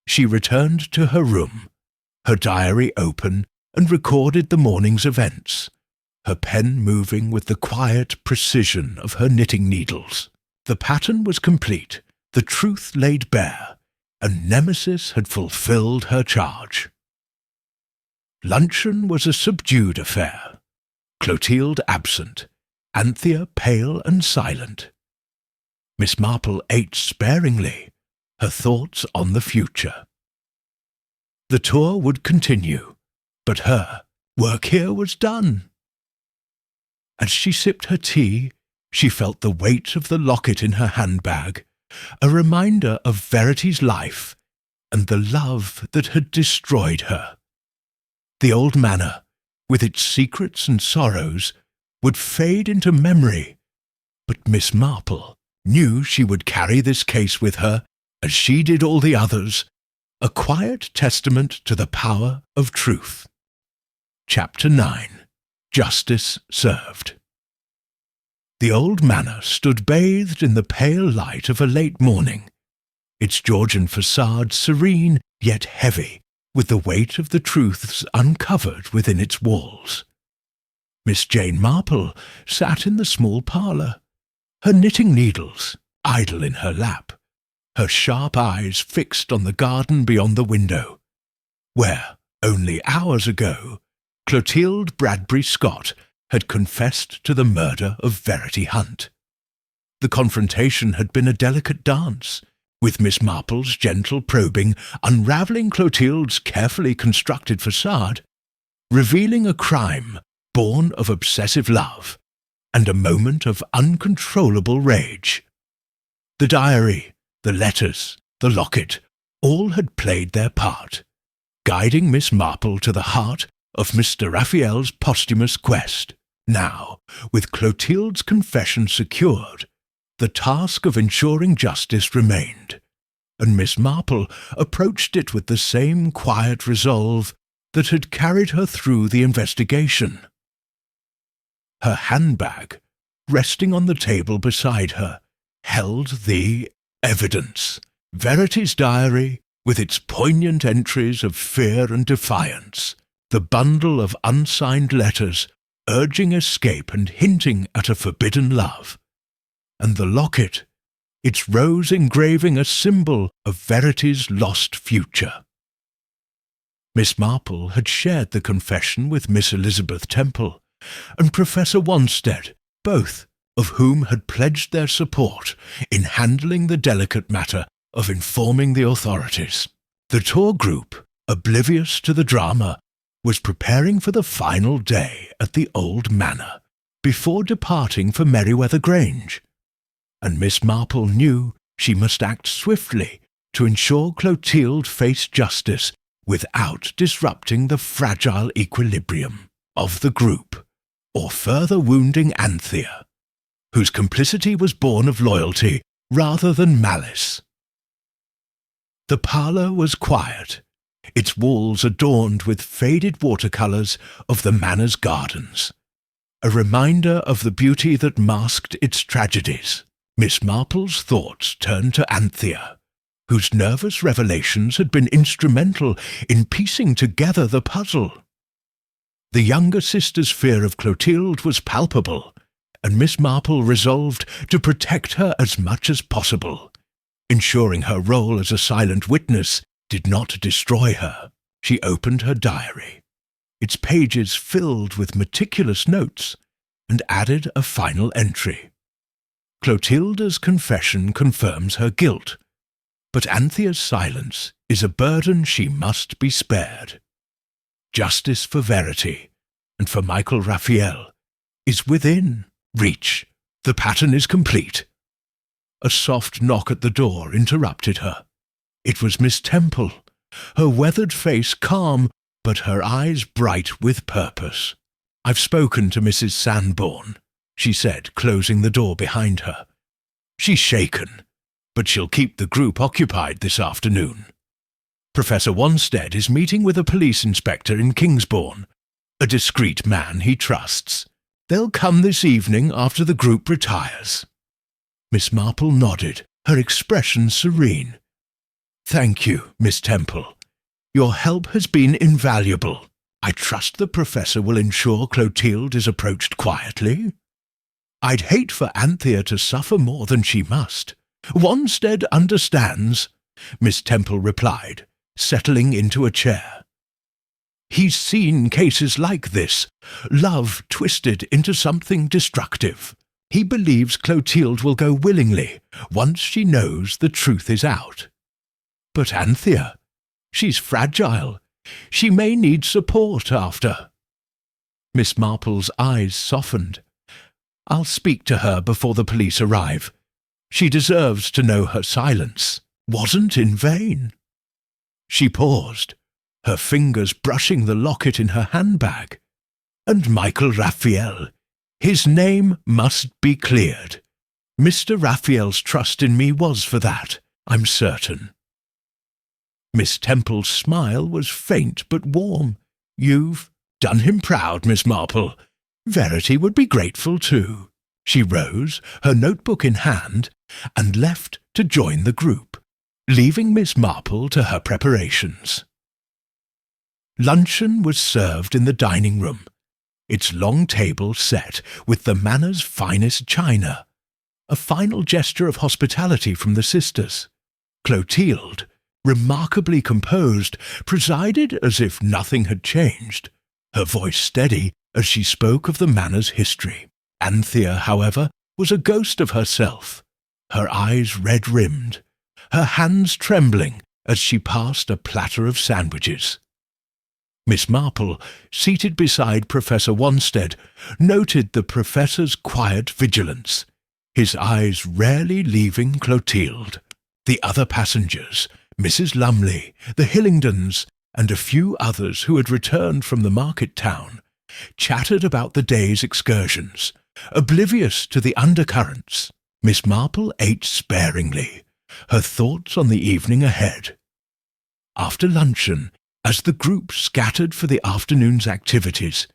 A: She returned to her room, her diary open, and recorded the morning's events, her pen moving with the quiet precision of her knitting needles. The pattern was complete, the truth laid bare, and Nemesis had fulfilled her charge. Luncheon was a subdued affair, Clotilde absent, Anthea pale and silent. Miss Marple ate sparingly, her thoughts on the future. The tour would continue, but her work here was done. As she sipped her tea, she felt the weight of the locket in her handbag, a reminder of Verity's life and the love that had destroyed her. The old manor, with its secrets and sorrows, would fade into memory, but Miss Marple knew she would carry this case with her, as she did all the others, a quiet testament to the power of truth. Chapter 9. Justice Served. The old manor stood bathed in the pale light of a late morning, its Georgian facade serene yet heavy with the weight of the truths uncovered within its walls. Miss Jane Marple sat in the small parlour, her knitting needles idle in her lap, her sharp eyes fixed on the garden beyond the window, where, only hours ago, Clotilde Bradbury Scott had confessed to the murder of Verity Hunt. The confrontation had been a delicate dance, with Miss Marple's gentle probing unravelling Clotilde's carefully constructed facade, revealing a crime born of obsessive love and a moment of uncontrollable rage. The diary, the letters, the locket, all had played their part, guiding Miss Marple to the heart of Mr. Rafiel's posthumous quest. Now, with Clotilde's confession secured, the task of ensuring justice remained, and Miss Marple approached it with the same quiet resolve that had carried her through the investigation. Her handbag, resting on the table beside her, held the evidence, Verity's diary, with its poignant entries of fear and defiance, the bundle of unsigned letters urging escape and hinting at a forbidden love, and the locket, its rose engraving a symbol of Verity's lost future. Miss Marple had shared the confession with Miss Elizabeth Temple and Professor Wanstead, both of whom had pledged their support in handling the delicate matter of informing the authorities. The tour group, oblivious to the drama, was preparing for the final day at the old manor before departing for Merryweather Grange, and Miss Marple knew she must act swiftly to ensure Clotilde faced justice without disrupting the fragile equilibrium of the group, or further wounding Anthea, whose complicity was born of loyalty rather than malice. The parlour was quiet, its walls adorned with faded watercolours of the manor's gardens, a reminder of the beauty that masked its tragedies. Miss Marple's thoughts turned to Anthea, whose nervous revelations had been instrumental in piecing together the puzzle. The younger sister's fear of Clotilde was palpable, and Miss Marple resolved to protect her as much as possible, ensuring her role as a silent witness did not destroy her. She opened her diary, its pages filled with meticulous notes, and added a final entry. Clotilda's confession confirms her guilt, but Anthea's silence is a burden she must be spared. Justice for Verity, and for Michael Rafiel, is within reach. The pattern is complete. A soft knock at the door interrupted her. It was Miss Temple, her weathered face calm, but her eyes bright with purpose. "I've spoken to Mrs. Sanborn," she said, closing the door behind her. "She's shaken, but she'll keep the group occupied this afternoon. Professor Wanstead is meeting with a police inspector in Kingsbourne, a discreet man he trusts. They'll come this evening after the group retires." Miss Marple nodded, her expression serene. "Thank you, Miss Temple. Your help has been invaluable. I trust the Professor will ensure Clotilde is approached quietly. I'd hate for Anthea to suffer more than she must. Wanstead understands," Miss Temple replied, settling into a chair. "He's seen cases like this, love twisted into something destructive. He believes Clotilde will go willingly once she knows the truth is out. But Anthea, she's fragile. She may need support after." Miss Marple's eyes softened. "I'll speak to her before the police arrive. She deserves to know her silence wasn't in vain." She paused, her fingers brushing the locket in her handbag. "And Michael Rafiel, his name must be cleared. Mr. Rafiel's trust in me was for that, I'm certain." Miss Temple's smile was faint but warm. "You've done him proud, Miss Marple. Verity would be grateful too." She rose, her notebook in hand, and left to join the group, leaving Miss Marple to her preparations. Luncheon was served in the dining room, its long table set with the manor's finest china, a final gesture of hospitality from the sisters. Clotilde, remarkably composed, presided as if nothing had changed, her voice steady as she spoke of the manor's history. Anthea, however, was a ghost of herself, her eyes red-rimmed, her hands trembling as she passed a platter of sandwiches. Miss Marple, seated beside Professor Wanstead, noted the professor's quiet vigilance, his eyes rarely leaving Clotilde. The other passengers, Mrs. Lumley, the Hillingdons, and a few others who had returned from the market town, chattered about the day's excursions, oblivious to the undercurrents. Miss Marple ate sparingly, her thoughts on the evening ahead. After luncheon, as the group scattered for the afternoon's activities,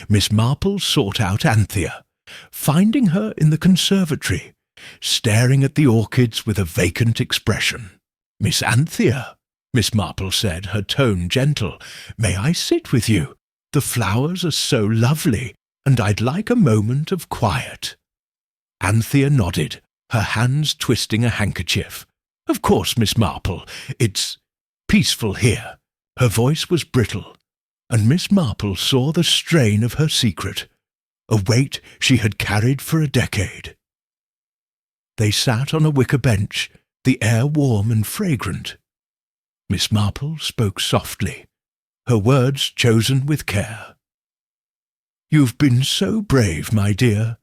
A: Miss Marple sought out Anthea, finding her in the conservatory, staring at the orchids with a vacant expression. "Miss Anthea," Miss Marple said, her tone gentle, "may I sit with you? The flowers are so lovely, and I'd like a moment of quiet." Anthea nodded, her hands twisting a handkerchief. "Of course, Miss Marple, it's peaceful here." Her voice was brittle, and Miss Marple saw the strain of her secret, a weight she had carried for a decade. They sat on a wicker bench, the air warm and fragrant. Miss Marple spoke softly, her words chosen with care. "You've been so brave, my dear,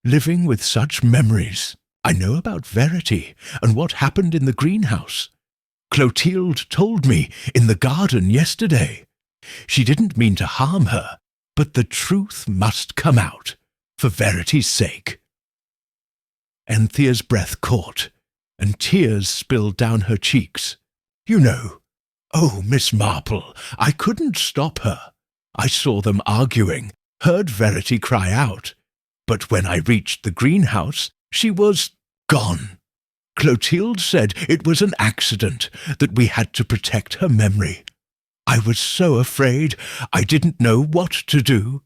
A: living with such memories. I know about Verity and what happened in the greenhouse. Clotilde told me in the garden yesterday. She didn't mean to harm her, but the truth must come out, for Verity's sake." Anthea's breath caught, and tears spilled down her cheeks. "You know, oh, Miss Marple, I couldn't stop her. I saw them arguing, heard Verity cry out, but when I reached the greenhouse, she was gone. Clotilde said it was an accident, that we had to protect her memory. I was so afraid, I didn't know what to do."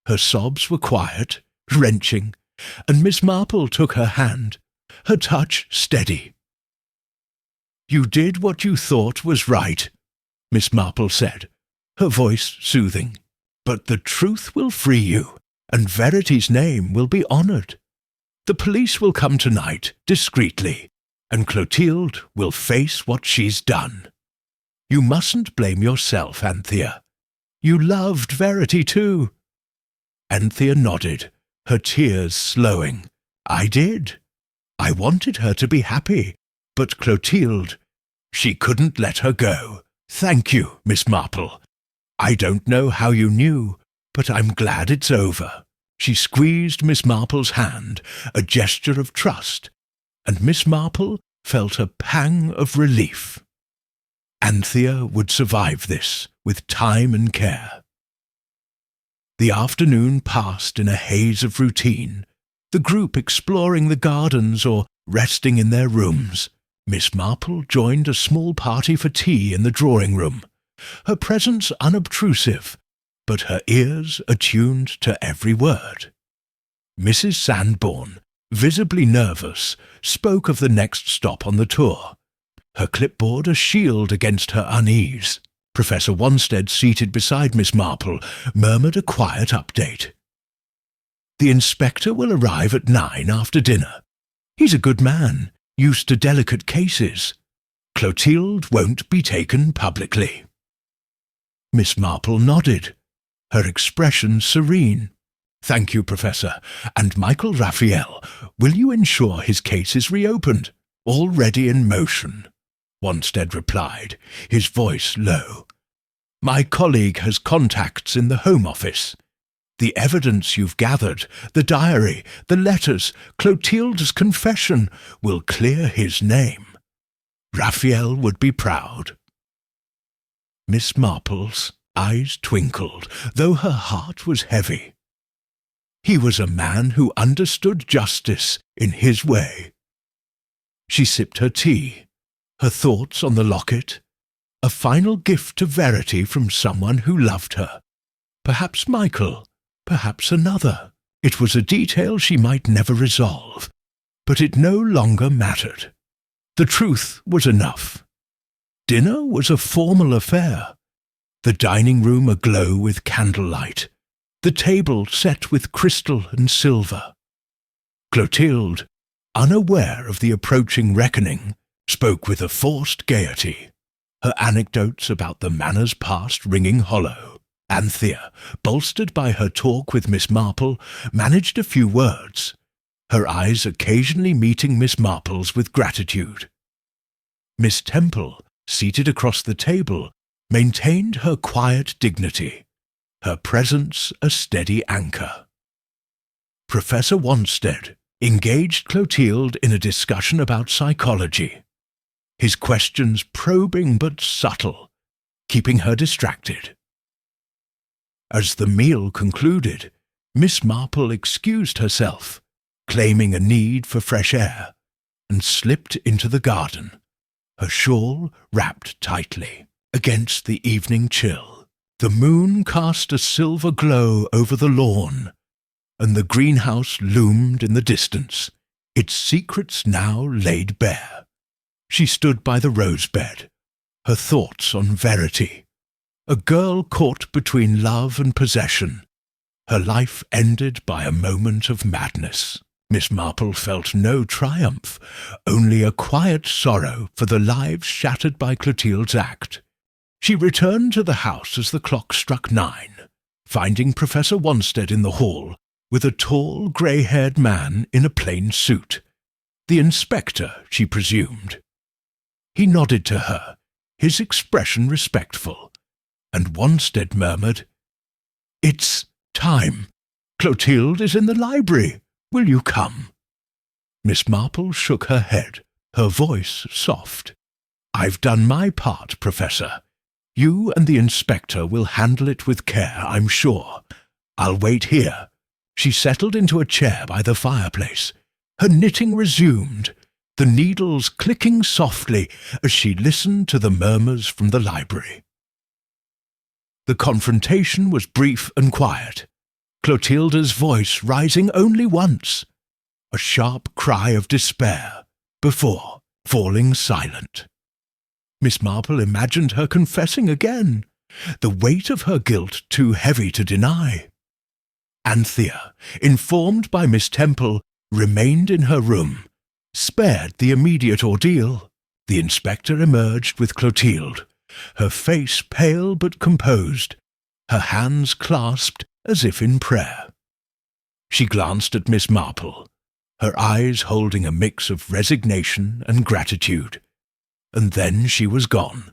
A: Her sobs were quiet, wrenching, and Miss Marple took her hand, her touch steady. "You did what you thought was right," Miss Marple said, her voice soothing. "But the truth will free you, and Verity's name will be honoured. The police will come tonight, discreetly, and Clotilde will face what she's done. You mustn't blame yourself, Anthea. You loved Verity too." Anthea nodded, her tears slowing. "I did. I wanted her to be happy, but Clotilde, she couldn't let her go. Thank you, Miss Marple. I don't know how you knew, but I'm glad it's over." She squeezed Miss Marple's hand, a gesture of trust, and Miss Marple felt a pang of relief. Anthea would survive this with time and care. The afternoon passed in a haze of routine, the group exploring the gardens or resting in their rooms. Miss Marple joined a small party for tea in the drawing-room, her presence unobtrusive, but her ears attuned to every word. Mrs. Sanborn, visibly nervous, spoke of the next stop on the tour, her clipboard a shield against her unease. Professor Wanstead, seated beside Miss Marple, murmured a quiet update. "The inspector will arrive at 9 after dinner. He's a good man, used to delicate cases. Clotilde won't be taken publicly." Miss Marple nodded, her expression serene. "Thank you, Professor. And Michael Rafiel, will you ensure his case is reopened?" "Already in motion," Wanstead replied, his voice low. "My colleague has contacts in the Home Office. The evidence you've gathered, the diary, the letters, Clotilde's confession, will clear his name. Rafiel would be proud." Miss Marple's eyes twinkled, though her heart was heavy. He was a man who understood justice in his way. She sipped her tea, her thoughts on the locket, a final gift to Verity from someone who loved her. Perhaps Michael, perhaps another. It was a detail she might never resolve, but it no longer mattered. The truth was enough. Dinner was a formal affair, the dining room aglow with candlelight, the table set with crystal and silver. Clotilde, unaware of the approaching reckoning, spoke with a forced gaiety, her anecdotes about the manors past ringing hollow. Anthea, bolstered by her talk with Miss Marple, managed a few words, her eyes occasionally meeting Miss Marple's with gratitude. Miss Temple, seated across the table, maintained her quiet dignity, her presence a steady anchor. Professor Wanstead engaged Clotilde in a discussion about psychology, his questions probing but subtle, keeping her distracted. As the meal concluded, Miss Marple excused herself, claiming a need for fresh air, and slipped into the garden, her shawl wrapped tightly against the evening chill. The moon cast a silver glow over the lawn, and the greenhouse loomed in the distance, its secrets now laid bare. She stood by the rose-bed, her thoughts on Verity, a girl caught between love and possession, her life ended by a moment of madness. Miss Marple felt no triumph, only a quiet sorrow for the lives shattered by Clotilde's act. She returned to the house as the clock struck 9, finding Professor Wanstead in the hall with a tall, grey-haired man in a plain suit. The inspector, she presumed. He nodded to her, his expression respectful, and Wanstead murmured, "It's time. Clotilde is in the library. Will you come?" Miss Marple shook her head, her voice soft. "I've done my part, Professor. You and the inspector will handle it with care, I'm sure. I'll wait here." She settled into a chair by the fireplace, her knitting resumed, the needles clicking softly as she listened to the murmurs from the library. The confrontation was brief and quiet, Clotilde's voice rising only once, a sharp cry of despair, before falling silent. Miss Marple imagined her confessing again, the weight of her guilt too heavy to deny. Anthea, informed by Miss Temple, remained in her room, spared the immediate ordeal. The inspector emerged with Clotilde, her face pale but composed, her hands clasped as if in prayer. She glanced at Miss Marple, her eyes holding a mix of resignation and gratitude, and then she was gone,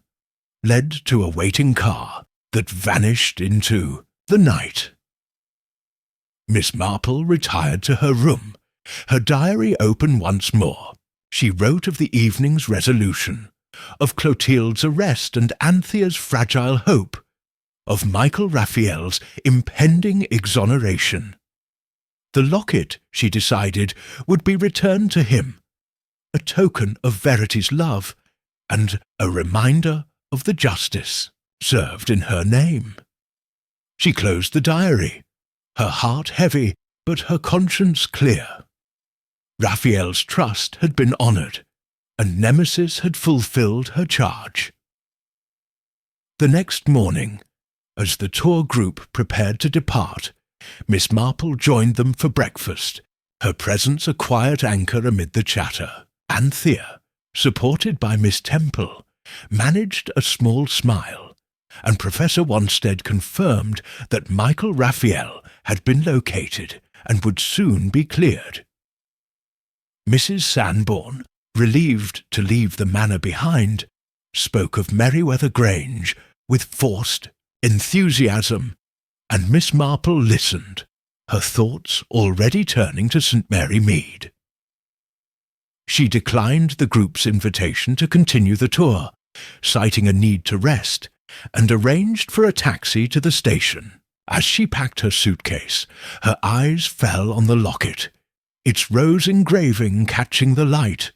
A: led to a waiting car that vanished into the night. Miss Marple retired to her room, her diary open once more. She wrote of the evening's resolution, of Clotilde's arrest and Anthea's fragile hope, of Michael Rafiel's impending exoneration. The locket, she decided, would be returned to him, a token of Verity's love, and a reminder of the justice served in her name. She closed the diary, her heart heavy but her conscience clear. Rafiel's trust had been honoured, and Nemesis had fulfilled her charge. The next morning, as the tour group prepared to depart, Miss Marple joined them for breakfast, her presence a quiet anchor amid the chatter. Anthea, supported by Miss Temple, managed a small smile, and Professor Wanstead confirmed that Michael Rafiel had been located and would soon be cleared. Mrs. Sanborn, relieved to leave the manor behind, spoke of Merryweather Grange with forced enthusiasm, and Miss Marple listened, her thoughts already turning to St. Mary Mead. She declined the group's invitation to continue the tour, citing a need to rest, and arranged for a taxi to the station. As she packed her suitcase, her eyes fell on the locket, its rose engraving catching the light.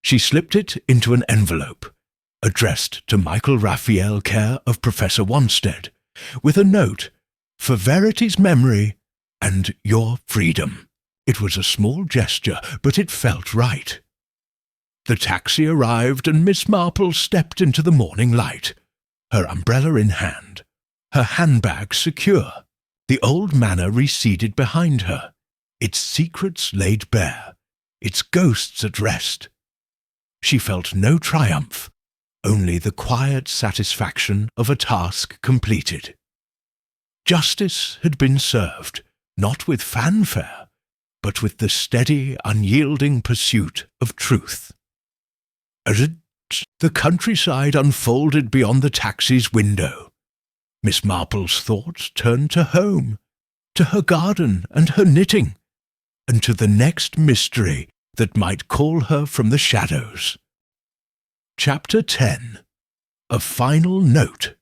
A: She slipped it into an envelope, addressed to Michael Rafiel, care of Professor Wanstead, with a note For Verity's memory and your freedom." It was a small gesture, but it felt right. The taxi arrived and Miss Marple stepped into the morning light, her umbrella in hand, her handbag secure. The old manor receded behind her, its secrets laid bare, its ghosts at rest. She felt no triumph, only the quiet satisfaction of a task completed. Justice had been served, not with fanfare, but with the steady, unyielding pursuit of truth. As the countryside unfolded beyond the taxi's window, Miss Marple's thoughts turned to home, to her garden and her knitting, and to the next mystery that might call her from the shadows. Chapter 10. A Final Note.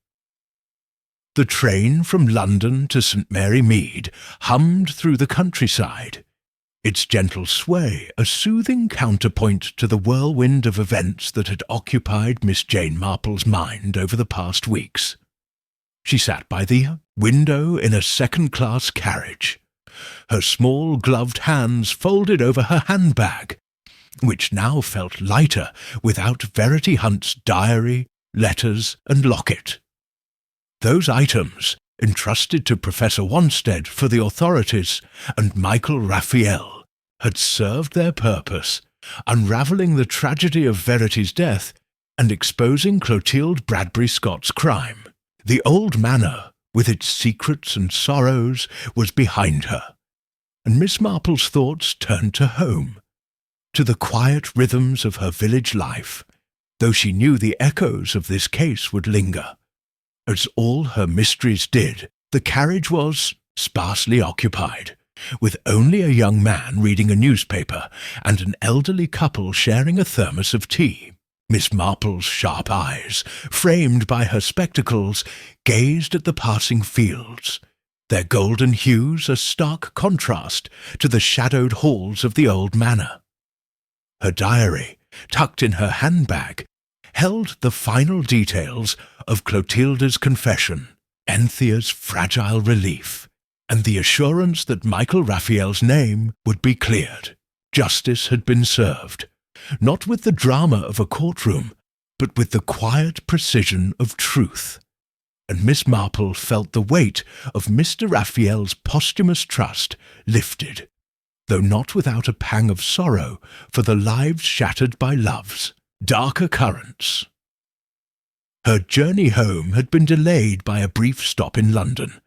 A: The train from London to St. Mary Mead hummed through the countryside, its gentle sway a soothing counterpoint to the whirlwind of events that had occupied Miss Jane Marple's mind over the past weeks. She sat by the window in a second-class carriage, her small gloved hands folded over her handbag, which now felt lighter without Verity Hunt's diary, letters, and locket. Those items, entrusted to Professor Wanstead for the authorities and Michael Rafiel, had served their purpose, unravelling the tragedy of Verity's death and exposing Clotilde Bradbury Scott's crime. The old manor, with its secrets and sorrows, was behind her, and Miss Marple's thoughts turned to home, to the quiet rhythms of her village life, though she knew the echoes of this case would linger. As all her mysteries did, the carriage was sparsely occupied, with only a young man reading a newspaper and an elderly couple sharing a thermos of tea. Miss Marple's sharp eyes, framed by her spectacles, gazed at the passing fields, their golden hues a stark contrast to the shadowed halls of the old manor. Her diary, tucked in her handbag, held the final details of Clotilde's confession, Enthea's fragile relief, and the assurance that Michael Rafiel's name would be cleared. Justice had been served, not with the drama of a courtroom, but with the quiet precision of truth. And Miss Marple felt the weight of Mr. Rafiel's posthumous trust lifted, though not without a pang of sorrow for the lives shattered by love's darker currents. Her journey home had been delayed by a brief stop in London,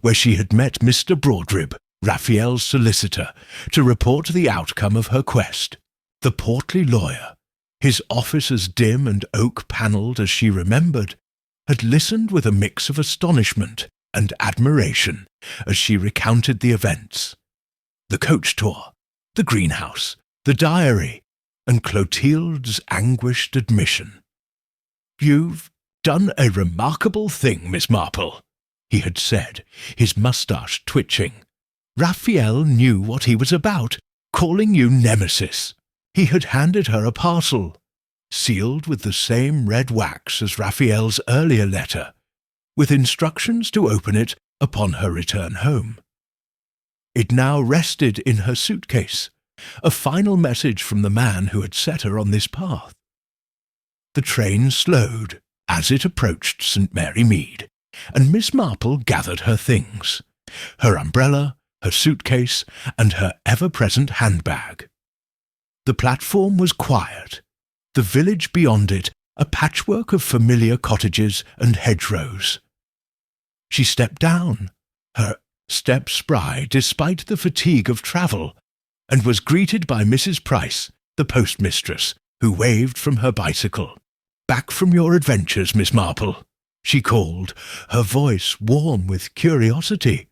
A: where she had met Mr. Broadrib, Rafiel's solicitor, to report the outcome of her quest. The portly lawyer, his office as dim and oak-panelled as she remembered, had listened with a mix of astonishment and admiration as she recounted the events. The coach tour, the greenhouse, the diary, and Clotilde's anguished admission. "You've done a remarkable thing, Miss Marple," he had said, his moustache twitching. "Rafiel knew what he was about, calling you Nemesis." He had handed her a parcel, sealed with the same red wax as Rafiel's earlier letter, with instructions to open it upon her return home. It now rested in her suitcase, a final message from the man who had set her on this path. The train slowed as it approached St. Mary Mead, and Miss Marple gathered her things, her umbrella, her suitcase, and her ever-present handbag. The platform was quiet, the village beyond it a patchwork of familiar cottages and hedgerows. She stepped down, her step spry despite the fatigue of travel, and was greeted by Mrs. Price, the postmistress, who waved from her bicycle. "Back from your adventures, Miss Marple," she called, her voice warm with curiosity.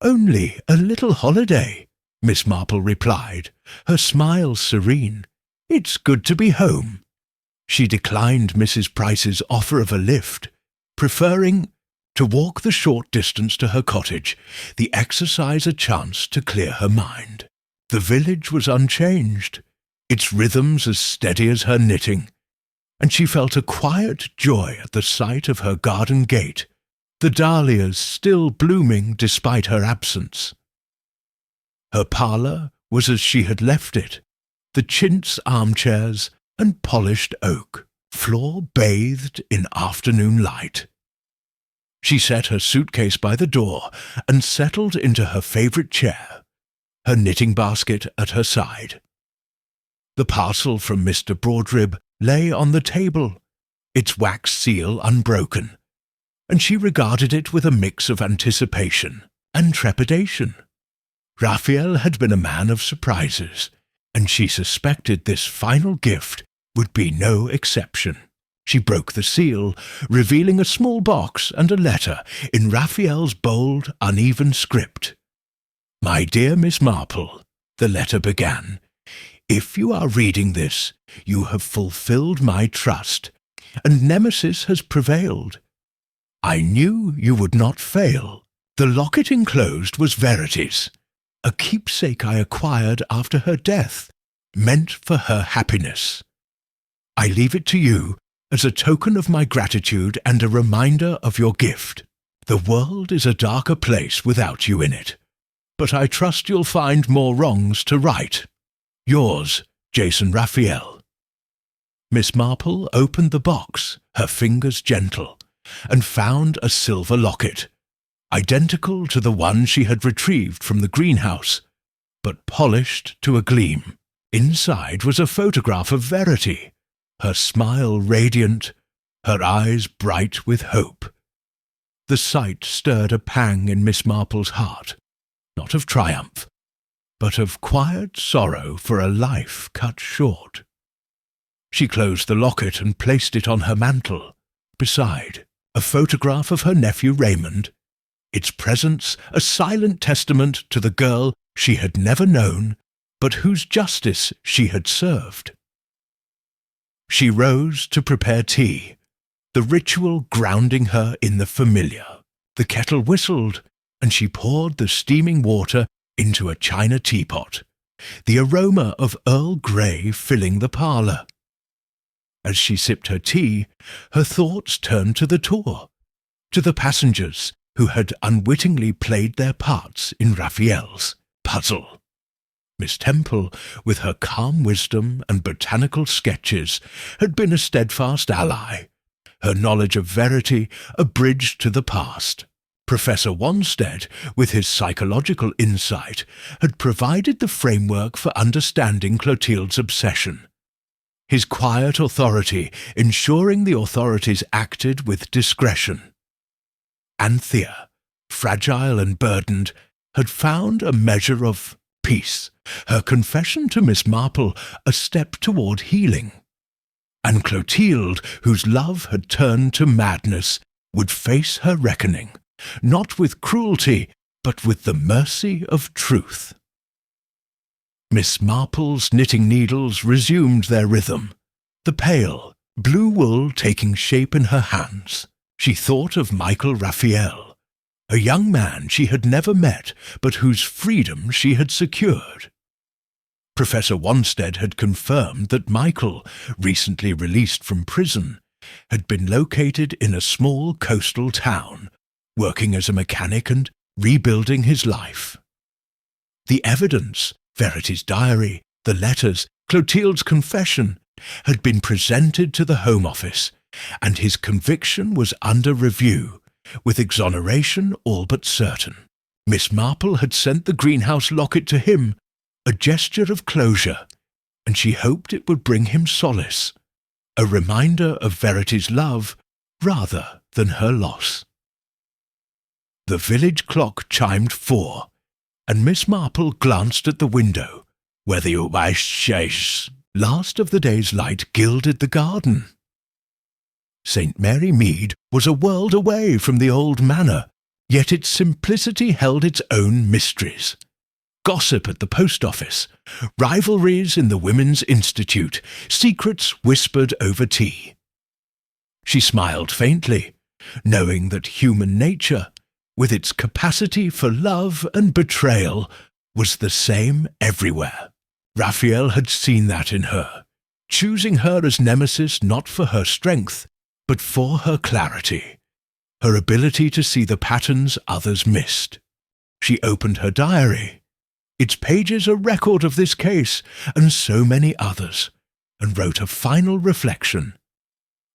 A: "Only a little holiday," Miss Marple replied, her smile serene. "It's good to be home." She declined Mrs. Price's offer of a lift, preferring to walk the short distance to her cottage, the exercise a chance to clear her mind. The village was unchanged, its rhythms as steady as her knitting, and she felt a quiet joy at the sight of her garden gate, the dahlias still blooming despite her absence. Her parlour was as she had left it, the chintz armchairs and polished oak, floor bathed in afternoon light. She set her suitcase by the door and settled into her favourite chair, her knitting basket at her side. The parcel from Mr. Broadrib lay on the table, its wax seal unbroken, and she regarded it with a mix of anticipation and trepidation. Rafiel had been a man of surprises, and she suspected this final gift would be no exception. She broke the seal, revealing a small box and a letter in Rafiel's bold, uneven script. "My dear Miss Marple," the letter began, "if you are reading this, you have fulfilled my trust, and Nemesis has prevailed. I knew you would not fail. The locket enclosed was Verity's, a keepsake I acquired after her death, meant for her happiness. I leave it to you as a token of my gratitude and a reminder of your gift. The world is a darker place without you in it, but I trust you'll find more wrongs to right. Yours, Jason Rafiel." Miss Marple opened the box, her fingers gentle, and found a silver locket, identical to the one she had retrieved from the greenhouse, but polished to a gleam. Inside was a photograph of Verity, her smile radiant, her eyes bright with hope. The sight stirred a pang in Miss Marple's heart, not of triumph, but of quiet sorrow for a life cut short. She closed the locket and placed it on her mantel, beside a photograph of her nephew Raymond, its presence a silent testament to the girl she had never known, but whose justice she had served. She rose to prepare tea, the ritual grounding her in the familiar. The kettle whistled, and she poured the steaming water into a china teapot, the aroma of Earl Grey filling the parlour. As she sipped her tea, her thoughts turned to the tour, to the passengers who had unwittingly played their parts in Rafiel's puzzle. Miss Temple, with her calm wisdom and botanical sketches, had been a steadfast ally, her knowledge of Verity a bridge to the past. Professor Wanstead, with his psychological insight, had provided the framework for understanding Clotilde's obsession, his quiet authority ensuring the authorities acted with discretion. Anthea, fragile and burdened, had found a measure of peace, her confession to Miss Marple a step toward healing. And Clotilde, whose love had turned to madness, would face her reckoning, not with cruelty, but with the mercy of truth. Miss Marple's knitting needles resumed their rhythm, the pale, blue wool taking shape in her hands. She thought of Michael Rafiel, a young man she had never met, but whose freedom she had secured. Professor Wanstead had confirmed that Michael, recently released from prison, had been located in a small coastal town, working as a mechanic and rebuilding his life. The evidence, Verity's diary, the letters, Clotilde's confession, had been presented to the Home Office, and his conviction was under review, with exoneration all but certain. Miss Marple had sent the greenhouse locket to him, a gesture of closure, and she hoped it would bring him solace, a reminder of Verity's love rather than her loss. The village clock chimed 4, and Miss Marple glanced at the window, where the last of the day's light gilded the garden. St. Mary Mead was a world away from the old manor, yet its simplicity held its own mysteries. Gossip at the post office, rivalries in the Women's Institute, secrets whispered over tea. She smiled faintly, knowing that human nature, with its capacity for love and betrayal, was the same everywhere. Rafiel had seen that in her, choosing her as Nemesis not for her strength, but for her clarity, her ability to see the patterns others missed. She opened her diary. Its pages a record of this case and so many others, and wrote a final reflection.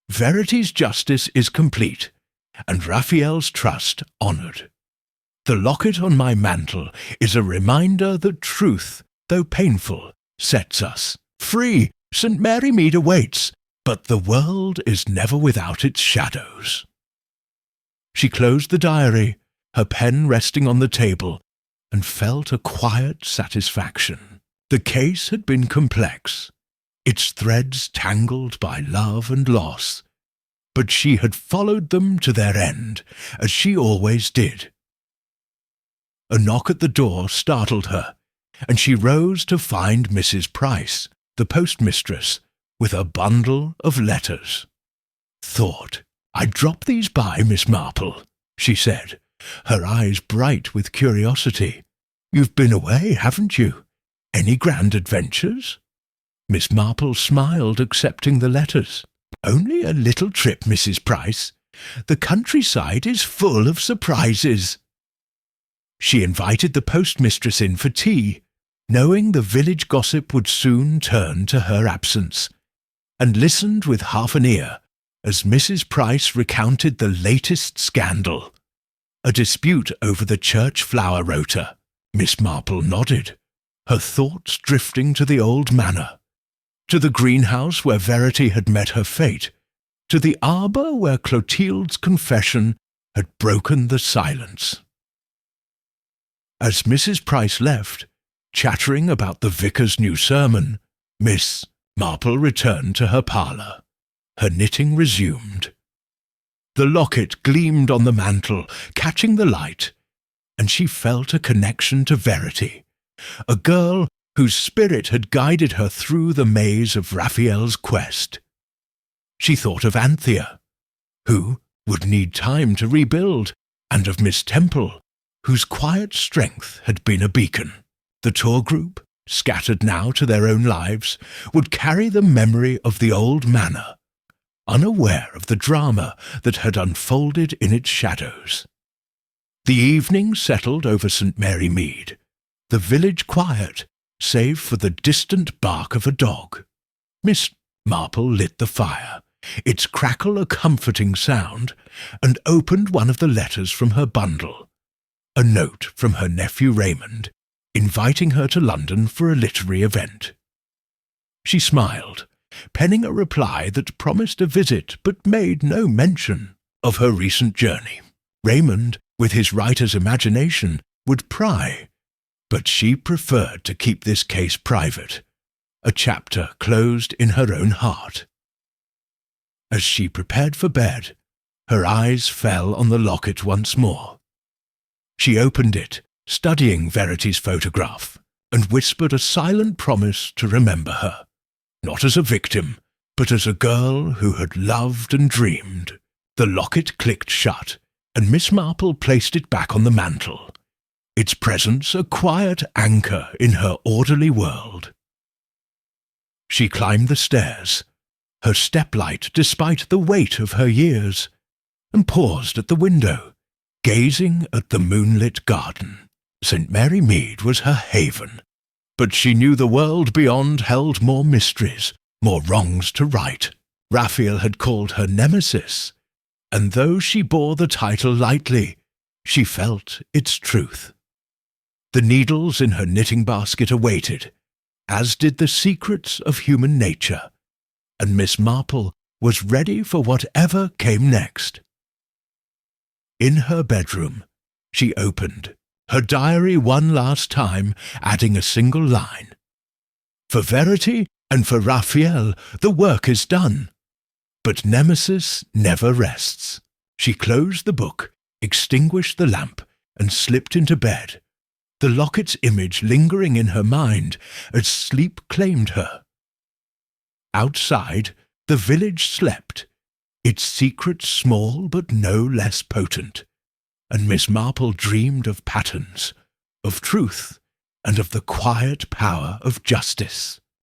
A: Verity's justice is complete, and Rafiel's trust honoured. The locket on my mantle is a reminder that truth, though painful, sets us free. St. Mary Mead awaits, but the world is never without its shadows. She closed the diary, her pen resting on the table, and felt a quiet satisfaction. The case had been complex, its threads tangled by love and loss, but she had followed them to their end, as she always did. A knock at the door startled her, and she rose to find Mrs. Price, the postmistress, with a bundle of letters. "Thought I'd drop these by, Miss Marple," she said, her eyes bright with curiosity. "You've been away, haven't you? Any grand adventures?" Miss Marple smiled, accepting the letters. "Only a little trip, Mrs. Price. The countryside is full of surprises." She invited the postmistress in for tea, knowing the village gossip would soon turn to her absence, and listened with half an ear as Mrs. Price recounted the latest scandal, a dispute over the church flower rota. Miss Marple nodded, her thoughts drifting to the old manor, to the greenhouse where Verity had met her fate, to the arbour where Clotilde's confession had broken the silence. As Mrs. Price left, chattering about the vicar's new sermon, Miss Marple returned to her parlour. Her knitting resumed. The locket gleamed on the mantel, catching the light, and she felt a connection to Verity, a girl whose spirit had guided her through the maze of Rafiel's quest. She thought of Anthea, who would need time to rebuild, and of Miss Temple, whose quiet strength had been a beacon. The tour group, scattered now to their own lives, would carry the memory of the old manor, unaware of the drama that had unfolded in its shadows. The evening settled over St. Mary Mead, the village quiet, save for the distant bark of a dog. Miss Marple lit the fire, its crackle a comforting sound, and opened one of the letters from her bundle, a note from her nephew Raymond, inviting her to London for a literary event. She smiled, penning a reply that promised a visit but made no mention of her recent journey. Raymond, with his writer's imagination, would pry, but she preferred to keep this case private, a chapter closed in her own heart. As she prepared for bed, her eyes fell on the locket once more. She opened it, studying Verity's photograph, and whispered a silent promise to remember her, not as a victim, but as a girl who had loved and dreamed. The locket clicked shut, and Miss Marple placed it back on the mantel, its presence a quiet anchor in her orderly world. She climbed the stairs, her step light despite the weight of her years, and paused at the window, gazing at the moonlit garden. St. Mary Mead was her haven, but she knew the world beyond held more mysteries, more wrongs to right. Rafiel had called her Nemesis, and though she bore the title lightly, she felt its truth. The needles in her knitting basket awaited, as did the secrets of human nature, and Miss Marple was ready for whatever came next. In her bedroom, she opened her diary one last time, adding a single line. For Verity and for Rafiel, the work is done. But Nemesis never rests. She closed the book, extinguished the lamp, and slipped into bed, the locket's image lingering in her mind as sleep claimed her. Outside, the village slept, its secrets small but no less potent, and Miss Marple dreamed of patterns, of truth, and of the quiet power of justice.